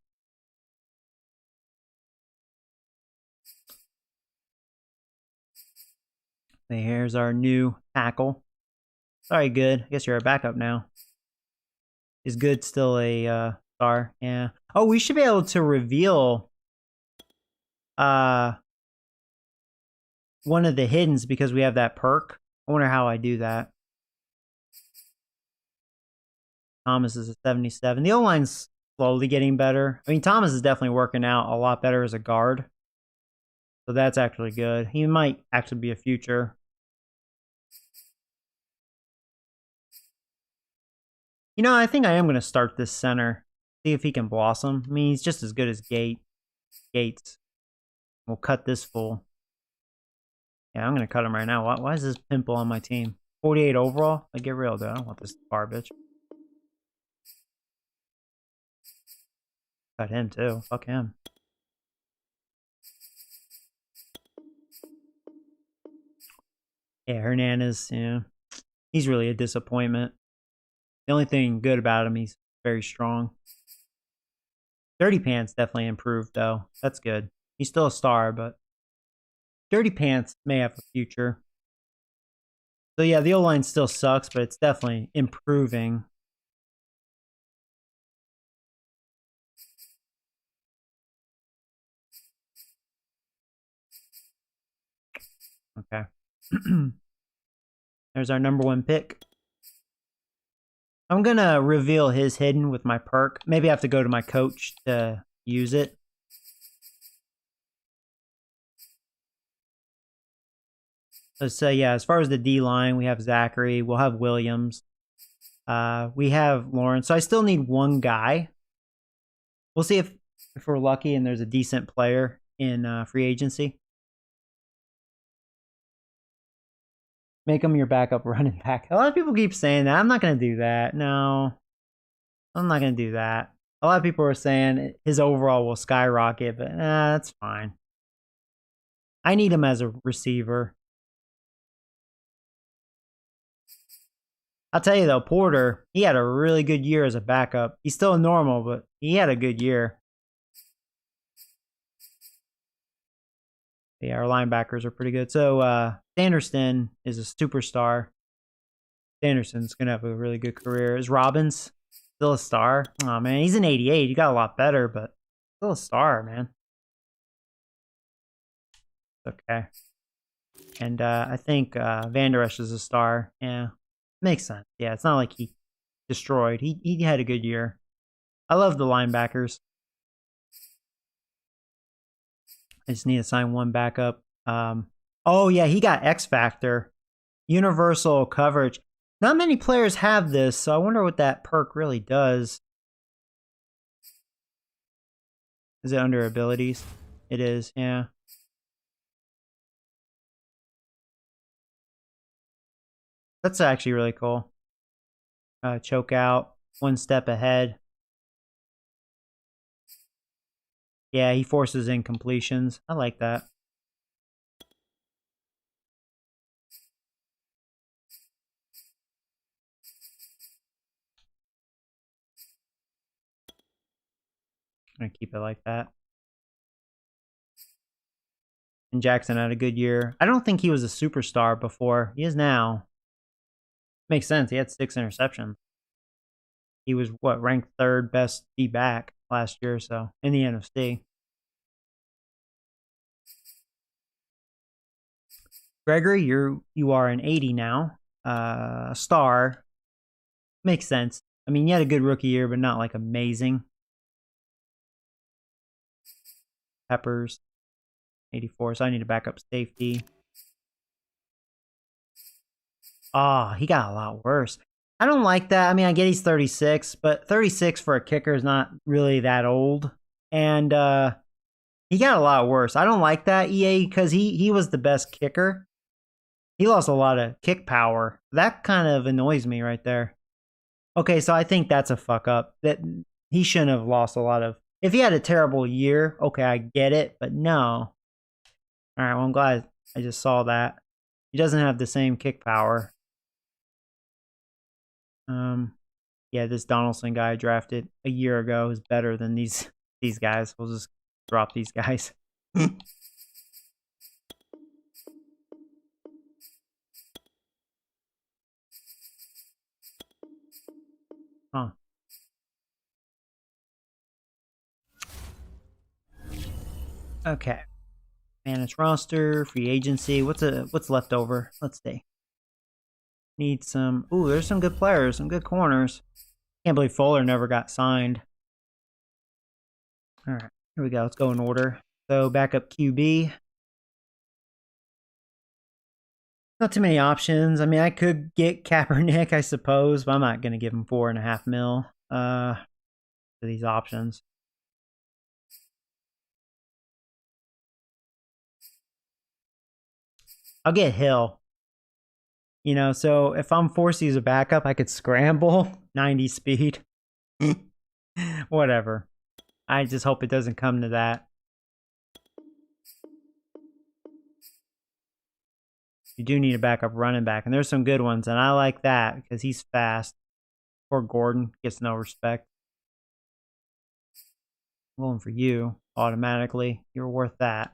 Here's our new tackle. Sorry, Good. I guess you're a backup now. Is Good still a star? Yeah. Oh, we should be able to reveal one of the hiddens because we have that perk. I wonder how I do that. Thomas is a 77. The O-line's slowly getting better. I mean, Thomas is definitely working out a lot better as a guard. So that's actually good. He might actually be a future. You know, I think I am going to start this center. See if he can blossom. I mean, he's just as good as Gates. We'll cut this fool. Yeah, I'm going to cut him right now. Why is this pimple on my team? 48 overall? Like, get real, dude. I don't want this garbage. Cut him, too. Fuck him. Yeah, Hernandez, yeah. He's really a disappointment. The only thing good about him, he's very strong. Dirty Pants definitely improved, though. That's good. He's still a star, but Dirty Pants may have a future. So yeah, the O-line still sucks, but it's definitely improving. Okay. There's our #1 pick. I'm going to reveal his hidden with my perk. Maybe I have to go to my coach to use it. So yeah, as far as the D-line, we have Zachary. We'll have Williams. We have Lawrence. So I still need one guy. We'll see if we're lucky and there's a decent player in free agency. Make him your backup running back. A lot of people keep saying that. I'm not going to do that. No. I'm not going to do that. A lot of people are saying his overall will skyrocket, but that's fine. I need him as a receiver. I'll tell you though, Porter, he had a really good year as a backup. He's still normal, but he had a good year. Yeah, our linebackers are pretty good. So Sanderson is a superstar. Sanderson's going to have a really good career. Is Robbins still a star? Oh, man, he's an 88. He got a lot better, but still a star, man. Okay. And I think Van Der Esch is a star. Yeah, makes sense. Yeah, it's not like he destroyed. He had a good year. I love the linebackers. I just need to sign one backup. Oh, yeah, he got X Factor. Universal coverage. Not many players have this, so I wonder what that perk really does. Is it under abilities? It is, yeah. That's actually really cool. Choke out, one step ahead. Yeah, he forces incompletions. I like that. I'm going to keep it like that. And Jackson had a good year. I don't think he was a superstar before. He is now. Makes sense. He had 6 interceptions. He was, what, ranked 3rd best D-back last year, so in the NFC. Gregory, you are an 80 now. Star. Makes sense. I mean, you had a good rookie year, but not like amazing. Peppers, 84. So I need to back up safety. Oh, he got a lot worse. I don't like that. I mean, I get he's 36, but 36 for a kicker is not really that old. And he got a lot worse. I don't like that, EA, because he was the best kicker. He lost a lot of kick power. That kind of annoys me right there. Okay, so I think that's a fuck up. That he shouldn't have lost a lot of... If he had a terrible year, okay, I get it, but no. All right, well, I'm glad I just saw that. He doesn't have the same kick power. Yeah, this Donaldson guy I drafted a year ago is better than these guys. We'll just drop these guys. Huh. Okay. Manage roster, free agency. What's left over? Let's see. Need some. Ooh, there's some good players, some good corners. Can't believe Fuller never got signed. All right, here we go. Let's go in order. So backup QB. Not too many options. I mean, I could get Kaepernick, I suppose, but I'm not going to give him $4.5 mil for these options. I'll get Hill. You know, so if I'm forced to use a backup, I could scramble 90 speed. Whatever. I just hope it doesn't come to that. You do need a backup running back, and there's some good ones, and I like that because he's fast. Poor Gordon gets no respect. I'm going for you automatically. You're worth that.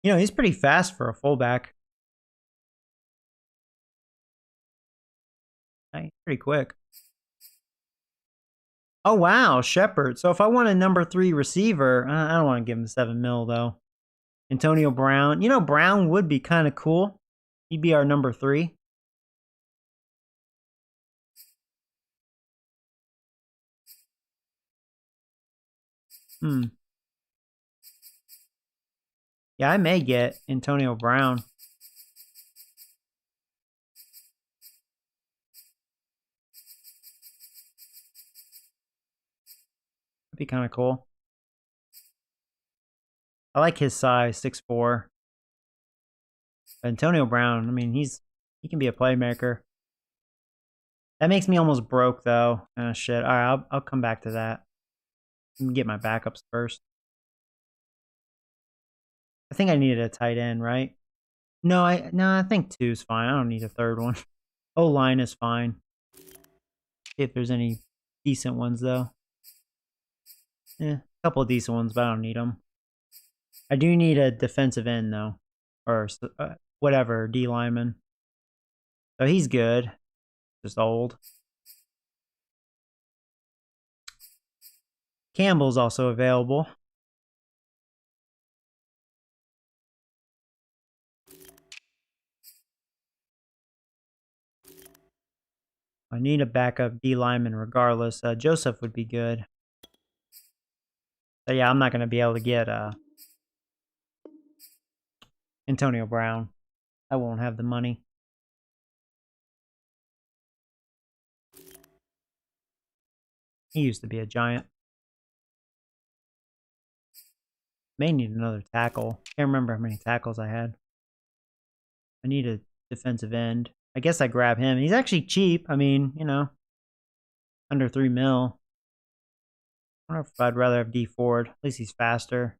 You know, he's pretty fast for a fullback. He's pretty quick. Oh, wow, Shepard. So if I want a number 3 receiver, I don't want to give him 7 mil, though. Antonio Brown. You know, Brown would be kind of cool. He'd be our number 3. Yeah, I may get Antonio Brown. That'd be kind of cool. I like his size, 6'4". Antonio Brown, I mean, he can be a playmaker. That makes me almost broke, though. Oh, shit. All right, I'll come back to that. Let me get my backups first. I think I needed a tight end, right? No, I think 2 is fine. I don't need a third one. O-line is fine. See if there's any decent ones, though. A couple of decent ones, but I don't need them. I do need a defensive end, though. Or whatever, D lineman. So he's good. Just old. Campbell's also available. I need a backup D lineman regardless. Joseph would be good. So yeah, I'm not going to be able to get Antonio Brown. I won't have the money. He used to be a Giant. May need another tackle. Can't remember how many tackles I had. I need a defensive end. I guess I grab him. He's actually cheap. I mean, you know, under 3 mil. I don't know if I'd rather have D Ford. At least he's faster.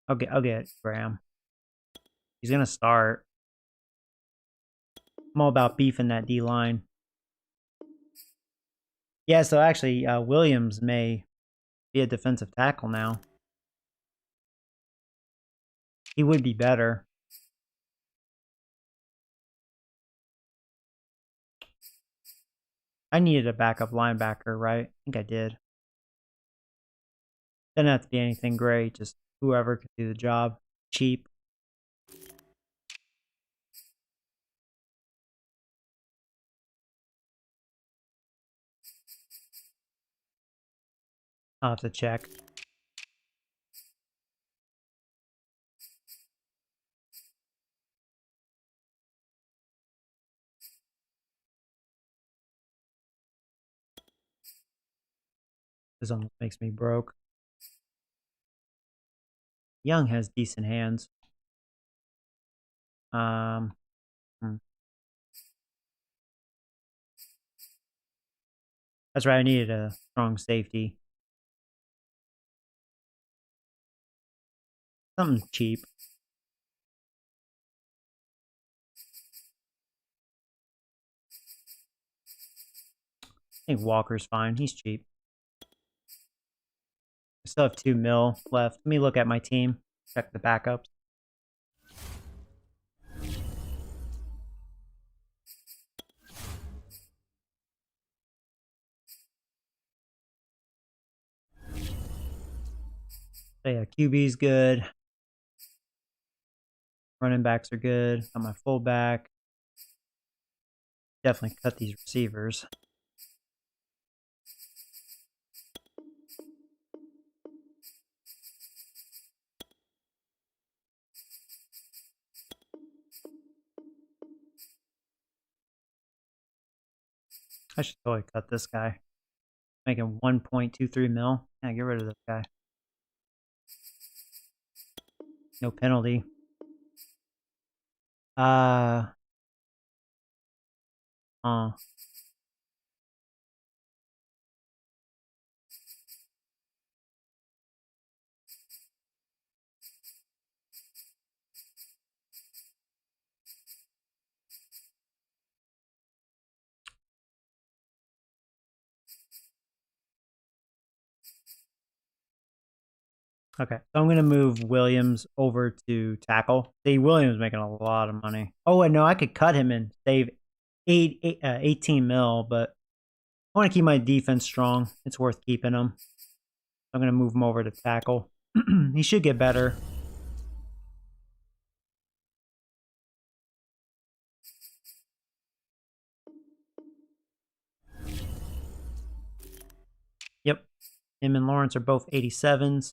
I'll get Graham. He's gonna start. I'm all about beefing that D line. Yeah, so actually, Williams may be a defensive tackle now. He would be better. I needed a backup linebacker, right? I think I did. Didn't have to be anything great, just whoever could do the job. Cheap. I'll have to check. This almost makes me broke. Young has decent hands. Hmm. That's right, I needed a strong safety. Something cheap. I think Walker's fine. He's cheap. I still have 2 mil left. Let me look at my team. Check the backups. So yeah, QB's good. Running backs are good. Got my fullback. Definitely cut these receivers. I should totally cut this guy. Making 1.23 mil. Yeah, get rid of this guy. No penalty. Okay, so I'm going to move Williams over to tackle. See, Williams making a lot of money. Oh, and no, I could cut him and save 18 mil, but I want to keep my defense strong. It's worth keeping him. I'm going to move him over to tackle. He should get better. Yep, him and Lawrence are both 87s.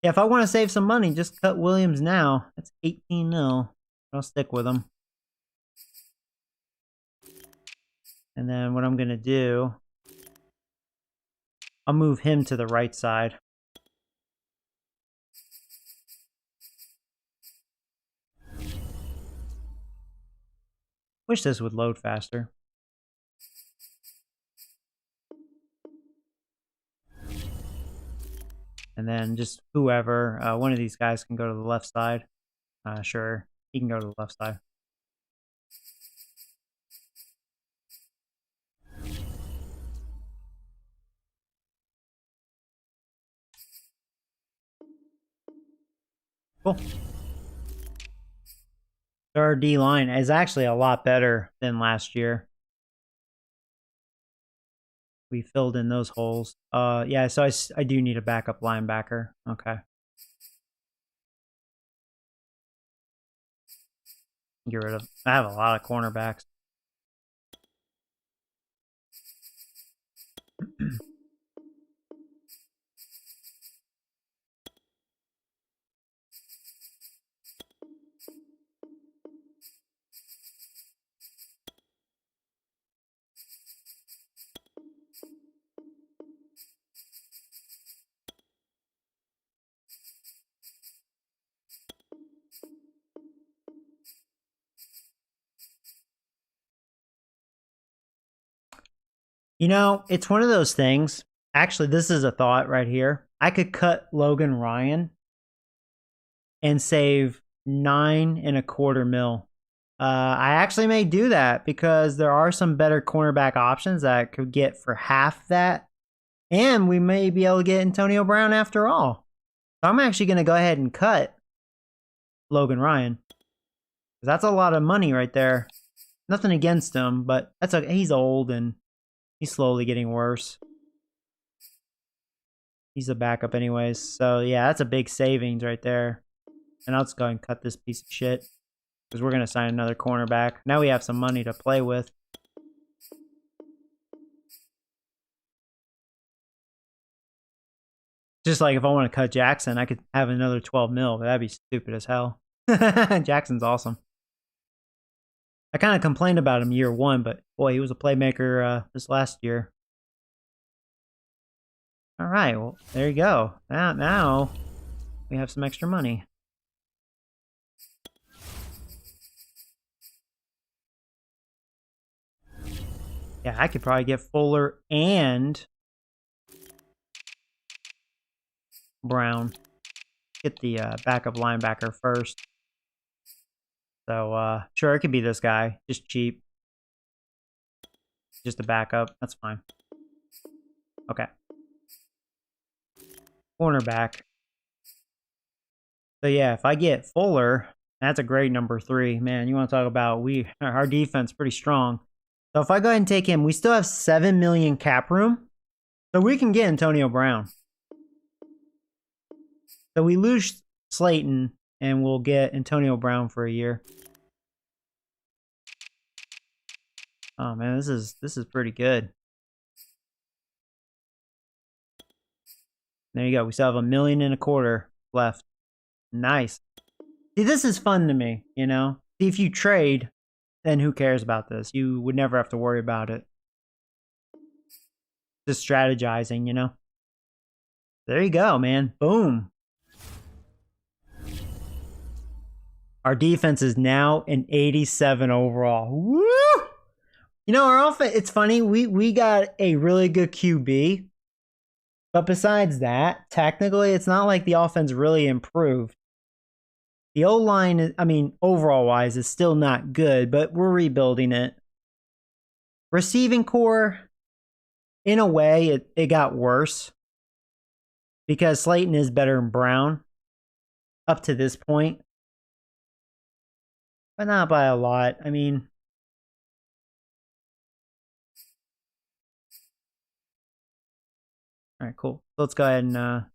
Yeah, if I want to save some money, just cut Williams now. That's 18 mil. I'll stick with him. And then what I'm going to do, I'll move him to the right side. Wish this would load faster. And then just whoever, one of these guys can go to the left side. Sure, he can go to the left side. Cool. Our D line is actually a lot better than last year. We filled in those holes. Yeah, so I do need a backup linebacker. Okay. Get rid of. I have a lot of cornerbacks. You know, it's one of those things. Actually, this is a thought right here. I could cut Logan Ryan and save $9.25 million. I actually may do that because there are some better cornerback options that I could get for half that. And we may be able to get Antonio Brown after all. So I'm actually going to go ahead and cut Logan Ryan. That's a lot of money right there. Nothing against him, but that's okay. He's old and he's slowly getting worse. He's a backup anyways. So yeah, that's a big savings right there. And I'll just go ahead and cut this piece of shit. Because we're going to sign another cornerback. Now we have some money to play with. Just like if I want to cut Jackson, I could have another 12 mil, but that'd be stupid as hell. Jackson's awesome. I kind of complained about him year one, but boy, he was a playmaker this last year. All right, well, there you go. Now we have some extra money. Yeah, I could probably get Fuller and Brown. Get the backup linebacker first. So, sure, it could be this guy. Just cheap. Just a backup. That's fine. Okay. Cornerback. So, yeah, if I get Fuller, that's a great number 3. Man, you want to talk about our defense pretty strong. So, if I go ahead and take him, we still have $7 million cap room. So, we can get Antonio Brown. So, we lose Slayton, and we'll get Antonio Brown for a year. Oh man, this is pretty good. There you go. We still have $1.25 million left. Nice. See, this is fun to me, you know? See, if you trade, then who cares about this? You would never have to worry about it. Just strategizing, you know? There you go, man. Boom. Our defense is now an 87 overall. Woo! You know, our offense, it's funny, we got a really good QB. But besides that, technically, it's not like the offense really improved. The O-line, I mean, overall-wise, is still not good, but we're rebuilding it. Receiving core, in a way, it got worse. Because Slayton is better than Brown up to this point. But not by a lot. I mean, all right, cool. So let's go ahead and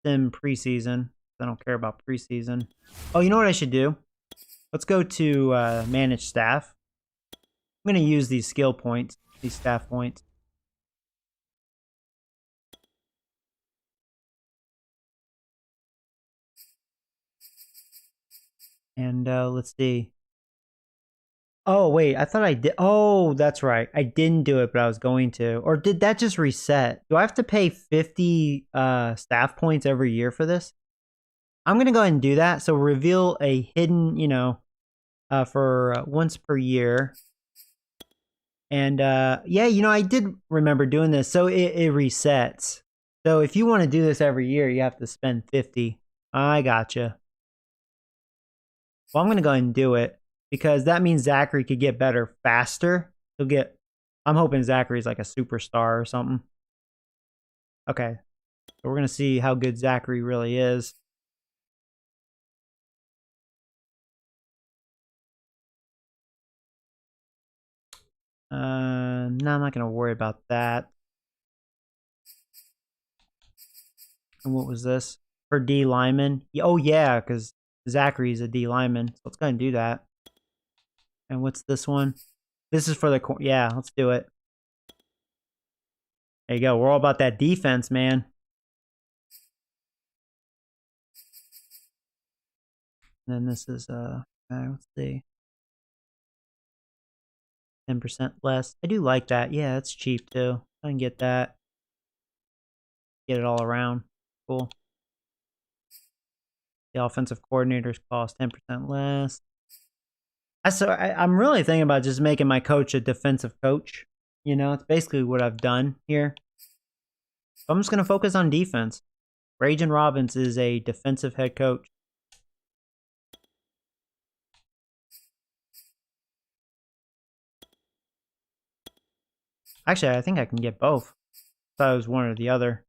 sim preseason. I don't care about preseason. Oh, you know what I should do? Let's go to manage staff. I'm going to use these skill points, these staff points. And let's see. Oh, wait, I thought I did. Oh, that's right. I didn't do it, but I was going to. Or did that just reset? Do I have to pay 50 staff points every year for this? I'm going to go ahead and do that. So reveal a hidden, you know, for once per year. And yeah, you know, I did remember doing this. So it resets. So if you want to do this every year, you have to spend 50. I gotcha. Well, I'm going to go ahead and do it because that means Zachary could get better faster. I'm hoping Zachary's like a superstar or something. Okay. So we're going to see how good Zachary really is. No, I'm not going to worry about that. And what was this? For D lineman? Oh, yeah, because Zachary's a D lineman. So let's go ahead and do that. And what's this one? This is for the... Yeah, let's do it. There you go. We're all about that defense, man. And then this is... let's see. 10% less. I do like that. Yeah, that's cheap, too. I can get that. Get it all around. Cool. The offensive coordinators cost 10% less. I'm really thinking about just making my coach a defensive coach. You know, it's basically what I've done here. So I'm just going to focus on defense. Rajan Robbins is a defensive head coach. Actually, I think I can get both. Thought it was one or the other.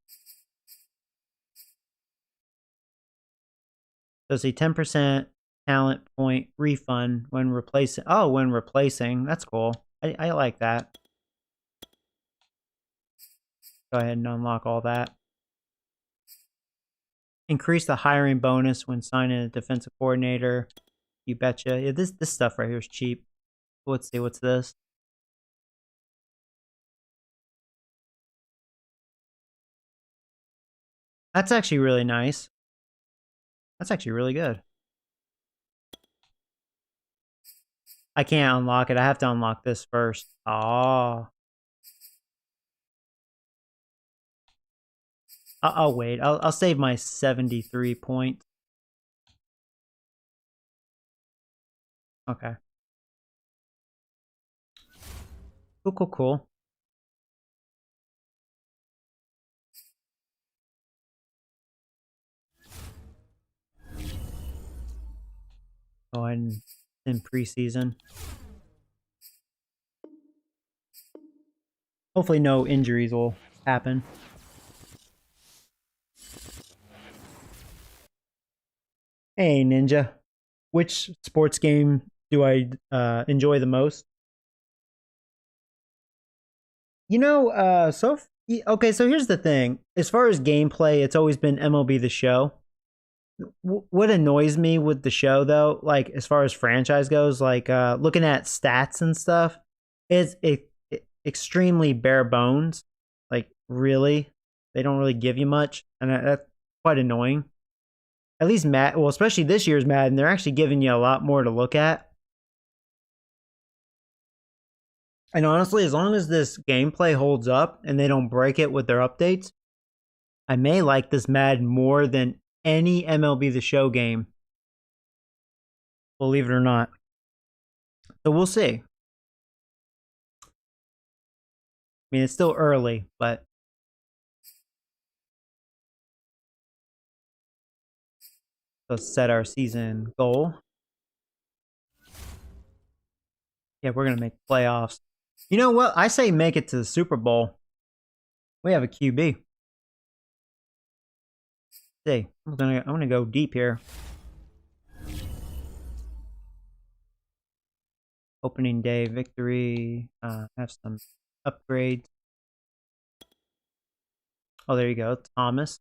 So see, 10% talent point refund when replacing. Oh, when replacing. That's cool. I like that. Go ahead and unlock all that. Increase the hiring bonus when signing a defensive coordinator. You betcha. Yeah, this stuff right here is cheap. Let's see, what's this? That's actually really nice. That's actually really good. I can't unlock it. I have to unlock this first. Oh. I'll wait. I'll save my 73 points. Okay. Cool. Go ahead and in preseason. Hopefully no injuries will happen. Hey, Ninja. Which sports game do I enjoy the most? You know, okay, so here's the thing. As far as gameplay, it's always been MLB The Show. What annoys me with the show, though, like as far as franchise goes, like looking at stats and stuff, is extremely bare bones. Like, really, they don't really give you much, and that's quite annoying. At least well, especially this year's Madden, they're actually giving you a lot more to look at. And honestly, as long as this gameplay holds up and they don't break it with their updates, I may like this Madden more than any MLB The Show game. Believe it or not. So we'll see. I mean, it's still early, but let's set our season goal. Yeah, we're going to make playoffs. You know what? I say make it to the Super Bowl. We have a QB. See, I'm gonna go deep here. Opening day victory. Have some upgrades. Oh, there you go, Thomas.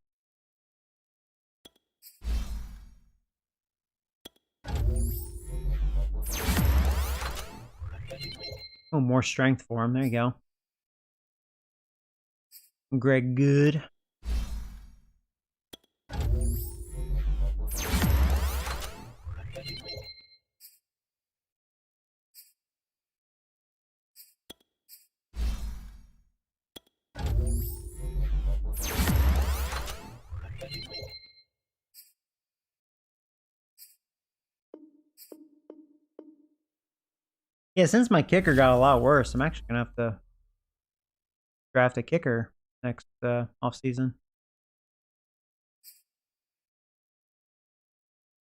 Oh, more strength for him. There you go. Greg Good. Yeah, since my kicker got a lot worse, I'm actually going to have to draft a kicker next offseason.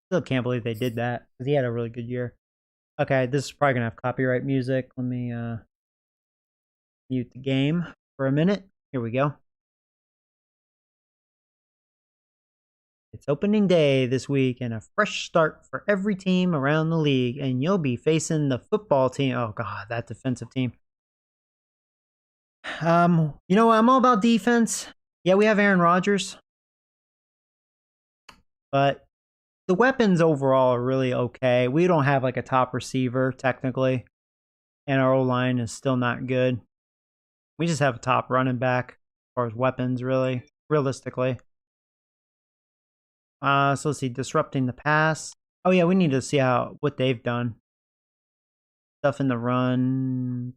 Still can't believe they did that because he had a really good year. Okay, this is probably going to have copyright music. Let me mute the game for a minute. Here we go. It's opening day this week and a fresh start for every team around the league, and you'll be facing the football team. Oh god, that defensive team. You know what? I'm all about defense. Yeah, we have Aaron Rodgers, but the weapons overall are really okay. We don't have like a top receiver technically, and our O-line is still not good. We just have a top running back as far as weapons, really, realistically. So let's see, disrupting the pass. Oh yeah, we need to see what they've done. Stuff in the run,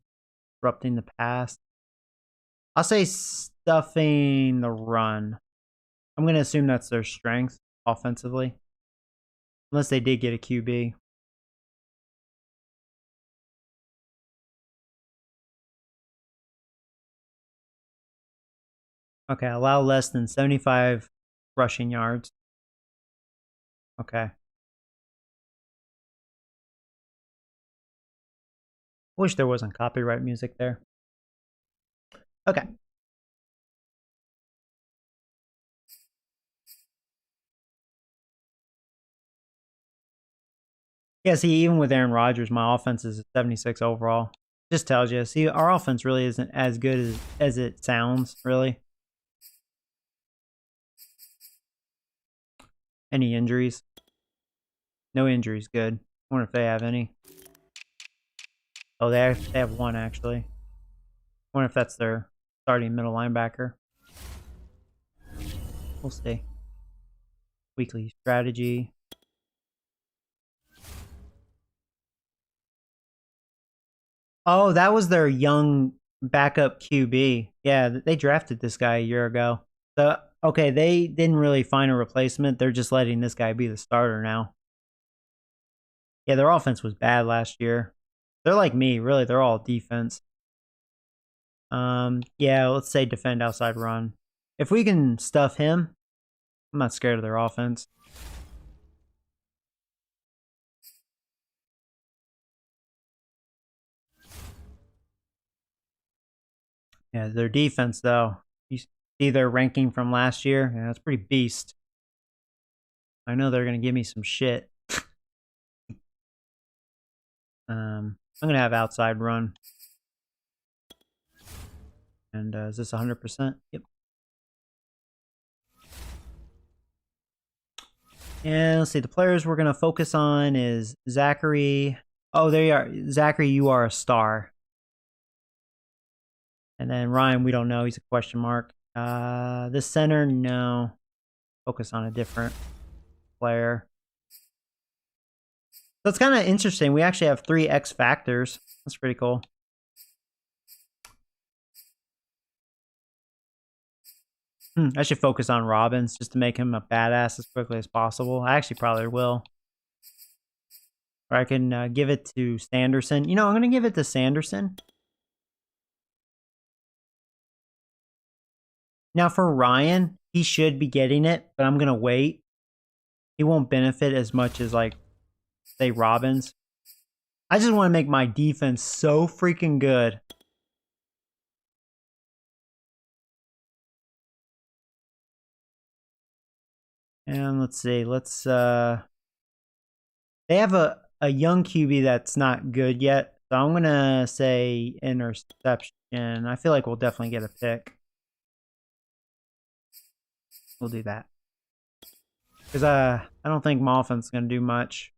disrupting the pass. I'll say stuffing the run. I'm going to assume that's their strength offensively. Unless they did get a QB. Okay, allow less than 75 rushing yards. Okay. Wish there wasn't copyright music there. Okay. Yeah, see, even with Aaron Rodgers, my offense is 76 overall. Just tells you. See, our offense really isn't as good as it sounds, really. Any injuries? No injuries, good. I wonder if they have any. Oh, they have one, actually. I wonder if that's their starting middle linebacker. We'll see. Weekly strategy. Oh, that was their young backup QB. Yeah, they drafted this guy a year ago. So, okay, they didn't really find a replacement. They're just letting this guy be the starter now. Yeah, their offense was bad last year. They're like me, really. They're all defense. Yeah, let's say defend outside run. If we can stuff him, I'm not scared of their offense. Yeah, their defense, though. You see their ranking from last year? Yeah, it's pretty beast. I know they're going to give me some shit. I'm going to have outside run. And is this 100%? Yep. And let's see, the players we're going to focus on is Zachary. Oh, there you are. Zachary, you are a star. And then Ryan, we don't know. He's a question mark. This center, no. Focus on a different player. So it's kind of interesting. We actually have 3 X factors. That's pretty cool. I should focus on Robbins just to make him a badass as quickly as possible. I actually probably will. Or I can give it to Sanderson. You know, I'm going to give it to Sanderson. Now for Ryan, he should be getting it, but I'm going to wait. He won't benefit as much as, like, say, Robbins. I just want to make my defense so freaking good. And let's see, they have a young QB that's not good yet. So I'm going to say interception. I feel like we'll definitely get a pick. We'll do that. Because I don't think my offense is going to do much.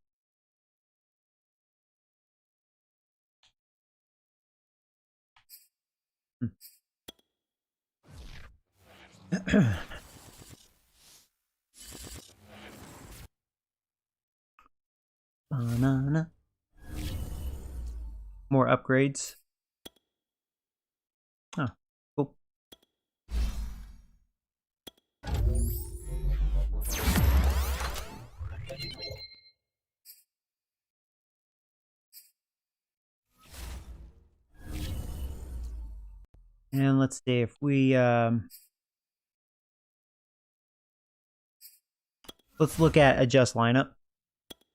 Banana. More upgrades. Oh, cool. And let's see if we let's look at adjust lineup.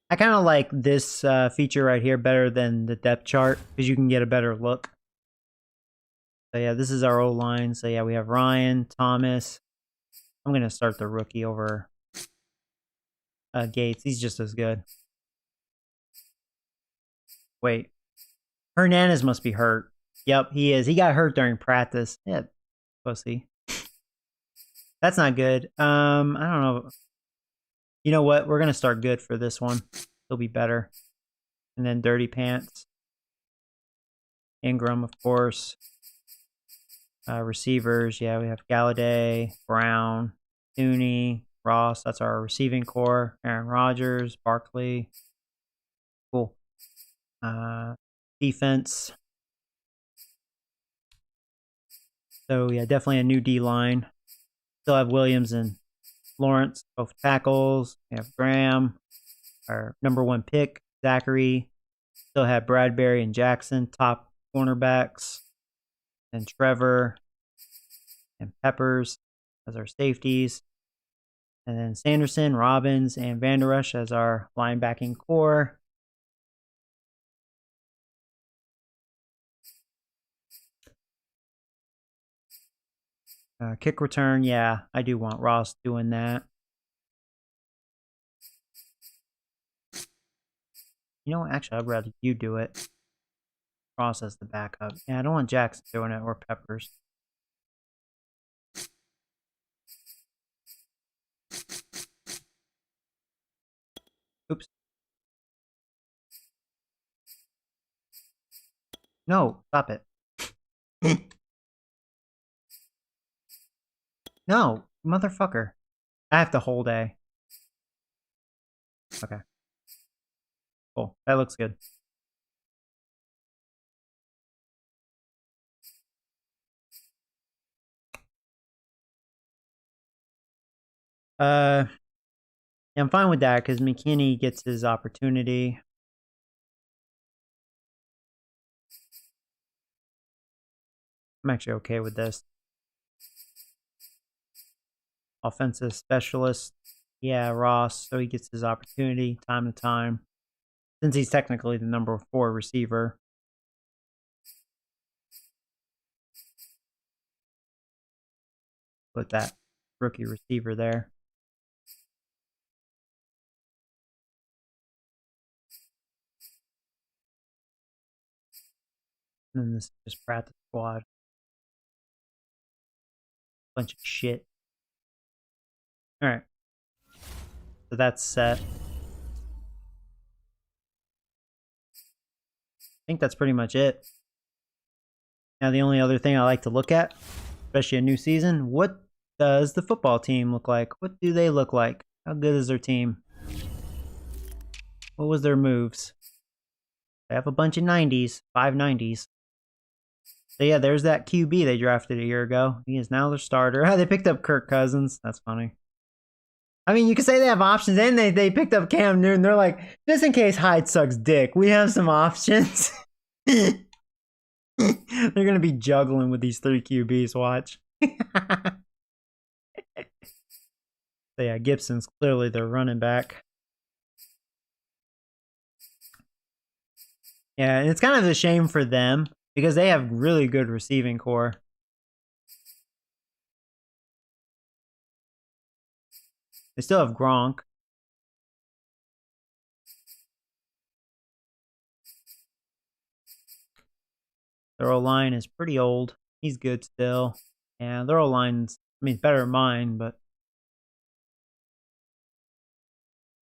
I kind of like this feature right here better than the depth chart because you can get a better look. So yeah, this is our O-line. So yeah, we have Ryan, Thomas. I'm going to start the rookie over Gates. He's just as good. Wait. Hernandez must be hurt. Yep, he is. He got hurt during practice. Yeah, pussy. That's not good. I don't know. You know what? We're going to start good for this one. It'll be better. And then Dirty Pants. Ingram, of course. Receivers, yeah, we have Galladay, Brown, Tooney, Ross. That's our receiving core. Aaron Rodgers, Barkley. Cool. Defense. So, yeah, definitely a new D-line. Still have Williams and Lawrence, both tackles. We have Graham, our #1 pick. Zachary. Still have Bradbury and Jackson, top cornerbacks. And Trevor and Peppers as our safeties. And then Sanderson, Robbins, and Van Der Esch as our linebacking core. Kick return, yeah, I do want Ross doing that. You know what? Actually, I'd rather you do it. Ross as the backup. Yeah, I don't want Jackson doing it or Peppers. Oops. No, stop it. No, motherfucker. I have to hold A. Okay. Cool. That looks good. Yeah, I'm fine with that because McKinney gets his opportunity. I'm actually okay with this. Offensive specialist. Yeah, Ross. So he gets his opportunity time to time. Since he's technically the #4 receiver. Put that rookie receiver there. And then this is just practice squad. Bunch of shit. Alright. So that's set. I think that's pretty much it. Now the only other thing I like to look at, especially a new season, what does the football team look like? What do they look like? How good is their team? What was their moves? They have a bunch of 90s, 5 90s. So yeah, there's that QB they drafted a year ago. He is now their starter. They picked up Kirk Cousins. That's funny. I mean, you could say they have options, and they picked up Cam Newton. They're like, just in case Hyde sucks dick, we have some options. They're going to be juggling with these 3 QBs, watch. So yeah, Gibson's clearly their running back. Yeah, and it's kind of a shame for them because they have really good receiving core. They still have Gronk. Their O-line is pretty old. He's good still. Yeah, their O-line's, I mean, better than mine, but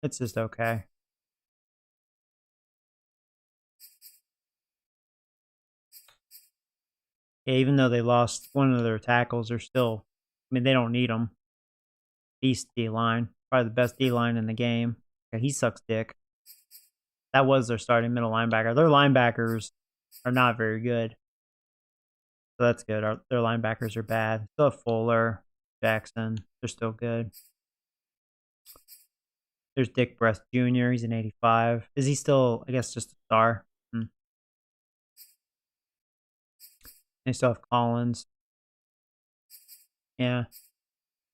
it's just okay. Yeah, even though they lost one of their tackles, they're still, I mean, they don't need them. Beast D-line. Probably the best D-line in the game. Yeah, he sucks dick. That was their starting middle linebacker. Their linebackers are not very good. So that's good. Their linebackers are bad. Still have Fuller, Jackson. They're still good. There's Dick Brest Jr. He's an 85. Is he still, I guess, just a star? They still have Collins. Yeah.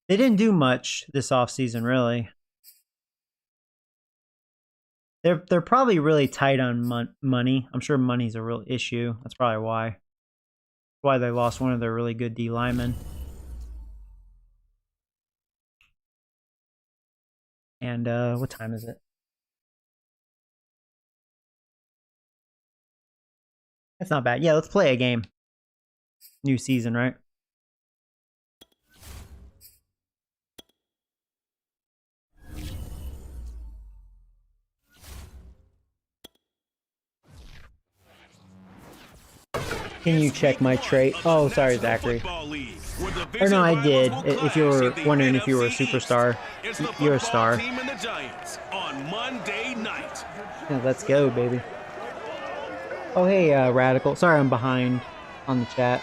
They didn't do much this offseason, really. They're probably really tight on money. I'm sure money's a real issue. That's probably why they lost one of their really good D linemen. And what time is it? That's not bad. Yeah, let's play a game. New season, right? Can you check my trait? Oh, sorry, Zachary. Or no, I did. If you were wondering if you were a superstar, you're a star. Yeah, let's go, baby. Oh, hey, Radical. Sorry, I'm behind on the chat.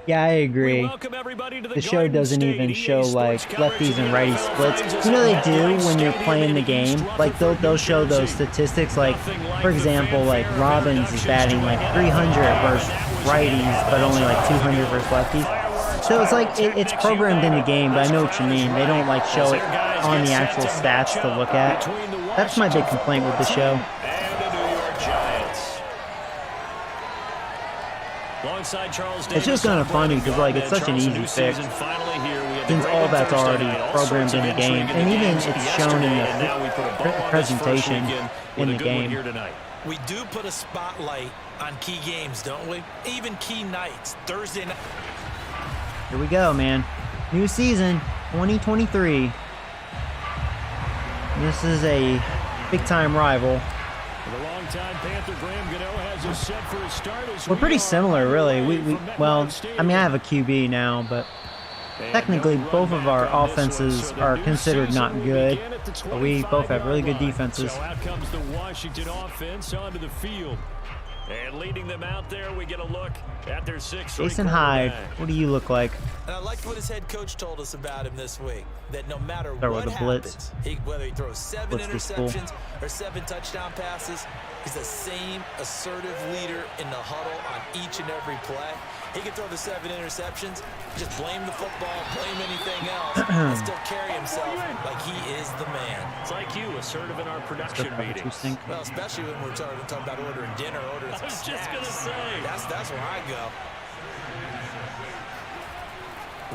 Yeah, I agree. The show doesn't even show like lefties and righty splits. You know they do when you're playing the game. Like they'll show those statistics. Like for example, like Robbins is batting like 300 versus righties, but only like 200 versus lefties. So it's like it's programmed in the game. But I know what you mean. They don't like show it on the actual stats to look at. That's my big complaint with the show. It's just kind of funny because like it's such an easy fix since all that's already programmed in the game, and even it's shown in the presentation in the game. We do put a spotlight on key games, don't we? Even key nights, Thursday night. Here we go, man. New season, 2023. This is a big-time rival. We're pretty similar, really. Well, I mean, I have a QB now, but technically both of our offenses are considered not good. But we both have really good defenses. So out comes the Washington offense onto the field. And leading them out there, we get a look at their 6th. Jason Hyde, what do you look like? And I liked what his head coach told us about him this week. That no matter what happens, whether he throws 7 interceptions or 7 touchdown passes, he's the same assertive leader in the huddle on each and every play. He can throw the 7 interceptions, just blame the football, blame anything else, and still carry himself like he is the man. It's like you, assertive in our production meetings. Well, especially when we're talking about ordering dinner, ordering some snacks. I was just going to say. That's where I go.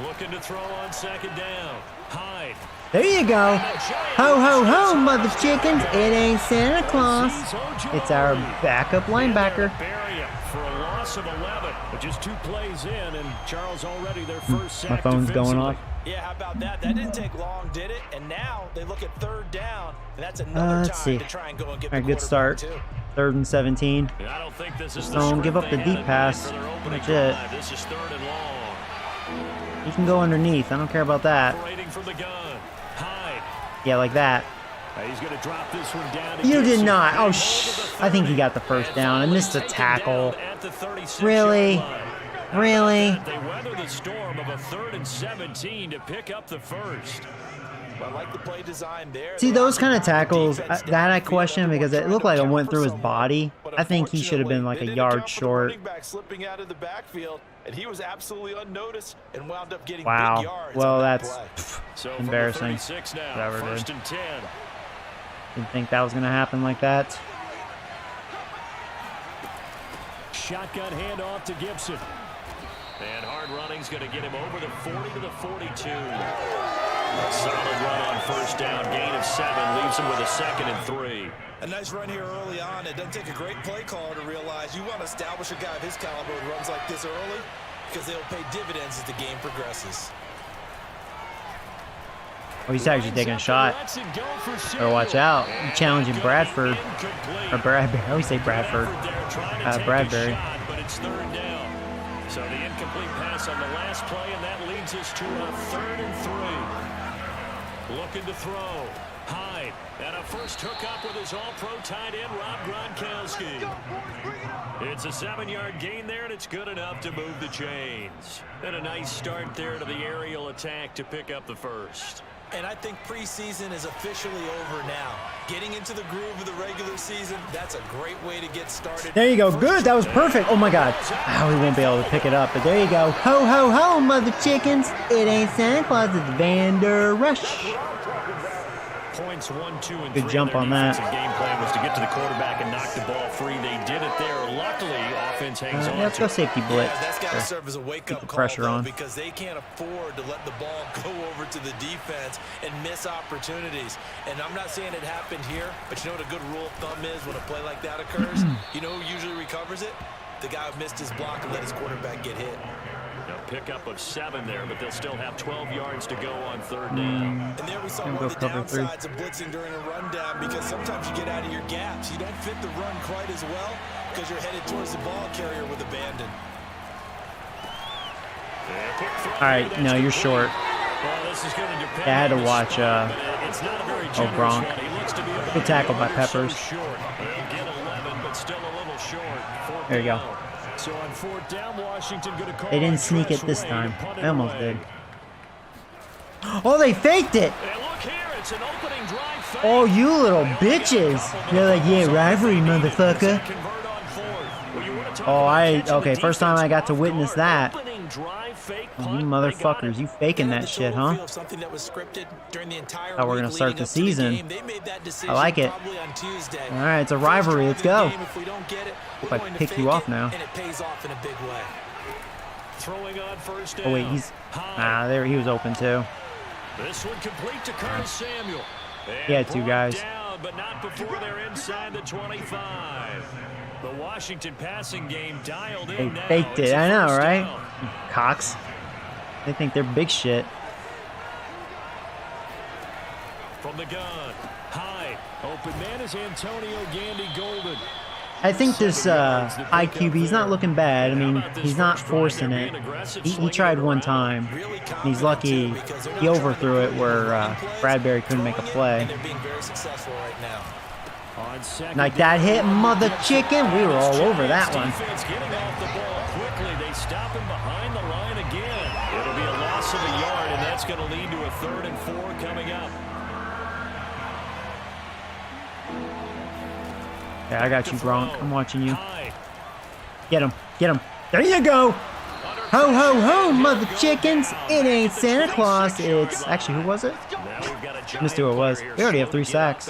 Looking to throw on 2nd down. Hyde. There you go. Ho, ho, ho, mother chickens. It ain't Santa Claus. It's our backup linebacker. For a loss of 11, but just 2 plays in, and Charles already their first sack. My phone's going off. Yeah, how about that? That didn't take long, did it? And now they look at 3rd down, and that's another time to try and go and get the good start. 3rd and 17. I don't think this is Don't give up the deep pass. That's it. This is 3rd and long. You can go underneath. I don't care about that. From the gun. Hyde. Yeah, like that. He's going to drop this one down. You did not. Oh, I think he got the first down. I missed a tackle. Really? Really? They weather the storm of a 3rd and 17 to pick up the first. I like the play design there. See, those kind of tackles, that I question because it looked like it went through his body. I think he should have been like a yard short. Slipping out of the backfield, and he was absolutely unnoticed and wound up getting wow. big yards. Well, that's embarrassing. Whatever, first and 10. Didn't think that was going to happen like that. Shotgun handoff to Gibson. And hard running's going to get him over the 40 to the 42. Solid run on 1st down. Gain of 7 leaves him with a 2nd and 3. A nice run here early on. It doesn't take a great play caller to realize you want to establish a guy of his caliber who runs like this early because they'll pay dividends as the game progresses. Oh, he's actually taking a shot. Better watch out. You're challenging Bradford. Or Bradbury. I always say Bradford. Bradbury. But it's 3rd down. So the incomplete pass on the last play, and that leads us to a 3rd and 3. Looking to throw. Hyde. And a first hookup with his all-pro tight end, Rob Gronkowski. It's a 7-yard gain there, and it's good enough to move the chains. And a nice start there to the aerial attack to pick up the first. And I think preseason is officially over now. Getting into the groove of the regular season, that's a great way to get started. There you go. Good. That was perfect. Oh, my God. Oh, he won't be able to pick it up. But there you go. Ho, ho, ho, mother chickens. It ain't Santa Claus. It's Vander Rush. Points 1, 2, and 3. Good jump on that. Their game plan was to get to the quarterback and knock the ball free. They did it there. Luckily, offense hangs on. Let's go safety blitz. Yeah, that's got to serve as a wake-up call, pressure on, because they can't afford to let the ball go over to the defense and miss opportunities. And I'm not saying it happened here, but you know what a good rule of thumb is when a play like that occurs? You know who usually recovers it? The guy who missed his block and let his quarterback get hit. A pickup of 7 there, but they'll still have 12 yards to go on 3rd down. And there we saw one of the downsides of blitzing during a rundown, because sometimes you get out of your gaps. You don't fit the run quite as well because you're headed towards the ball carrier with abandon. All right, no, you're short. I had to watch Gronk. Good tackle by Peppers. There you go. So on 4th down, Washington going to call. They didn't sneak it this time. They almost did. Oh, they faked it. And look here, it's an opening drive fake. Oh, you little bitches. They're like, yeah, rivalry, motherfucker. Oh, okay, first time I got to witness that. Oh, you motherfuckers, you faking that shit, huh? How we're going to start the season. I like it. All right, it's a rivalry. Let's go. Hope I pick you off now. Oh, wait, he's... Nah, there he was open, too. This one complete to Curtis Samuel. He had 2 guys. Down, but not before they're inside the 25. The Washington passing game dialed in. They faked it. I know, right? Cocks. They think they're big shit. From the gun, high, open man is Antonio Gandy Golden. I think this IQB, he's not looking bad. I mean, he's not forcing it. He tried one time. He's lucky he overthrew it where Bradbury couldn't make a play. Like that hit, mother chicken. We were all over that one. They stop him behind the line again. It'll be a loss of a yard, and that's going to lead to a 3rd and 4 coming up. Yeah, I got you, Gronk. I'm watching you. Get him. Get him. There you go. Ho, ho, ho, mother chickens. It ain't Santa Claus. It's... Actually, who was it? Missed who it was. We already have 3 sacks.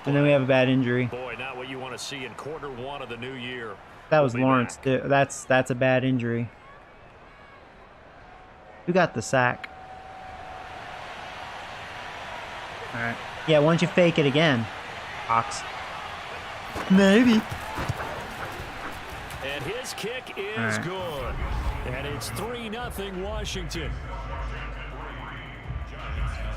And then we have a bad injury. Boy, not what you want to see in quarter 1 of the new year. That was Lawrence. That's a bad injury. Who got the sack? All right. Yeah, why don't you fake it again, Ox? Maybe. And his kick is good. And it's 3-0 Washington.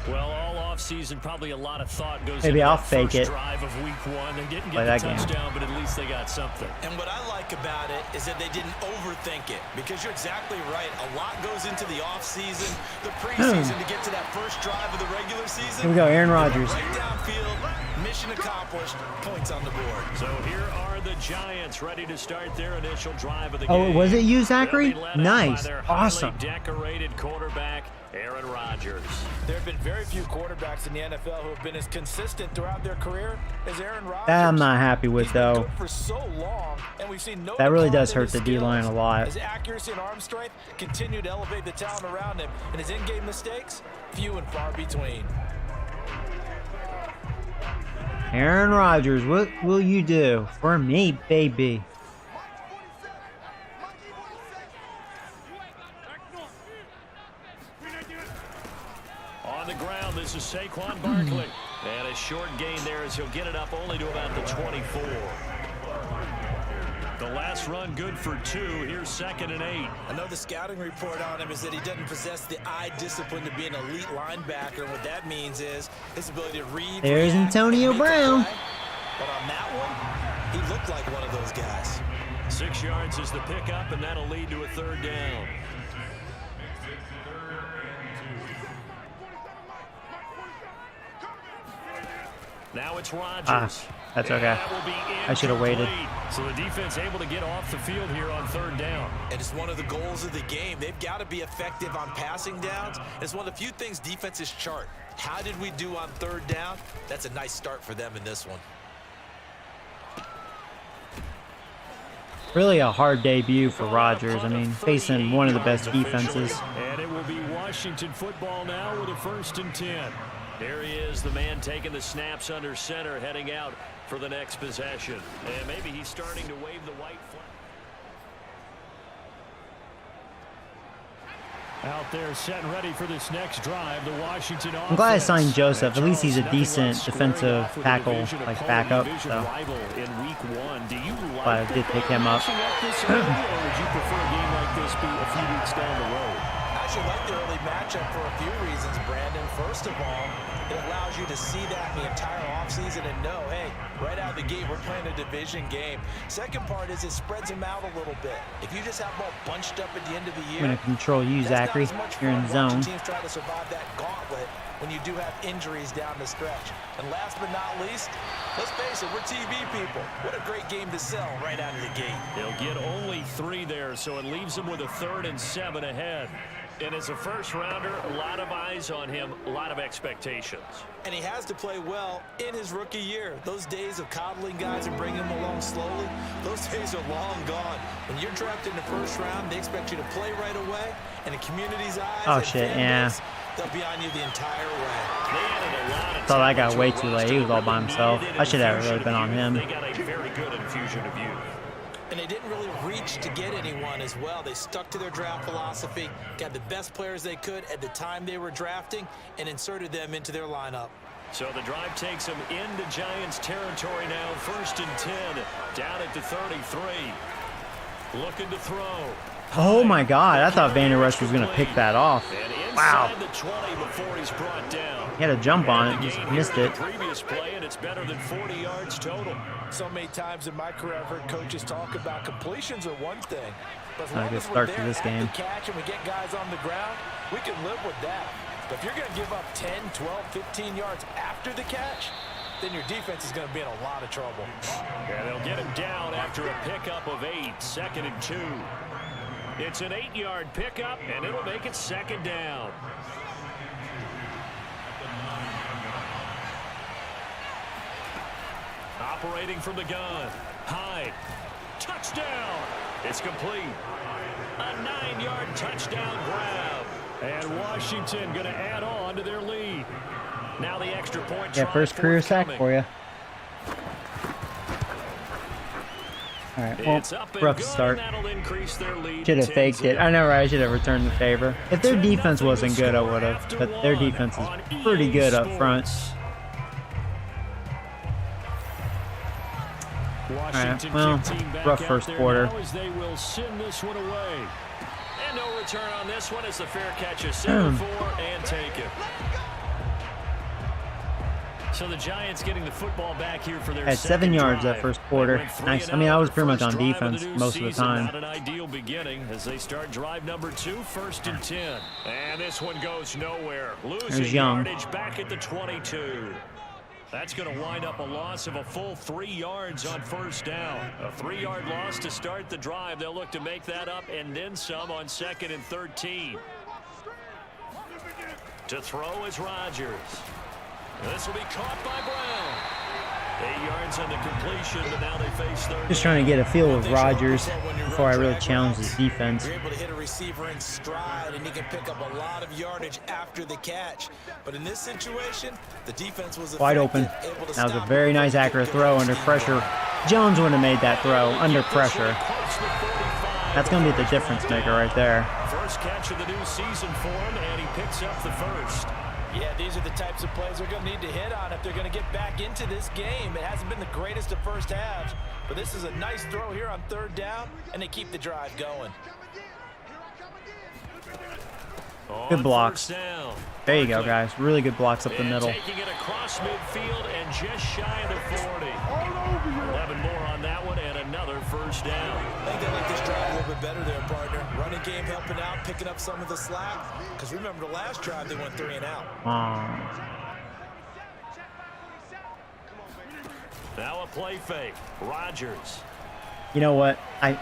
Well, all offseason, probably a lot of thought goes into I'll that fake first it. drive of week 1. They didn't Play get the that touchdown, but at least they got something. And what I like about it is that they didn't overthink it, because you're exactly right. A lot goes into the offseason, the preseason to get to that first drive of the regular season. Here we go, Aaron Rodgers. Right downfield, mission accomplished, points on the board. So here are the Giants ready to start their initial drive of the game. Oh, was it you, Zachary? Nice. Awesome. Decorated quarterback Aaron Rodgers. There have been very few quarterbacks in the NFL who have been as consistent throughout their career as Aaron Rodgers. That I'm not happy with, though. For so long, and we've seen no that really does decline in hurt the his D-line a skills. lot. His accuracy and arm strength continue to elevate the talent around him, and his in-game mistakes, few and far between. Aaron Rodgers, what will you do for me, baby? On the ground, this is Saquon Barkley. And a short gain there as he'll get it up only to about the 24. The last run good for 2. Here's 2nd and 8. I know the scouting report on him is that he doesn't possess the eye discipline to be an elite linebacker. What that means is his ability to read. There's Antonio Brown. But on that one, he looked like one of those guys. 6 yards is the pickup, and that'll lead to a 3rd down. Now it's Rodgers. That's okay. I should have waited. So the defense able to get off the field here on third down. And it's one of the goals of the game. They've got to be effective on passing downs. It's one of the few things defenses chart. How did we do on third down? That's a nice start for them in this one. Really a hard debut for Rodgers. I mean, facing one of the best defenses. And it will be Washington football now with a 1st and 10. There he is, the man taking the snaps under center, heading out for the next possession. And maybe he's starting to wave the white flag. Out there set and ready for this next drive, the Washington offense. I'm glad I signed Joseph. At least he's a decent defensive tackle, like backup. So In week 1, do you like I did pick him up. Or would you prefer a game like this be a few weeks down the road? I actually like the early matchup for a few reasons, Brandon. First of all, it allows you to see that the entire offseason and know, hey, right out of the gate, we're playing a division game. Second part is it spreads them out a little bit. If you just have them all bunched up at the end of the year, I'm going to control you, Zachary. You're in zone. Teams try to survive that gauntlet when you do have injuries down the stretch. And last but not least, let's face it, we're TV people. What a great game to sell right out of the gate. They'll get only 3 there, so it leaves them with a 3rd and 7 ahead. And as a first rounder, a lot of eyes on him, a lot of expectations. And he has to play well in his rookie year. Those days of coddling guys and bringing them along slowly, those days are long gone. When you're drafted in the first round, they expect you to play right away. And the community's eyes, oh shit, yeah. They'll be on you the entire way. Thought I got way too late. He was all by himself. I should have really been on him. They got a very good infusion of youth. And they didn't really reach to get anyone as well. They stuck to their draft philosophy, got the best players they could at the time they were drafting, and inserted them into their lineup. So the drive takes them into Giants territory now. 1st and 10, down at the 33. Looking to throw. Oh my God, I thought Van Der Esch was going to pick that off. Wow. The 20 before he's brought down. He had a jump on it, just missed it. Previous play, and it's better than 40 yards total. So many times in my career, I've heard coaches talk about completions are one thing, but as long Good as start we're to there this at game. the catch and we get guys on the ground, we can live with that. But if you're going to give up 10, 12, 15 yards after the catch, then your defense is going to be in a lot of trouble. Yeah, they'll get him down after a pickup of 8, 2nd and 2. It's an 8-yard pickup, and it'll make it 2nd down. Operating from the gun. Hyde. Touchdown. It's complete. A 9-yard touchdown grab. And Washington going to add on to their lead. Now the extra point. Yeah, first career sack for you. All right, well, rough start. Should have faked it. I know, right? I should have returned the favor. If their defense wasn't good, I would have. But their defense is pretty good up front. All right, well, rough first quarter. They will send this one away. And no return on this one as the fair catch is 7-4 and taken. So the Giants getting the football back here for their had 7 yards that first quarter. Nice. I mean, I was pretty much on defense most of the time. Not an ideal beginning as they start drive number 2, 1st and 10. And this one goes nowhere. Losing yardage back at the 22. That's going to wind up a loss of a full 3 yards on 1st down. A 3-yard loss to start the drive. They'll look to make that up and then some on 2nd and 13. To throw is Rodgers. This will be caught by Brown. 8 yards on the completion, but now they face 3rd. Just trying to get a feel of Rodgers before I really challenge his defense. You're able to hit a receiver in stride, and he can pick up a lot of yardage after the catch. But in this situation, the defense was wide open. That was a very nice, accurate throw under pressure. Jones would have made that throw under pressure. That's going to be the difference maker right there. First catch of the new season for him, and he picks up the first. Yeah, these are the types of plays they're going to need to hit on if they're going to get back into this game. It hasn't been the greatest of first halves, but this is a nice throw here on 3rd down, and they keep the drive going. Good blocks. There you go, guys. Really good blocks up the middle. Taking it across midfield and just shy of the 40. 11 more on that one and another 1st down. I think they like this drive a little bit better there, partner. Running game helping out, picking up some of the slack. Because remember the last drive, they went 3 and out. Now a play fake. Rodgers. You know what? And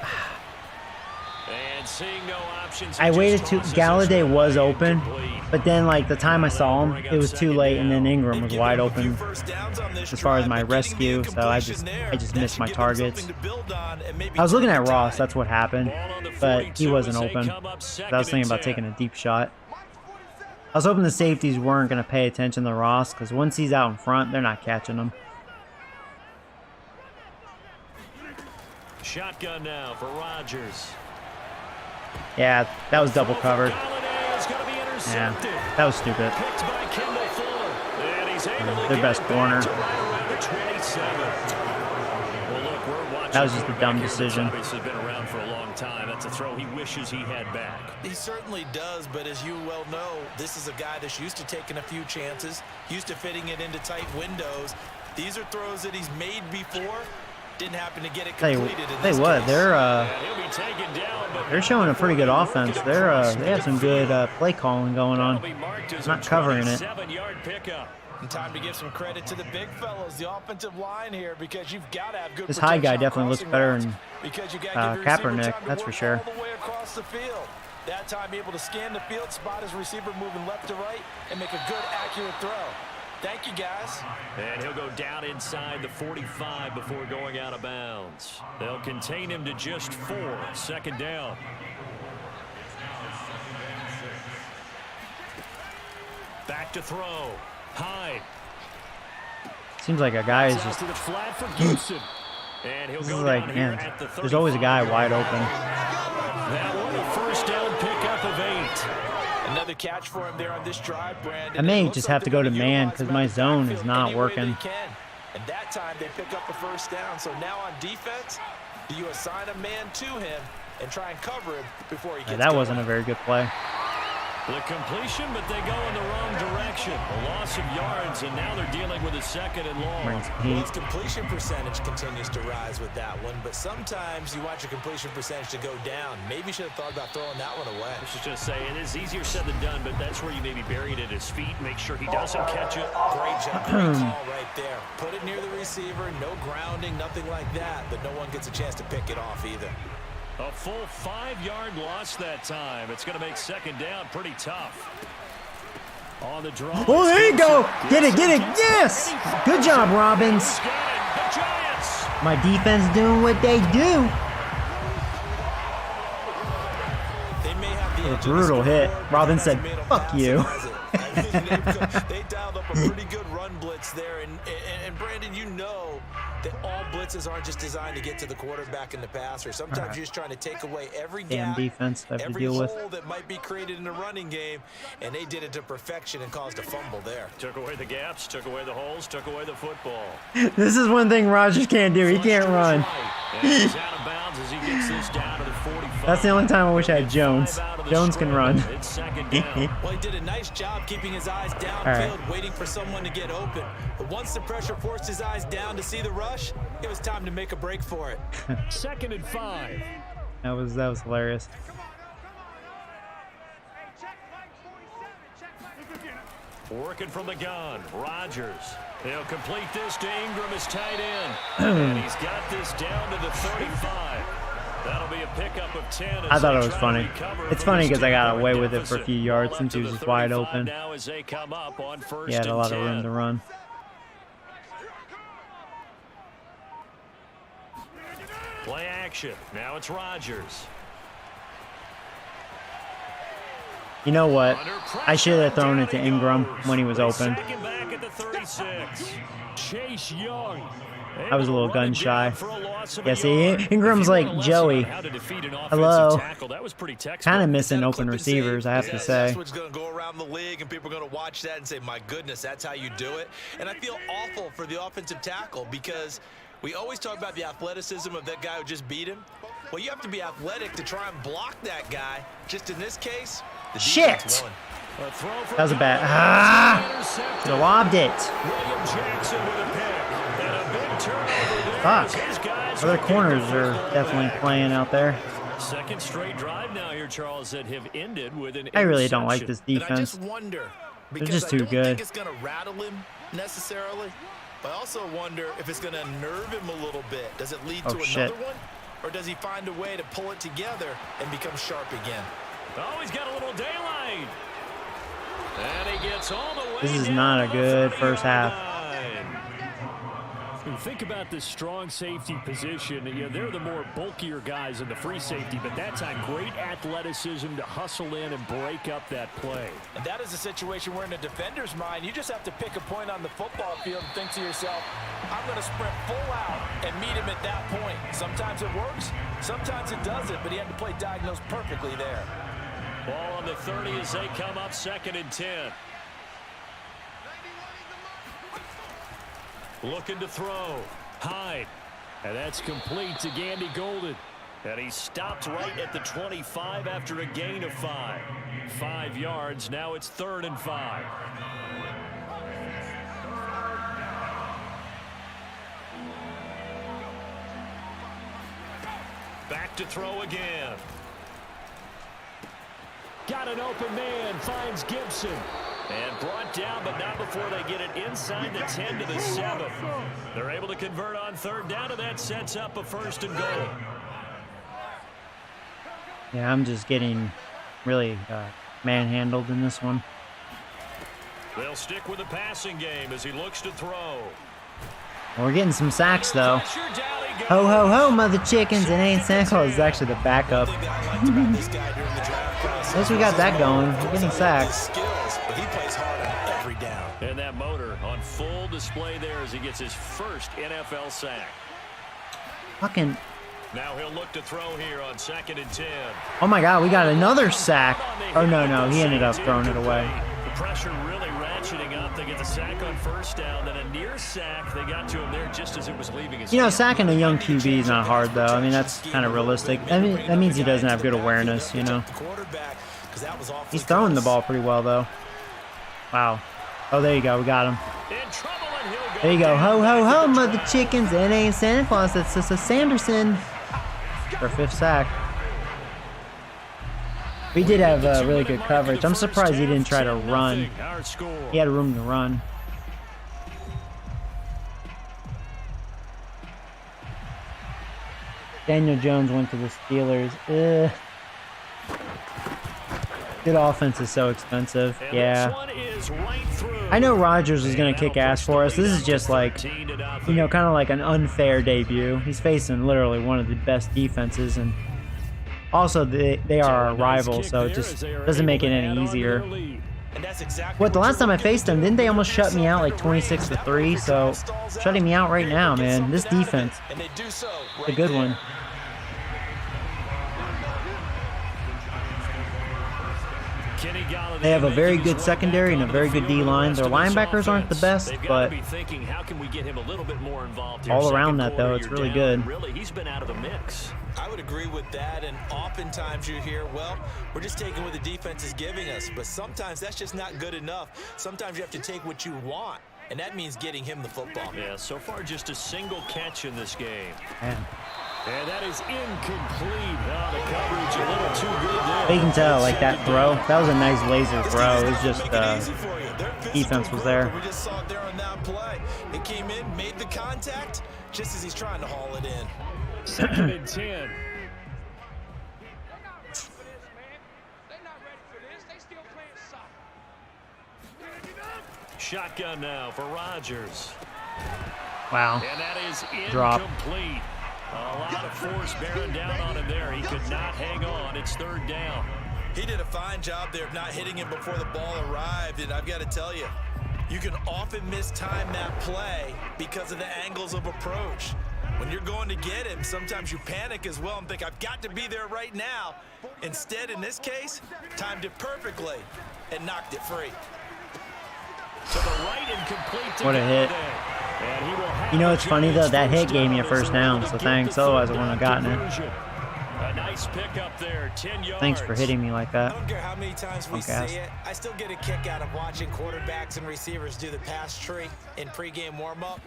seeing no options, I waited too. Galladay was open, but then like the time I saw him, it was too late, and then Ingram was wide open as far as my rescue. So I just missed my targets. I was looking at Ross. That's what happened, but he wasn't open. So I was thinking about taking a deep shot. I was hoping the safeties weren't going to pay attention to Ross, because once he's out in front, they're not catching him. Shotgun now for Rodgers. Yeah, that was double covered. Yeah, that was stupid. Their best corner. That was just a dumb decision. Has been around for a long time. That's a throw he wishes he had back. He certainly does, but as you well know, this is a guy that's used to taking a few chances, used to fitting it into tight windows. These are throws that he's made before. Didn't happen to get it completed in this case. They're showing a pretty good offense. They have some good play calling going on. Not covering it. And time to give some credit to the big fellows, the offensive line here, because you've got to have good. This high guy definitely looks better than Kaepernick, that's for sure. All the way across the field. That time able to scan the field, spot his receiver moving left to right, and make a good, accurate throw. Thank you, guys. And he'll go down inside the 45 before going out of bounds. They'll contain him to just 4. Second down. Back to throw. Hyde. Seems like a guy is just. And he'll This go is like, down man, here at the there's always a guy wide open. That one a first down pickup of 8. Another catch for him there on this drive, Brandon. I may just have to go to man because my zone is not working. And that time they pick up the first down. So now on defense, do you assign a man to him and try and cover him before he gets That wasn't a very good play. The completion, but they go in the wrong direction. A loss of yards, and now they're dealing with a second and long. Well, his completion percentage continues to rise with that one, but sometimes you want your completion percentage to go down. Maybe you should have thought about throwing that one away. I was just say it is easier said than done, but that's where you maybe bury it at his feet. Make sure he doesn't catch it. Great job, great call right there. Put it near the receiver, no grounding, nothing like that, but no one gets a chance to pick it off either. A full 5-yard loss that time. It's going to make second down pretty tough. On the draw. Oh, there you go. Get it, get it. Yes. Good job, Robbins. My defense doing what they do. A brutal hit. Robbins said, fuck you. They dialed up a pretty good run blitz there. And Brandon, you know that all blitzes aren't just designed to get to the quarterback in the passer. Sometimes you're just trying to take away every gap, defense I have to every deal with. hole that might be created in the running game, and they did it to perfection and caused a fumble there. Took away the gaps, took away the holes, took away the football. This is one thing Rodgers can't do. He can't run. He's out of bounds as he gets this down to the 45. That's the only time I wish I had Jones. Jones can run. It's second down. Well, he did a nice job keeping his eyes downfield, waiting for someone to get open. But once the pressure forced his eyes down to see the rush, it was time to make a break for it. Second and 5. That was hilarious. Working from the gun, Rodgers. He'll complete this to Ingram, his tight end. And he's got this down to the 35. That'll be a pickup of 10. I thought it was funny. It's funny because I got away with it for a few yards since he was just wide open. He had a lot of room to run. Play action. Now it's Rodgers. You know what? I should have thrown it to Ingram when he was open. Back at the 36. Chase Young. I was a little gun shy. Yeah, see, Ingram's like Joey. Hello. Kind of missing open receivers, I have to say. That's what's going to go around the league, and people are going to watch that and say, my goodness, that's how you do it. And I feel awful for the offensive tackle because we always talk about the athleticism of that guy who just beat him. Well, you have to be athletic to try and block that guy. Just in this case, the shit! won. That was a bad. Should have lobbed it. Fuck. Other corners are definitely playing out there. Second straight drive now here, Charles, that have ended with an I really don't like this defense. And I just wonder, They're because just too I don't good. think it's going to rattle him necessarily, but I also wonder if it's going to nerve him a little bit. Does it lead to shit. another one? or does he find a way to pull it together and become sharp again? Oh, he's got a little daylight. And he gets all the way This is down not a to the good 30-yard first half. line. You think about this strong safety position. You know, they're the more bulkier guys in the free safety, but that's a great athleticism to hustle in and break up that play. And that is a situation where in a defender's mind, you just have to pick a point on the football field and think to yourself, I'm going to sprint full out and meet him at that point. Sometimes it works, sometimes it doesn't, but he had to play diagnosed perfectly there. Ball on the 30 as they come up 2nd and 10. Looking to throw. Hyde. And that's complete to Gandy Golden. And he stopped right at the 25 after a gain of 5. 5 yards. Now it's 3rd and 5. Back to throw again. Got an open man, finds Gibson. And brought down, but not before they get it inside the 10 to the 7. They're able to convert on 3rd down, and that sets up a 1st and goal. Yeah, I'm just getting really manhandled in this one. They'll stick with the passing game as he looks to throw. We're getting some sacks, though. Pressure down he goes. Ho, ho, ho, mother chickens. It ain't Santa Claus. It's actually the backup. One thing that I liked about this guy during the draft process, At least we got that going. We're getting sacks. skills, but he plays hard on every down. And that motor on full display there as he gets his first NFL sack. Fucking. Now he'll look to throw here on 2nd and 10. Oh my God, we got another sack. Oh no, he ended up throwing it away. The pressure really ratcheting up. They get the sack on 1st down, then a near sack. They got to him there just as it was leaving his You know, hand. sacking a young QB is not hard though. I mean, that's kind of realistic. I mean, that means he doesn't have good awareness, you know. He's throwing the ball pretty well though. Wow. Oh, there you go. We got him. In trouble, and he'll go There you go. Ho, ho, ho, down. mother chickens. It ain't Santa Claus. It's just a Sanderson. For 5th sack. We did have really good coverage. I'm surprised he didn't try to run. Our score. He had room to run. Daniel Jones went to the Steelers. Ugh. Good offense is so expensive. And Yeah. this one is right through. I know Rodgers is going to kick ass for us. This is just like, you know, kind of like an unfair debut. He's facing literally one of the best defenses, and also they are our rivals, so it just doesn't make it any easier. And that's exactly What, the last time I faced them, didn't they almost shut me out like 26-3? So shutting me out right now, man. This defense, and they do so a good one. They have a very good secondary and a very good D-line. Their linebackers aren't the best, but all around that, though, it's really good. Really, he's been out of the mix. I would agree with that, and oftentimes you hear, well, we're just taking what the defense is giving us, but sometimes that's just not good enough. Sometimes you have to take what you want, and that means getting him the football. Yeah, so far just a single catch in this game. Man. And that is incomplete. Oh, the coverage a little too good there. You can tell, like that throw, that was a nice laser throw. It was just defense was there. We just saw it there on that play. It came in, made the contact, just as he's trying to haul it in. 2nd and 10. Shotgun now for Rodgers. Wow. And that is Drop. incomplete. A lot of force bearing down on him there. He could not hang on. It's 3rd down. He did a fine job there of not hitting him before the ball arrived, and I've got to tell you, you can often mistime that play because of the angles of approach. When you're going to get him, sometimes you panic as well and think, I've got to be there right now. Instead, in this case, timed it perfectly and knocked it free. To the right and complete to What a hit. And he will have You know, it's the funny, though, Giants' that hit first gave me a down first as down, they so get thanks. the Otherwise, I third wouldn't have gotten it. conversion. A nice pickup there, 10 yards. Thanks for hitting me like I that. don't care how many times we Okay. say it, I still get a kick out of watching quarterbacks and receivers do the pass tree in pregame warm-up.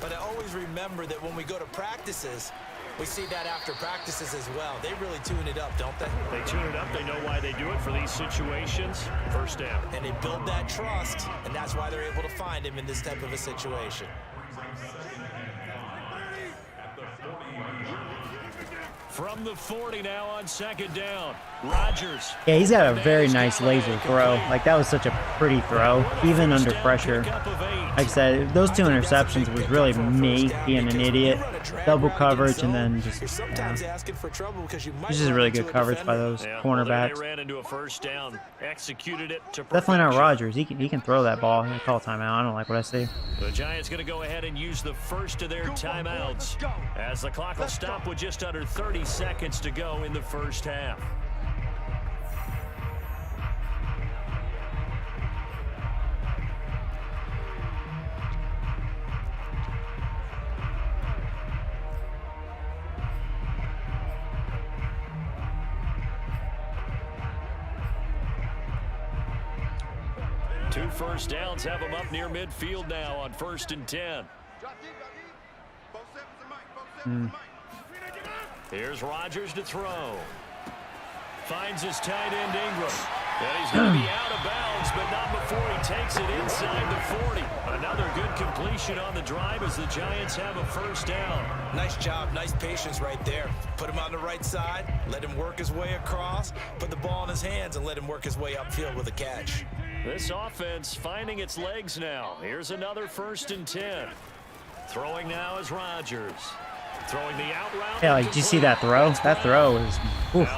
But I always remember that when we go to practices, we see that after practices as well. They really tune it up, don't they? They tune it up. They know why they do it for these situations. First down. And they build that trust, and that's why they're able to find him in this type of a situation. From the 40 now on 2nd down. Rodgers. Yeah, he's got a very nice laser throw. Like, that was such a pretty throw, even under pressure. Like I said, those 2 interceptions was really me being an idiot. Double coverage and then just, yeah. This is really good coverage by those cornerbacks. They ran into a first down, executed it to Definitely not perfection. Rodgers. He can throw that ball. He call timeout. I don't like what I see. The Giants going to go ahead and use the first of their timeouts as the clock will stop with just under 30 seconds to go in the first half. Two first downs have them up near midfield now on 1st and 10. Here's Rodgers to throw. Finds his tight end Ingram. And he's going to be out of bounds, but not before he takes it inside the 40. Another good completion on the drive as the Giants have a first down. Nice job, nice patience right there. Put him on the right side, let him work his way across, put the ball in his hands, and let him work his way upfield with a catch. This offense finding its legs now. Here's another 1st and 10. Throwing now is Rodgers. Throwing the out route. Yeah, like, did you see that throw? That throw is, oof,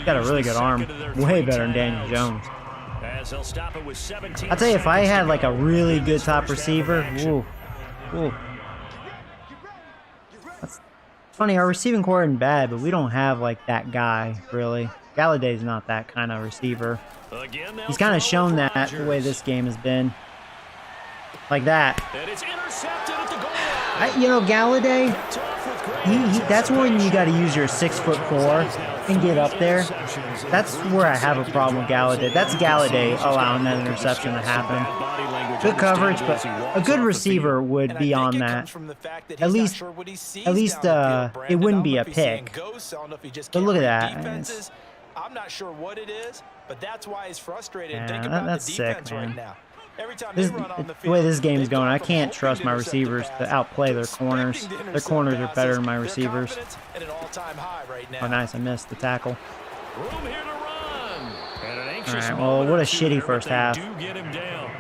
got a really good arm. Way better than Daniel Jones. As they'll stop it with 17 I'll tell you, if I had like a seconds to go. really good top receiver, ooh. That's funny, our receiving core isn't bad, but we don't have like that guy, really. Galladay's not that kind of receiver. Again, He's kind of shown that the way this game has been. Like that. And it's intercepted at the goal line. You know, Galladay, that's when you got to use your 6'4" and get up there. That's where I have a problem with Galladay. That's Galladay allowing that interception to happen. Good coverage, but a good receiver would be on that. At least, it wouldn't be a pick. But look at that. I'm not sure what it is, but that's why he's frustrated. Yeah, Think about that's the sick, defense man. right now. Every time they run on the The way field, this game's they've going, gone I from can't hoping trust to my intercept the receivers to pass outplay their expecting corners. to Their intercept corners are better than my their receivers. confidence at an all-time high right now. Oh, nice, I missed the tackle. Room here to run. And an anxious All right, well, moment what a or two shitty there, but first they half. do get him down.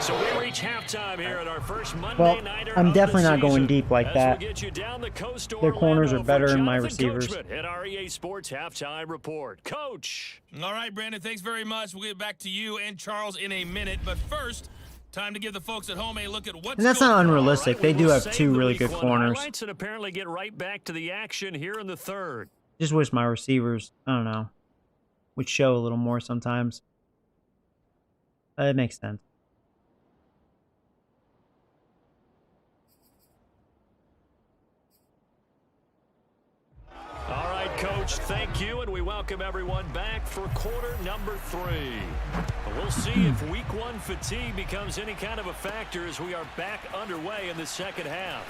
So we reach halftime here at our first Monday nighter. I'm of the definitely not going season. deep like As that. we get you down the coast to Their corners Orlando are better for than my Jonathan receivers. Coachman at our EA Sports halftime report. Coach. All right, Brandon, thanks very much. We'll get back to you and Charles in a minute. But first, time to give the folks at home a look at what's And that's going not on. unrealistic. They We do will have save 2 the really week good one corners. highlights and apparently get right back to the action here in the third. Just wish my receivers, I don't know, would show a little more sometimes. It makes sense. All right, Coach, thank you, and we welcome everyone back for quarter number 3. We'll see if week 1 fatigue becomes any kind of a factor as we are back underway in the second half.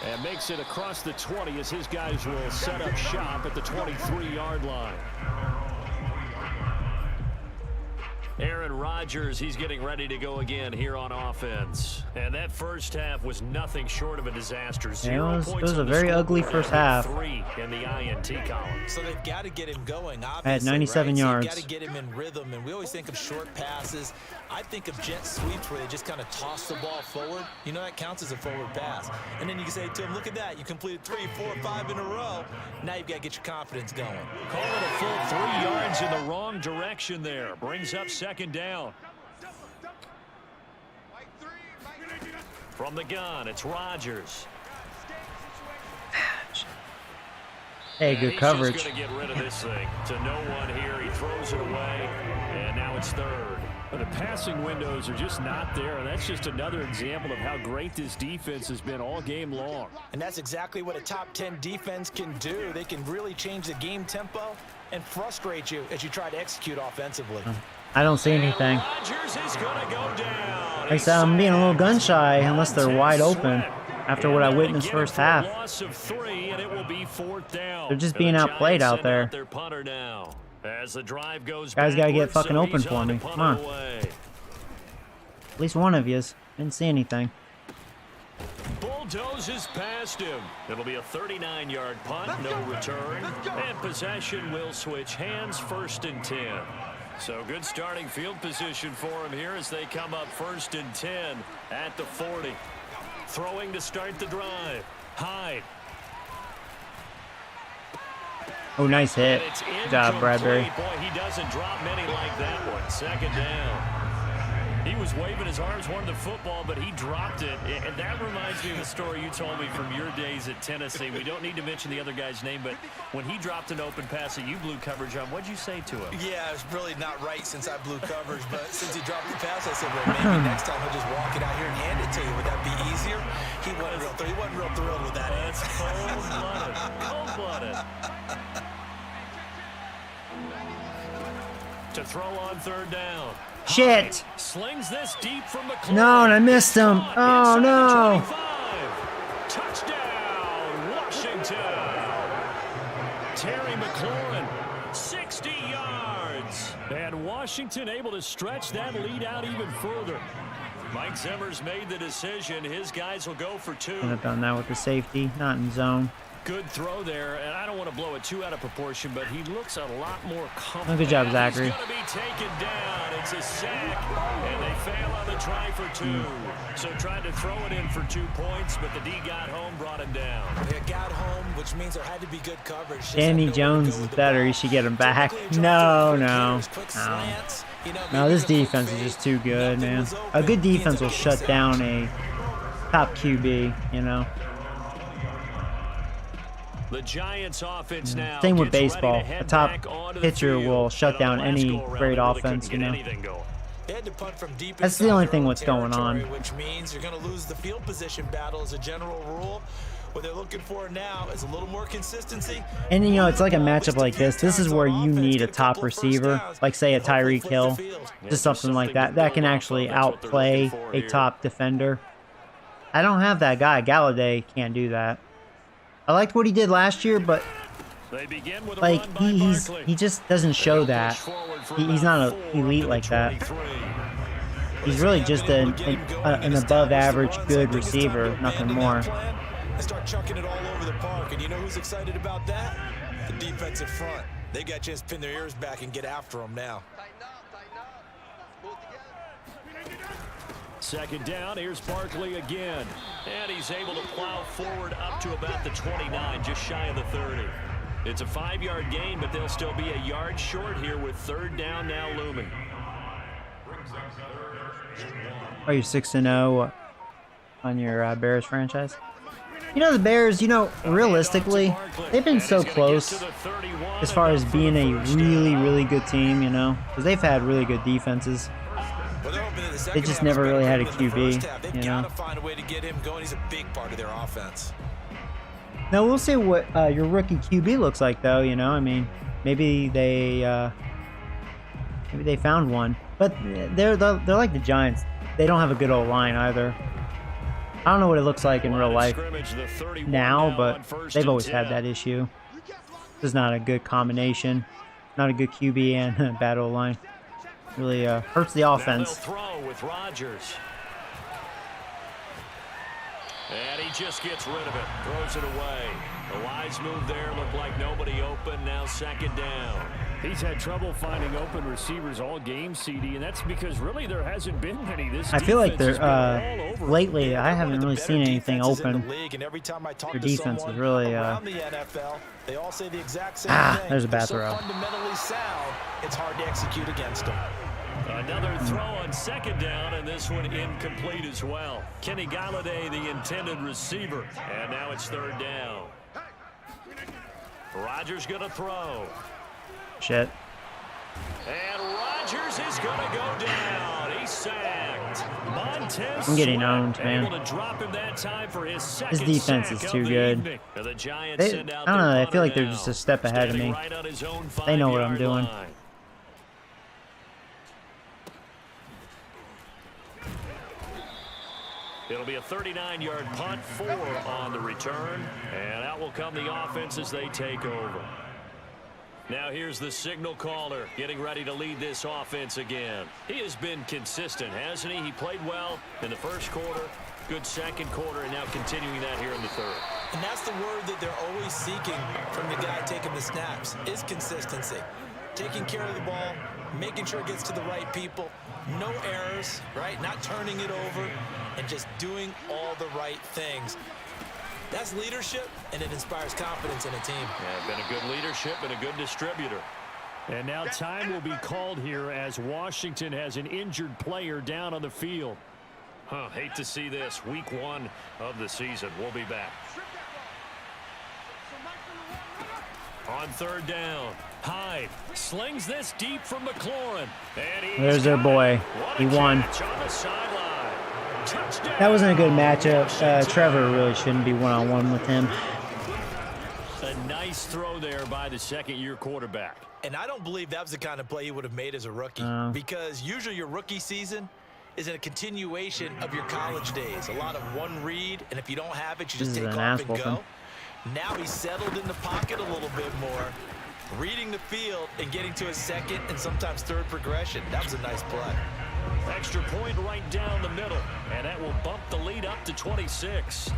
And makes it across the 20 as his guys will set up shop at the 23-yard line. Aaron Rodgers, he's getting ready to go again here on offense. And that first half was nothing short of a disaster. Yeah, it was a very ugly first half. 3 in the INT column. So they've got to get him going, obviously. I had 97 right? yards. So you've got to get him in rhythm, and we always think of short passes. I think of jet sweeps where they just kind of toss the ball forward. You know, that counts as a forward pass. And then you can say to him, look at that. You completed 3, 4, 5 in a row. Now you've got to get your confidence going. Call it a full 3 yards in the wrong direction there. Brings up second down. From the gun, it's Rodgers. Hey, good coverage. He's going to get rid of this thing to no one here. He throws it away, and now it's third. But the passing windows are just not there, and that's just another example of how great this defense has been all game long. And that's exactly what a top 10 defense can do. They can really change the game tempo and frustrate you as you try to execute offensively. I don't see anything. Rodgers is going to go down. Like I said, I'm being a little gun shy unless they're wide open after what I witnessed first half. Loss of 3, and it will be 4th down. They're just And being the outplayed Giants out send there. Their punter now. As the drive goes Guys gotta get backwards, fucking so open he's for on me. to punt Come on. it away. At least one of yous. Didn't see anything. Bulldozes past him. It'll be a 39-yard punt, no return. And possession will switch hands, 1st and 10. So good starting field position for him here as they come up 1st and 10 at the 40. Throwing to start the drive. Hyde. Oh, nice hit. Good job, Bradbury. Boy, he doesn't drop many like that one. 2nd down. He was waving his arms, wanted the football, but he dropped it. And that reminds me of the story you told me from your days at Tennessee. We don't need to mention the other guy's name, but when he dropped an open pass that you blew coverage on, what'd you say to him? Yeah, it's really not right since I blew coverage, but since he dropped the pass, I said, well, maybe next time he'll just walk it out here and hand it to you. Would that be easier? He wasn't real thrilled with that. That's cold-blooded. Cold-blooded. To throw on 3rd down. Shit! Slings this deep from McLaurin. No, and I missed him. Oh, no. Touchdown, Washington. Terry McLaurin, 60 yards. And Washington able to stretch that lead out even further. Mike Zimmer's made the decision. His guys will go for 2. Could have done that with the safety, not in zone. Good throw there, and I don't want to blow it too out of proportion, but he looks a lot more comfortable. Oh, good job, Zachary. He's going to be taken down. It's a sack, and they fail on the try for 2. So tried to throw it in for 2 points, but the D got home, brought him down. They got home, which means there had to be good coverage. Danny Jones is better. He should get him back. No. No, this defense is just too good, man. A good defense will shut down a top QB, you know. The Giants offense now. Same with baseball. A top pitcher will shut down any great offense, you know. That's the only thing what's going on. Which means you're going to lose the field position battle as a general rule. What they're looking for now is a little more consistency. And, you know, it's like a matchup like this. This is where you need a top receiver, like, say, a Tyreek Hill, just something like that, that can actually outplay a top defender. I don't have that guy. Galladay can't do that. I liked what he did last year, but like he just doesn't show that. He's not an elite like that. He's really just an above average good receiver, nothing more. Start chucking it all over the park, and you know who's excited about that? The defensive front. They got a chance to pin their ears back and get after them now. 2nd down, here's Barkley again. And he's able to plow forward up to about the 29, just shy of the 30. It's a 5-yard gain, but they'll still be a yard short here with 3rd down now looming. Are you 6-0 on your Bears franchise? You know, the Bears, you know, realistically, they've been so close as far as being a really, really good team, you know, because they've had really good defenses. They just never really had a QB, you know. He's a big part of their offense. Now we'll see what your rookie QB looks like, though. You know, I mean, maybe they found one, but they're like the Giants. They don't have a good old line either. I don't know what it looks like in real life now, but they've always had that issue. This is not a good combination, not a good QB and a bad old line. Really hurts the offense. Throw with Rodgers. And he just gets rid of it, throws it away. The wise move there, looked like nobody open, now 2nd down. He's had trouble finding open receivers all game, CD, and that's because really there hasn't been many. This I feel like they're lately I haven't really seen anything open. Their defense is really there's a bad throw. Fundamentally sound, it's hard to execute against them. Another throw on 2nd down, and this one incomplete as well. Kenny Galladay, the intended receiver, and now it's 3rd down. Rodgers gonna throw. Shit. And Rodgers is gonna go down. He's sacked. Montez I'm getting owned, man. able to drop him that time for his This defense is too good. The Giants I send out don't know. I feel like they're now. just a step ahead of me. Right on his own They know what I'm 5-yard doing. line. It'll be a 39-yard punt, 4 on the return, and out will come the offense as they take over. Now here's the signal caller getting ready to lead this offense again. He has been consistent, hasn't he? He played well in the first quarter, good second quarter, and now continuing that here in the third. And that's the word that they're always seeking from the guy taking the snaps, is consistency. Taking care of the ball, making sure it gets to the right people, no errors, right? Not turning it over, and just doing all the right things. That's leadership, and it inspires confidence in a team. Yeah, been a good leadership and a good distributor. And now time will be called here as Washington has an injured player down on the field. Hate to see this. Week 1 of the season. We'll be back. On third down, Hyde slings this deep from McLaurin. And There's their boy. He won. That wasn't a good matchup. Trevor really shouldn't be one-on-one with him. A nice throw there by the second-year quarterback. And I don't believe that was the kind of play he would have made as a rookie. Because usually your rookie season is a continuation of your college days. A lot of one read, and if you don't have it, you just take off and go. Now he's settled in the pocket a little bit more, reading the field and getting to his second and sometimes third progression. That was a nice play. Extra point right down the middle, and that will bump the lead up to 26.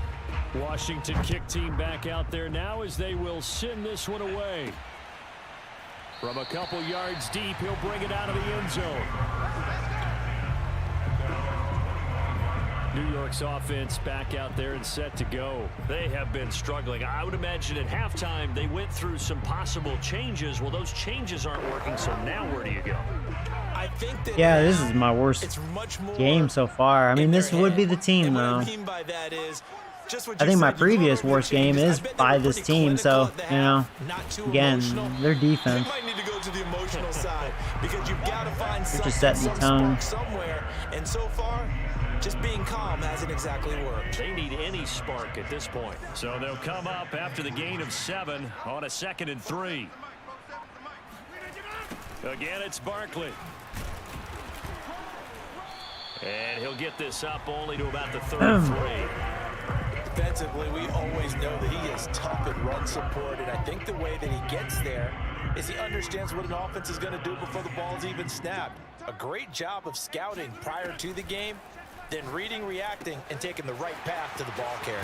Washington kick team back out there now as they will send this one away. From a couple yards deep, he'll bring it out of the end zone. New York's offense back out there and set to go. They have been struggling. I would imagine at halftime they went through some possible changes. Well, those changes aren't working, so now where do you go? I think that this is my worst game so far. I mean, this would be the team, though. What I mean by that is I think my previous worst game is by this team, so, you know, again, their defense. You might need to go to the emotional side because you've got to find just setting the tone somewhere, and so far, just being calm hasn't exactly worked. They need any spark at this point. So they'll come up after the gain of 7 on a 2nd and 3. Again, it's Barkley. And he'll get this up only to about the 33. Defensively, we always know that he is tough at run support, and I think the way that he gets there is he understands what an offense is going to do before the ball's even snapped. A great job of scouting prior to the game, then reading, reacting, and taking the right path to the ball carrier.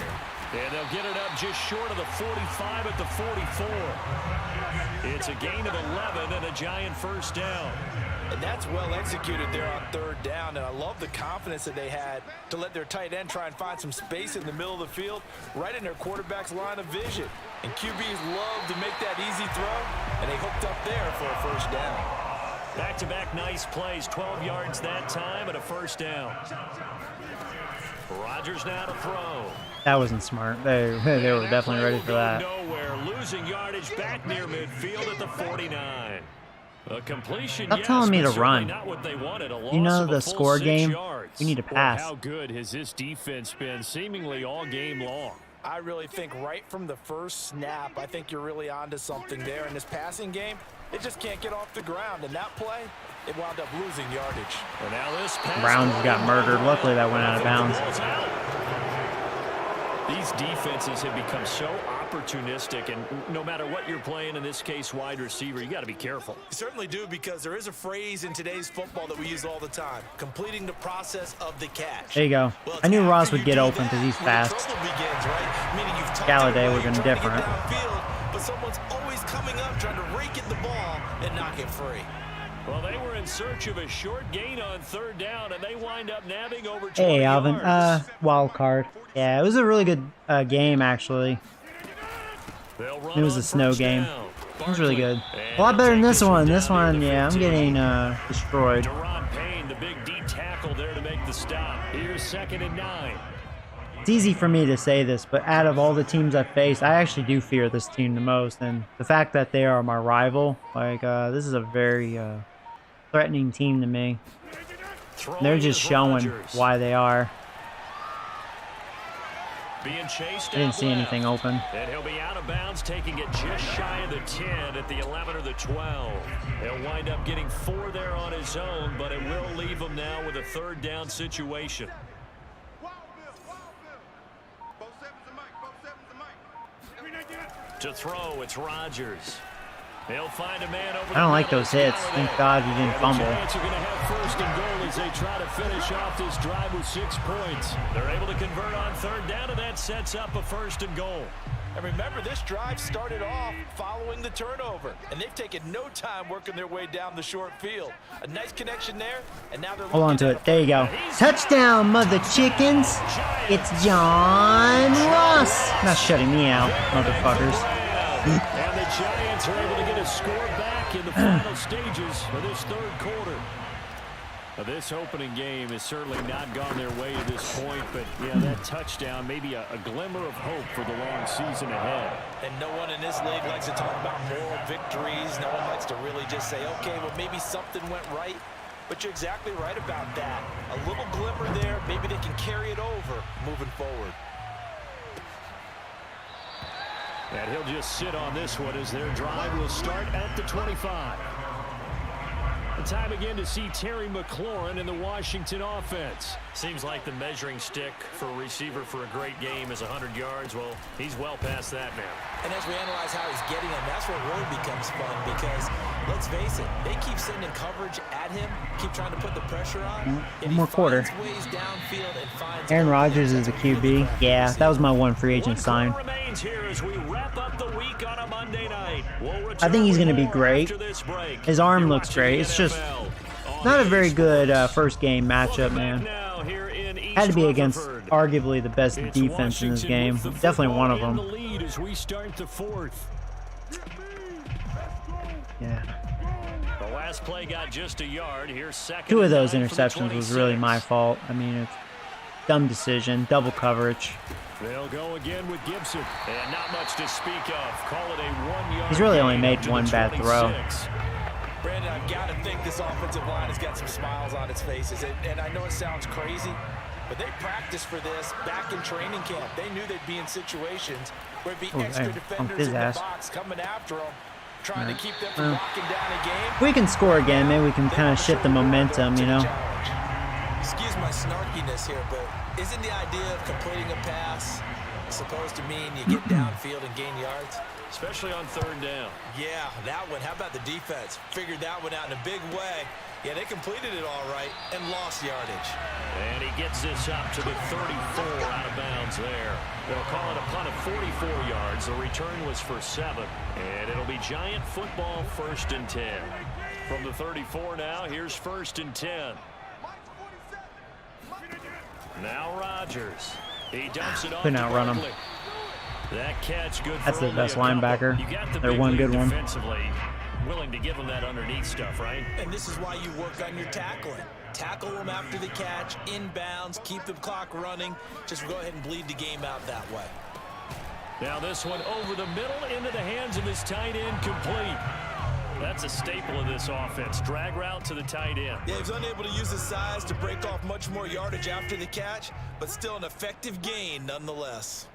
And they'll get it up just short of the 45 at the 44. It's a gain of 11 and a Giant first down. And that's well executed there on third down, and I love the confidence that they had to let their tight end try and find some space in the middle of the field, right in their quarterback's line of vision. And QBs love to make that easy throw, and they hooked up there for a first down. Back-to-back nice plays, 12 yards that time and a first down. Rodgers now to throw. That wasn't smart. They were definitely ready for that. Nowhere, losing yardage back near midfield at the 49. A completion, Stop telling me to run. Not what they wanted, you know the score game? Yards. We need to pass. Well, how good has this defense been seemingly all game long? I really think right from the first snap, I think you're really onto something there. In this passing game, it just can't get off the ground. And that play, it wound up losing yardage. And now this pass Browns got murdered. Luckily, that went out of bounds. These defenses have become so opportunistic, and no matter what you're playing, in this case, wide receiver, you got to be careful. You certainly do, because there is a phrase in today's football that we use all the time: completing the process of the catch. There you go. Well, I knew Ross would get open because he's fast. Begins, right? Meaning you've Galladay would have been different. Downfield, but someone's always coming up trying to rake at the ball and knock it free. Well, they were in search of a short gain on third down, and they wind up nabbing over 20 Hey, Alvin. yards. Wild card. Yeah, it was a really good game, actually. It was a snow game. It was really good. A lot better than this one. This one, yeah, I'm getting destroyed. Deron Payne, the big D tackle there to make the stop. Here's 2nd and 9. It's easy for me to say this, but out of all the teams I've faced, I actually do fear this team the most. And the fact that they are my rival, like, this is a very threatening team to me. They're just showing why they are. Being chased I didn't see anything open. And he'll be out of bounds, taking it just shy of the 10 at the 11 or the 12. He'll wind up getting 4 there on his own, but it will leave him now with a third down situation. To throw, it's Rodgers. They'll find a man over I don't like those hits. Thank God he didn't fumble. The Giants are going to have first and goal as they try to finish off this drive with 6 points. They're able to convert on third down, and that sets up a first and goal. And remember, this drive started off following the turnover, and they've taken no time working their way down the short field. A nice connection there, and now they're Hold on to it. There you go. Touchdown, mother chickens. It's John Ross. Not shutting me out, motherfuckers. And the Giants are able to get a score back in the final stages of this third quarter. Now, this opening game has certainly not gone their way to this point, but yeah, that touchdown, maybe a glimmer of hope for the long season ahead. And no one in this league likes to talk about moral victories. No one likes to really just say, okay, well, maybe something went right. But you're exactly right about that. A little glimmer there. Maybe they can carry it over moving forward. And he'll just sit on this one as their drive will start at the 25. Time again to see Terry McLaurin in the Washington offense. Seems like the measuring stick for a receiver for a great game is 100 yards. Well, he's well past that now. And as we analyze how he's getting them, that's where it really becomes fun because, let's face it, they keep sending coverage at him, keep trying to put the pressure on. One more quarter. Aaron Rodgers is a QB. Yeah, that was my one free agent sign. I think he's going to be great. His arm looks great. It's just not a very good first game matchup, man. Had to be against arguably the best defense in this game. Definitely one of them. Yeah. The last play got just a yard. Here's second. 2 of those interceptions was really my fault. I mean, it's dumb decision, double coverage. They'll go again with Gibson. And not much to speak of. Call it a 1-yard. He's really only made one bad throw. Brandon, I've got to think this offensive line has got some smiles on its faces. And I know it sounds crazy, but they practiced for this back in training camp. They knew they'd be in situations where it'd be extra defenders in the box coming after them, trying to keep them from locking down a game. We can score again. Maybe we can kind of shift the momentum, you know. Excuse my snarkiness here, but isn't the idea of completing a pass supposed to mean you get downfield and gain yards? Especially on third down. Yeah, that one. How about the defense? Figured that one out in a big way. Yeah, they completed it all right and lost yardage. And he gets this up to the 34 out of bounds there. They'll call it a punt of 44 yards. The return was for 7. And it'll be Giant football, 1st and 10. From the 34 now, here's 1st and 10. Now Rodgers. He dumps it off. Couldn't outrun him. That catch good. That's the best linebacker. They're one good one. Defensively, willing to give him that underneath stuff, right? And this is why you work on your tackling. Tackle them after the catch, inbounds, keep the clock running. Just go ahead and bleed the game out that way. Now this one over the middle into the hands of his tight end, complete. That's a staple of this offense. Drag route to the tight end. Yeah, he's unable to use his size to break off much more yardage after the catch, but still an effective gain nonetheless.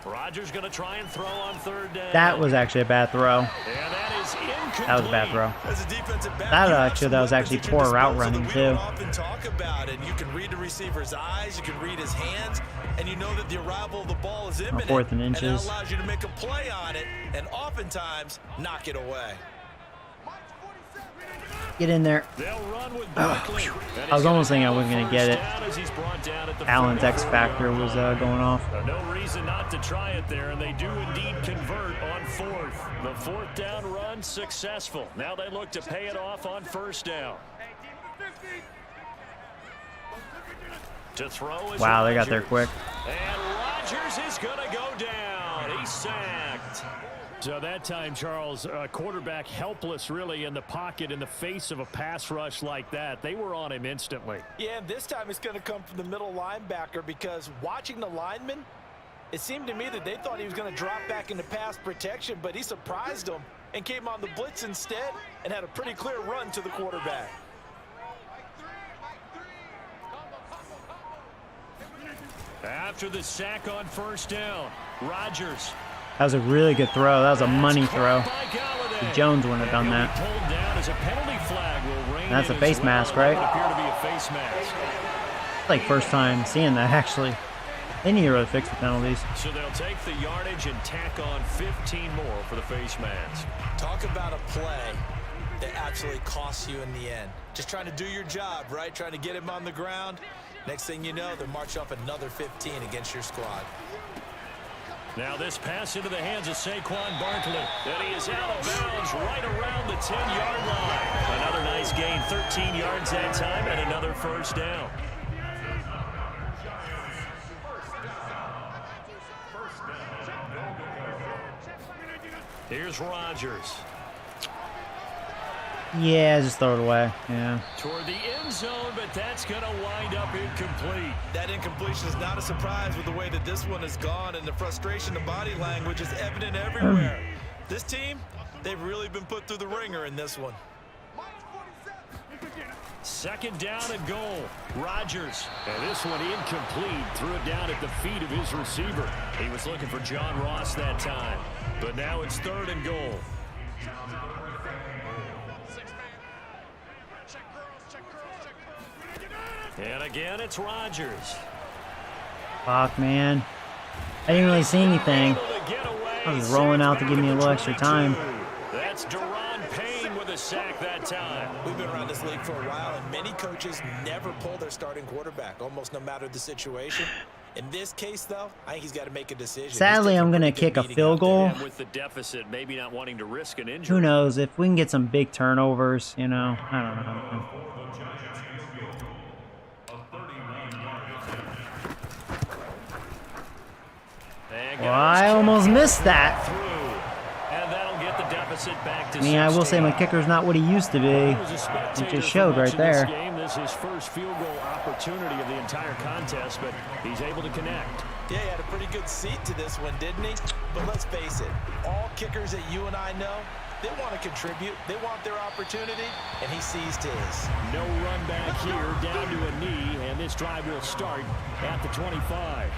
Rodgers going to try and throw on third down. That was actually a bad throw. And that is incomplete. That was a bad throw. As a defensive back, That was actually poor route running too. Often talk about it. You can read the receiver's eyes, you can read his hands, and you know that the arrival of the ball is imminent. 4th and inches. And that allows you to make a play on it, and oftentimes knock it away. Get in there. I was almost thinking I wasn't going to get it. Allen's X Factor was going off. No reason not to try it there, and they do indeed convert on 4th. The 4th down run successful. Now they look to pay it off on 1st down. To throw is wow, they got there quick. And Rodgers is going to go down. He's sacked. So that time, Charles, quarterback helpless really in the pocket in the face of a pass rush like that. They were on him instantly. Yeah, and this time it's going to come from the middle linebacker because watching the lineman, it seemed to me that they thought he was going to drop back into pass protection, but he surprised them and came on the blitz instead and had a pretty clear run to the quarterback. After the sack on 1st down, Rodgers. That was a really good throw. That was a money throw. Jones wouldn't have done that. That's a face mask, right? It's like first time seeing that, actually. They need to really fix the penalties. So they'll take the yardage and tack on 15 more for the face mask. Talk about a play that absolutely costs you in the end. Just trying to do your job, right? Trying to get him on the ground. Next thing you know, they're marching off another 15 against your squad. Now this pass into the hands of Saquon Barkley. And he is out of bounds right around the 10-yard line. Another nice gain, 13 yards that time, and another first down. Here's Rodgers. Yeah, just throw it away. Yeah. Toward the end zone, but that's going to wind up incomplete. That incompletion is not a surprise with the way that this one has gone, and the frustration, the body language is evident everywhere. This team, they've really been put through the ringer in this one. Second down and goal. Rodgers. And this one incomplete. Threw it down at the feet of his receiver. He was looking for John Ross that time. But now it's third and goal. And again, it's Rodgers. Fuck, man. I didn't really see anything. I was rolling out to give me a little extra time. That's Deron Payne with a sack that time. We've been around this league for a while, and many coaches never pull their starting quarterback, almost no matter the situation. In this case, though, I think he's got to make a decision. Sadly, I'm going to kick a field goal. With the deficit, maybe not wanting to risk an injury. Who knows? If we can get some big turnovers, you know, I don't know. Well, I almost missed that. And that'll get the deficit back to 16. I will say my kicker's not what he used to be. It just showed right there. This is his first field goal opportunity of the entire contest, but he's able to connect. Yeah, he had a pretty good seat to this one, didn't he? But let's face it, all kickers that you and I know, they want to contribute. They want their opportunity, and he seized his. No run back here, down to a knee, and this drive will start at the 25.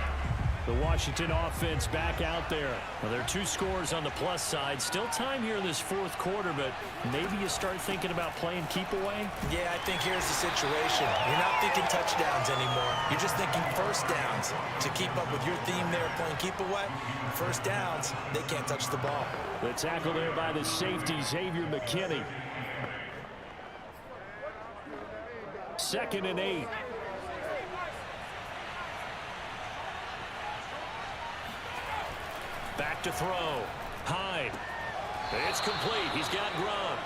The Washington offense back out there. Well, there are 2 scores on the plus side. Still time here in this fourth quarter, but maybe you start thinking about playing keep away? Yeah, I think here's the situation. You're not thinking touchdowns anymore. You're just thinking first downs. To keep up with your theme there, playing keep away, first downs, they can't touch the ball. The tackle there by the safety, Xavier McKinney. 2nd and 8. Back to throw. Hyde. It's complete. He's got Gronk.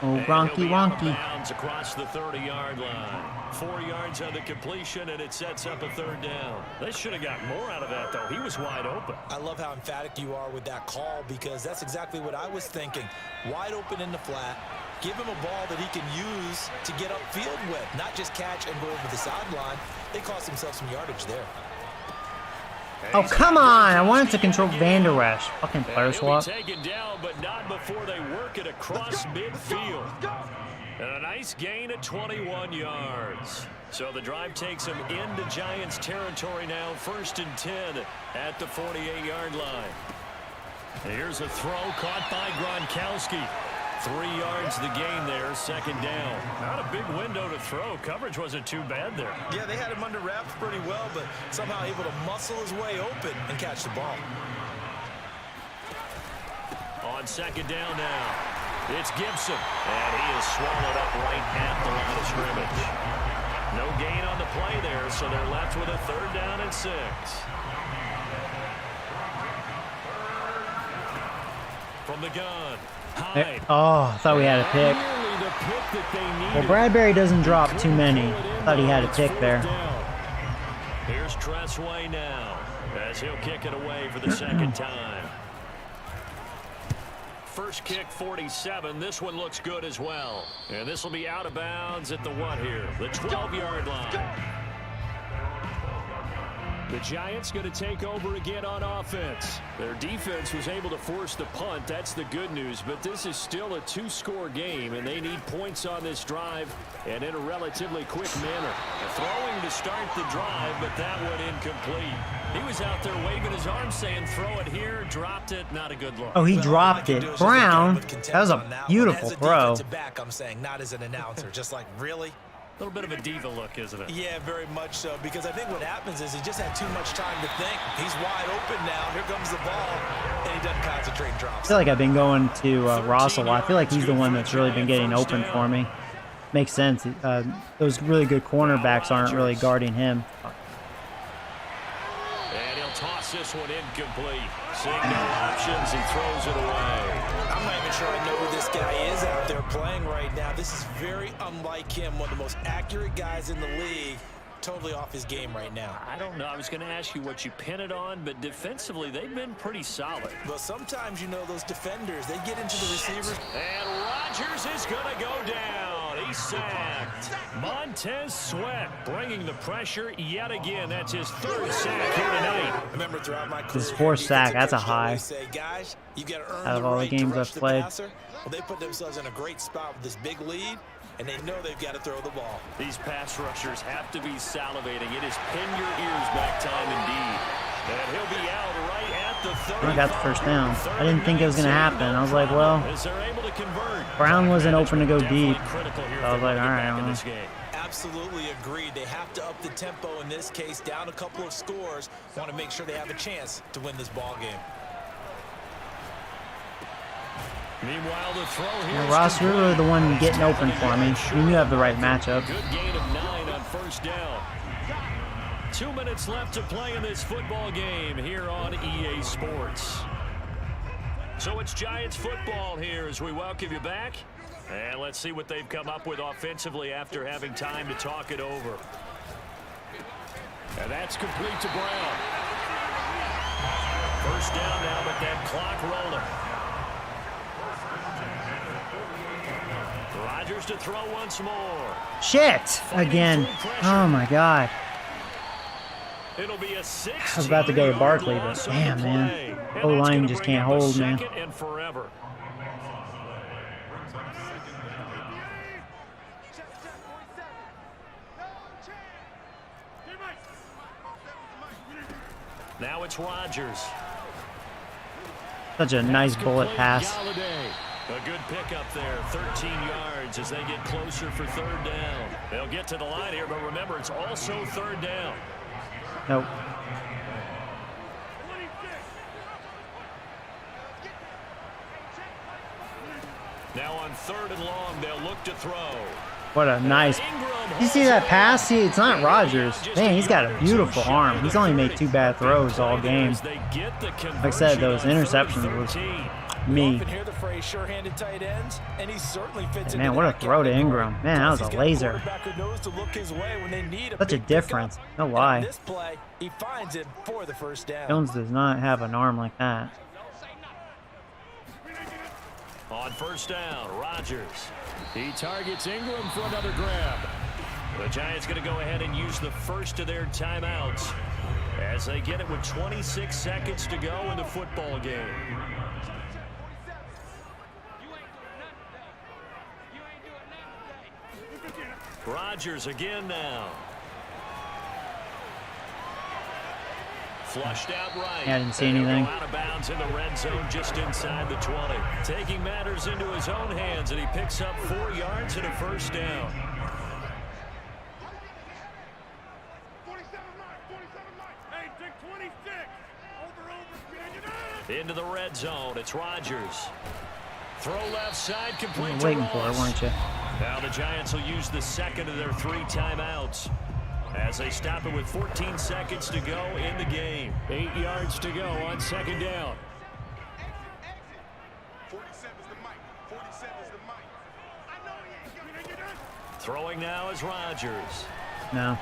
Oh, Gronky wonky. Bounds across the 30-yard line. 4 yards on the completion, and it sets up a third down. They should have got more out of that, though. He was wide open. I love how emphatic you are with that call, because that's exactly what I was thinking. Wide open in the flat. Give him a ball that he can use to get upfield with, not just catch and go over the sideline. They cost themselves some yardage there. Oh, come on. I wanted to control Van Der Esch. Fucking player swap. Taken down, but not before they work it across midfield. And a nice gain at 21 yards. So the drive takes them into Giants territory now. 1st and 10 at the 48-yard line. Here's a throw caught by Gronkowski. 3 yards the gain there, 2nd down. Not a big window to throw. Coverage wasn't too bad there. Yeah, they had him under wraps pretty well, but somehow able to muscle his way open and catch the ball. On 2nd down now, it's Gibson. And he is swallowed up right at the line of scrimmage. No gain on the play there, so they're left with a 3rd down and 6. From the gun. Hyde. Oh, I thought we had a pick. Well, Bradbury doesn't drop too many. Thought he had a pick there. Here's Tressway now, as he'll kick it away for the 2nd time. First kick, 47. This one looks good as well. And this will be out of bounds at the what here? The 12-yard line. The Giants going to take over again on offense. Their defense was able to force the punt. That's the good news. But this is still a 2-score game, and they need points on this drive and in a relatively quick manner. Throwing to start the drive, but that one incomplete. He was out there waving his arms saying, throw it here, dropped it, not a good look. Oh, he dropped it. Brown, that was a beautiful throw. As a defensive back, I'm saying, not as an announcer. Just like, really? A little bit of a diva look, isn't it? Yeah, very much so, because I think what happens is he just had too much time to think. He's wide open now. Here comes the ball, and he doesn't concentrate and drops. I feel like I've been going to Ross a lot. I feel like he's the one that's really been getting open for me. Makes sense. Those really good cornerbacks aren't really guarding him. And he'll toss this one incomplete. Seeing no options, he throws it away. I'm not even sure I know who this guy is out there playing right now. This is very unlike him, one of the most accurate guys in the league. Totally off his game right now. I don't know. I was going to ask you what you pin it on, but defensively, they've been pretty solid. Well, sometimes, you know, those defenders, they get into the receivers. And Rodgers is going to go down. He's sacked. Montez Sweat bringing the pressure yet again. That's his third sack here tonight. Remember, throughout my career, His fourth sack, that's a high. Say, guys, you got to earn Out of the all the right games to I've rush the played. passer. Well, they put themselves in a great spot with this big lead, and they know they've got to throw the ball. These pass rushers have to be salivating. It is pin your ears back time indeed. And he'll be out right at the 30. I got the first down. I didn't think it was going to happen. I was like, well, Brown wasn't open to go deep. So I was like, all right, I don't know. Absolutely agreed. They have to up the tempo in this case. Down a couple of scores. Want to make sure they have a chance to win this ball game. Meanwhile, the throw here. Yeah, Ross, you're really the one getting open for me. You have the right matchup. Good gain of 9 on first down. 2 minutes left to play in this football game here on EA Sports. So it's Giants football here as we welcome you back. And let's see what they've come up with offensively after having time to talk it over. And that's complete to Brown. First down now with that clock rolling. Rodgers to throw once more. Shit! Again. Oh my god. It'll be a I was about to go to Barkley, but damn, man. O-line just can't hold, man. And forever. Now it's Rodgers. Such a nice bullet pass. A good pickup there, 13 yards as they get closer for third down. They'll get to the line here, but remember, it's also third down. Nope. Now on third and long, they'll look to throw. What a nice... You see that pass? See, it's not Rodgers. Man, he's got a beautiful arm. He's only made 2 bad throws all game. Like I said, those interceptions was me. Man, what a throw to Ingram. Man, that was a laser. Such a difference. No lie. Jones does not have an arm like that. On first down, Rodgers. He targets Ingram for another grab. The Giants going to go ahead and use the first of their timeouts as they get it with 26 seconds to go in the football game. Rodgers again now. Flushed out right. Yeah, I didn't see anything. Out of bounds in the red zone just inside the 20. Taking matters into his own hands, and he picks up 4 yards and a first down. Into the red zone, it's Rodgers. Throw left side, complete. You were waiting for it, weren't you? Now the Giants will use the second of their 3 timeouts as they stop it with 14 seconds to go in the game. 8 yards to go on second down. 47 is the mic. 47 is the mic. I know he ain't gonna. Throwing now is Rodgers. No.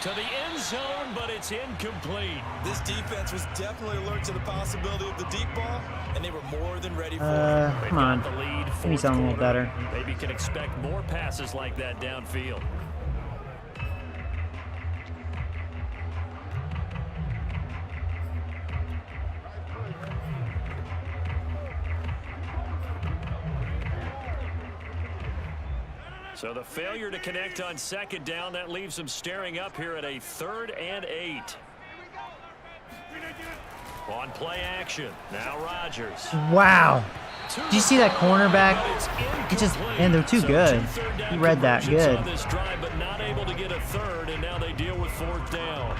To the end zone, but it's incomplete. This defense was definitely alert to the possibility of the deep ball, and they were more than ready for it. Come on. The lead, Give me something a little better. Maybe you can expect more passes like that downfield. So the failure to connect on second down, that leaves them staring up here at a 3rd and 8. On play action, now Rodgers. Wow. Did you see that cornerback? He just, man, they're too good. He read that good. This drive, but not able to get a third, and now they deal with fourth down.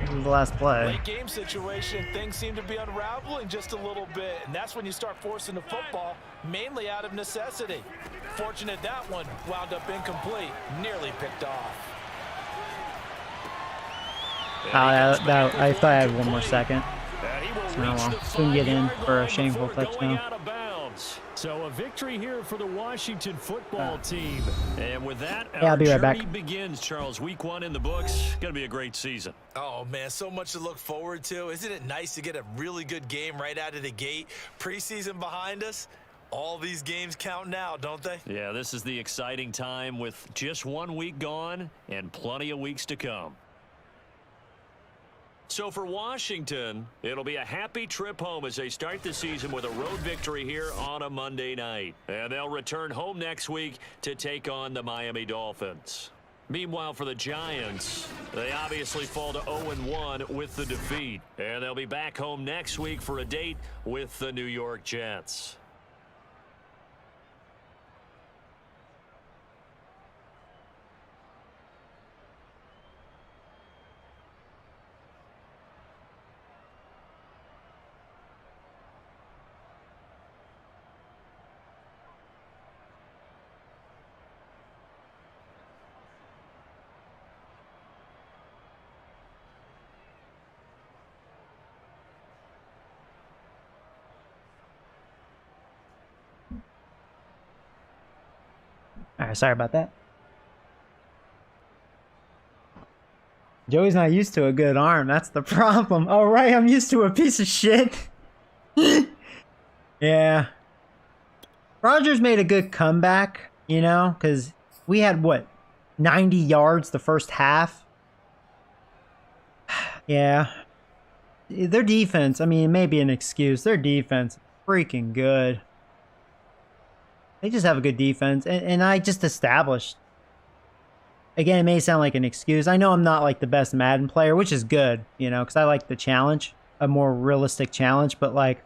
This was the last play. Late game situation, things seem to be unraveling just a little bit, and that's when you start forcing the football, mainly out of necessity. Fortunate that one wound up incomplete, nearly picked off. I thought I had one more second. Oh well, couldn't get in for a shameful touchdown. So a victory here for the Washington football team. And with that, I'll be right back. journey begins, Charles. Week 1 in the books. Going to be a great season. Oh, man, so much to look forward to. Isn't it nice to get a really good game right out of the gate? Preseason behind us. All these games count now, don't they? Yeah, this is the exciting time with just 1 week gone and plenty of weeks to come. So for Washington, it'll be a happy trip home as they start the season with a road victory here on a Monday night. And they'll return home next week to take on the Miami Dolphins. Meanwhile, for the Giants, they obviously fall to 0-1 with the defeat. And they'll be back home next week for a date with the New York Jets. All right, sorry about that. Joey's not used to a good arm. That's the problem. Oh, right, I'm used to a piece of shit. Yeah. Rodgers made a good comeback, you know, because we had, what, 90 yards the first half? Yeah. Their defense, I mean, it may be an excuse. Their defense, freaking good. They just have a good defense, and I just established. Again, it may sound like an excuse. I know I'm not like the best Madden player, which is good, you know, because I like the challenge, a more realistic challenge. But like,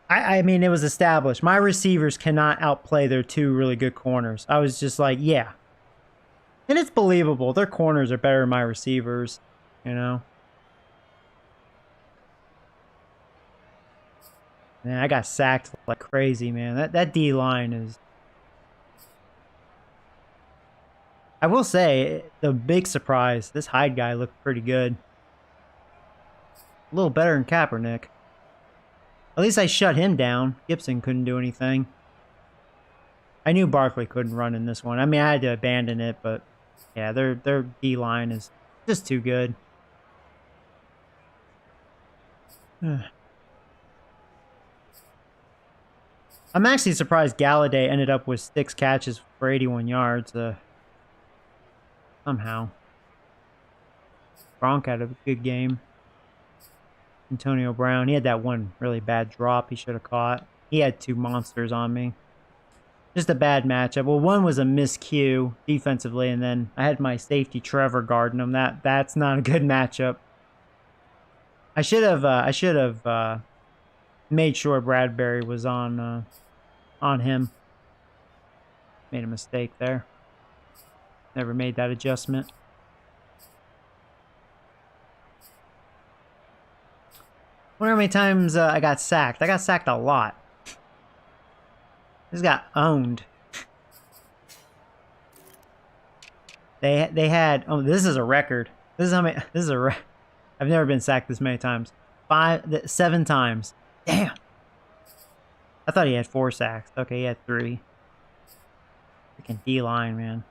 I mean, it was established. My receivers cannot outplay their 2 really good corners. I was just like, yeah, and it's believable. Their corners are better than my receivers, you know. Man, I got sacked like crazy, man. That D-line is... I will say, the big surprise, this Hyde guy looked pretty good. A little better than Kaepernick. At least I shut him down. Gibson couldn't do anything. I knew Barkley couldn't run in this one. I mean, I had to abandon it, but yeah, their D-line is just too good. I'm actually surprised Galladay ended up with 6 catches for 81 yards. Somehow. Gronk had a good game. Antonio Brown, he had that one really bad drop he should have caught. He had 2 monsters on me. Just a bad matchup. Well, one was a miscue defensively, and then I had my safety Trevor guarding him. That's not a good matchup. I should have made sure Bradbury was on him. Made a mistake there. Never made that adjustment. Wonder how many times I got sacked. I got sacked a lot. Just got owned. They had. Oh, this is a record. This is how many. This is a. I've never been sacked this many times. 7 times. Damn. I thought he had 4 sacks. Okay, he had 3. Freaking D-line, man.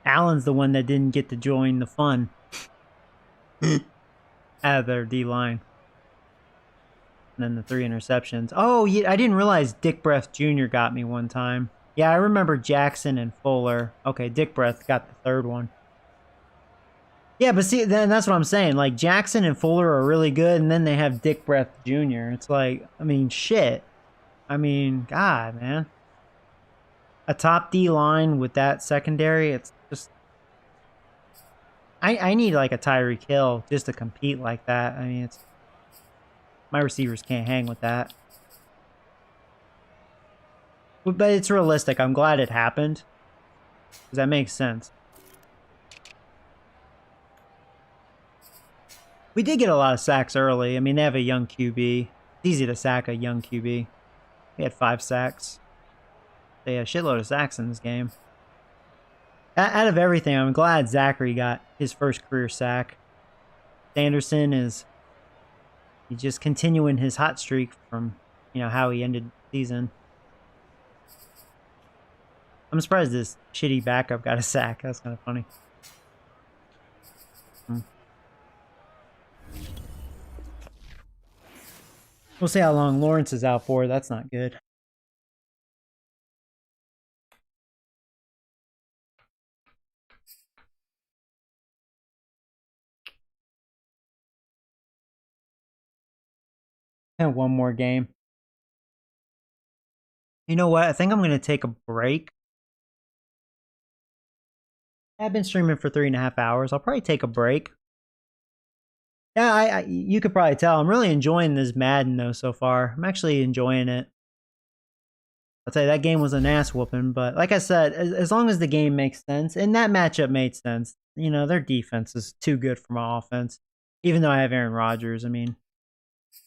Allen's the one that didn't get to join the fun. Out of their D-line. And then the 3 interceptions. Oh, yeah, I didn't realize Dick Breath Jr. got me one time. Yeah, I remember Jackson and Fuller. Okay, Dick Breath got the 3rd one. Yeah, but see, then that's what I'm saying. Like, Jackson and Fuller are really good, and then they have Dick Breath Jr. It's like, I mean, shit. I mean, God, man. A top D line with that secondary, it's just... I need like a Tyreek Hill just to compete like that. I mean, my receivers can't hang with that. But it's realistic. I'm glad it happened. Because that makes sense. We did get a lot of sacks early. I mean, they have a young QB. It's easy to sack a young QB. We had 5 sacks. They had a shitload of sacks in this game. Out of everything, I'm glad Zachary got his first career sack. Sanderson is just continuing his hot streak from, how he ended the season. I'm surprised this shitty backup got a sack. That's kind of funny. We'll see how long Lawrence is out for. That's not good. And one more game. You know what? I think I'm going to take a break. I've been streaming for 3.5 hours. I'll probably take a break. Yeah, you could probably tell. I'm really enjoying this Madden, though, so far. I'm actually enjoying it. I'll tell you, that game was an ass whooping. But like I said, as long as the game makes sense, and that matchup made sense. Their defense is too good for my offense. Even though I have Aaron Rodgers, I mean,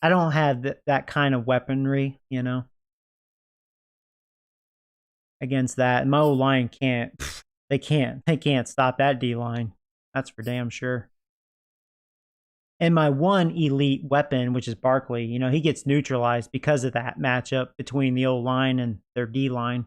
I don't have that kind of weaponry, against that. And my O-line can't. They can't stop that D-line. That's for damn sure. And my one elite weapon, which is Barkley, he gets neutralized because of that matchup between the O-line and their D-line,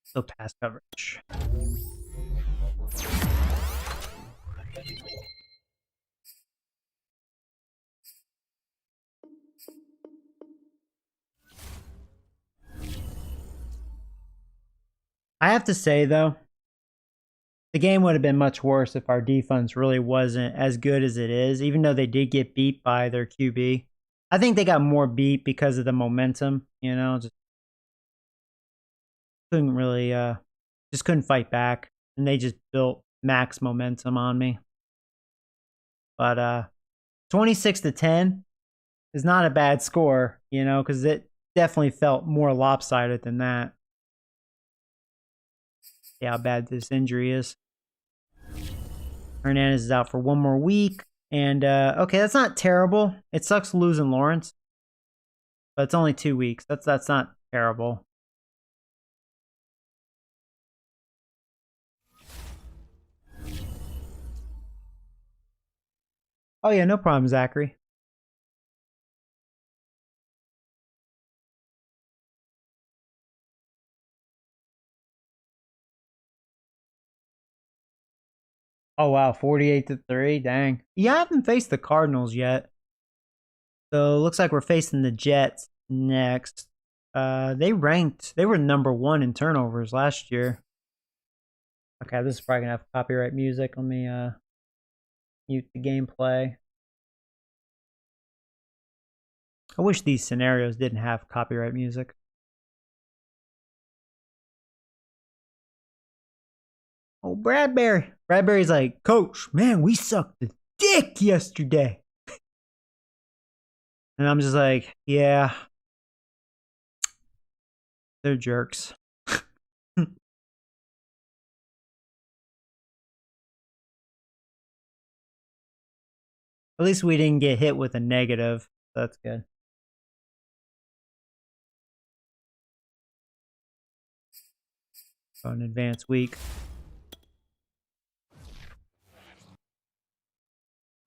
So pass coverage. I have to say, though, the game would have been much worse if our defense really wasn't as good as it is, even though they did get beat by their QB. I think they got more beat because of the momentum, just couldn't really, just couldn't fight back. And they just built max momentum on me. But 26-10 is not a bad score, because it definitely felt more lopsided than that. See how bad this injury is. Hernandez is out for 1 more week. And, okay, that's not terrible. It sucks losing Lawrence. But it's only 2 weeks. That's not terrible. Oh, yeah, no problem, Zachary. Oh, wow, 48-3, dang. Yeah, I haven't faced the Cardinals yet. So, looks like we're facing the Jets next. They were number 1 in turnovers last year. Okay, this is probably going to have copyright music. Let me mute the gameplay. I wish these scenarios didn't have copyright music. Oh, Bradbury. Bradbury's like, Coach, man, we sucked the dick yesterday. And I'm just like, yeah. They're jerks. At least we didn't get hit with a negative. So that's good. An advanced week.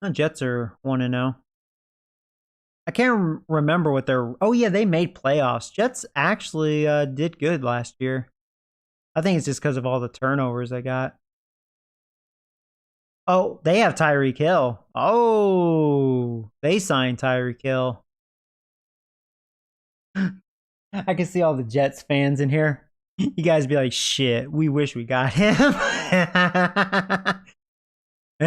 The Jets are 1-0. I can't remember what their... Oh, yeah, they made playoffs. Jets actually did good last year. I think it's just because of all the turnovers they got. Oh, they have Tyreek Hill. Oh, they signed Tyreek Hill. I can see all the Jets fans in here. You guys be like, shit, we wish we got him. Oh,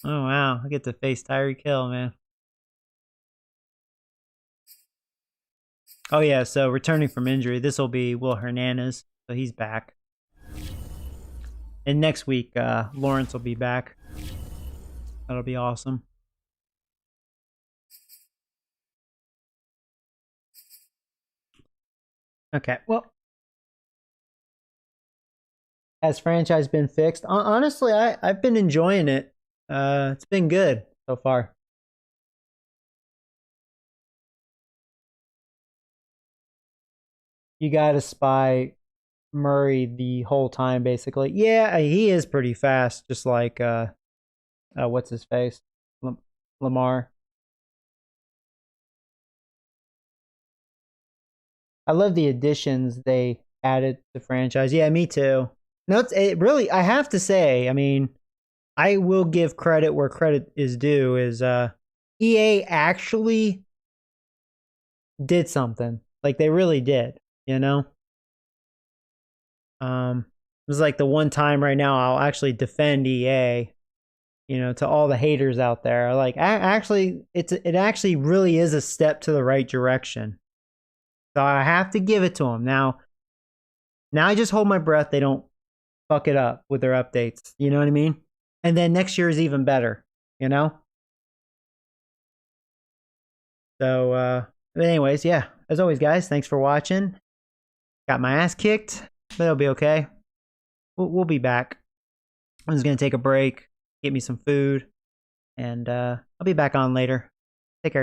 wow. I get to face Tyreek Hill, man. Oh, yeah. So returning from injury, this will be Will Hernandez. So he's back. And next week, Lawrence will be back. That'll be awesome. Okay. Well, has franchise been fixed? Honestly, I've been enjoying it. It's been good so far. You got to spy Murray the whole time, basically. Yeah, he is pretty fast, just like what's his face, Lamar. I love the additions they added to the franchise. Yeah, me too. No, it really. I have to say, I mean, I will give credit where credit is due. Is EA actually did something? Like they really did. You know. It was like the one time right now I'll actually defend EA. You know, to all the haters out there, like actually, it actually really is a step to the right direction. So I have to give it to them. Now I just hold my breath. They don't fuck it up with their updates. You know what I mean? And then next year is even better, you know? So, but anyways, yeah. As always, guys, thanks for watching. Got my ass kicked, but it'll be okay. We'll be back. I'm just going to take a break, get me some food, and I'll be back on later. Take care, guys.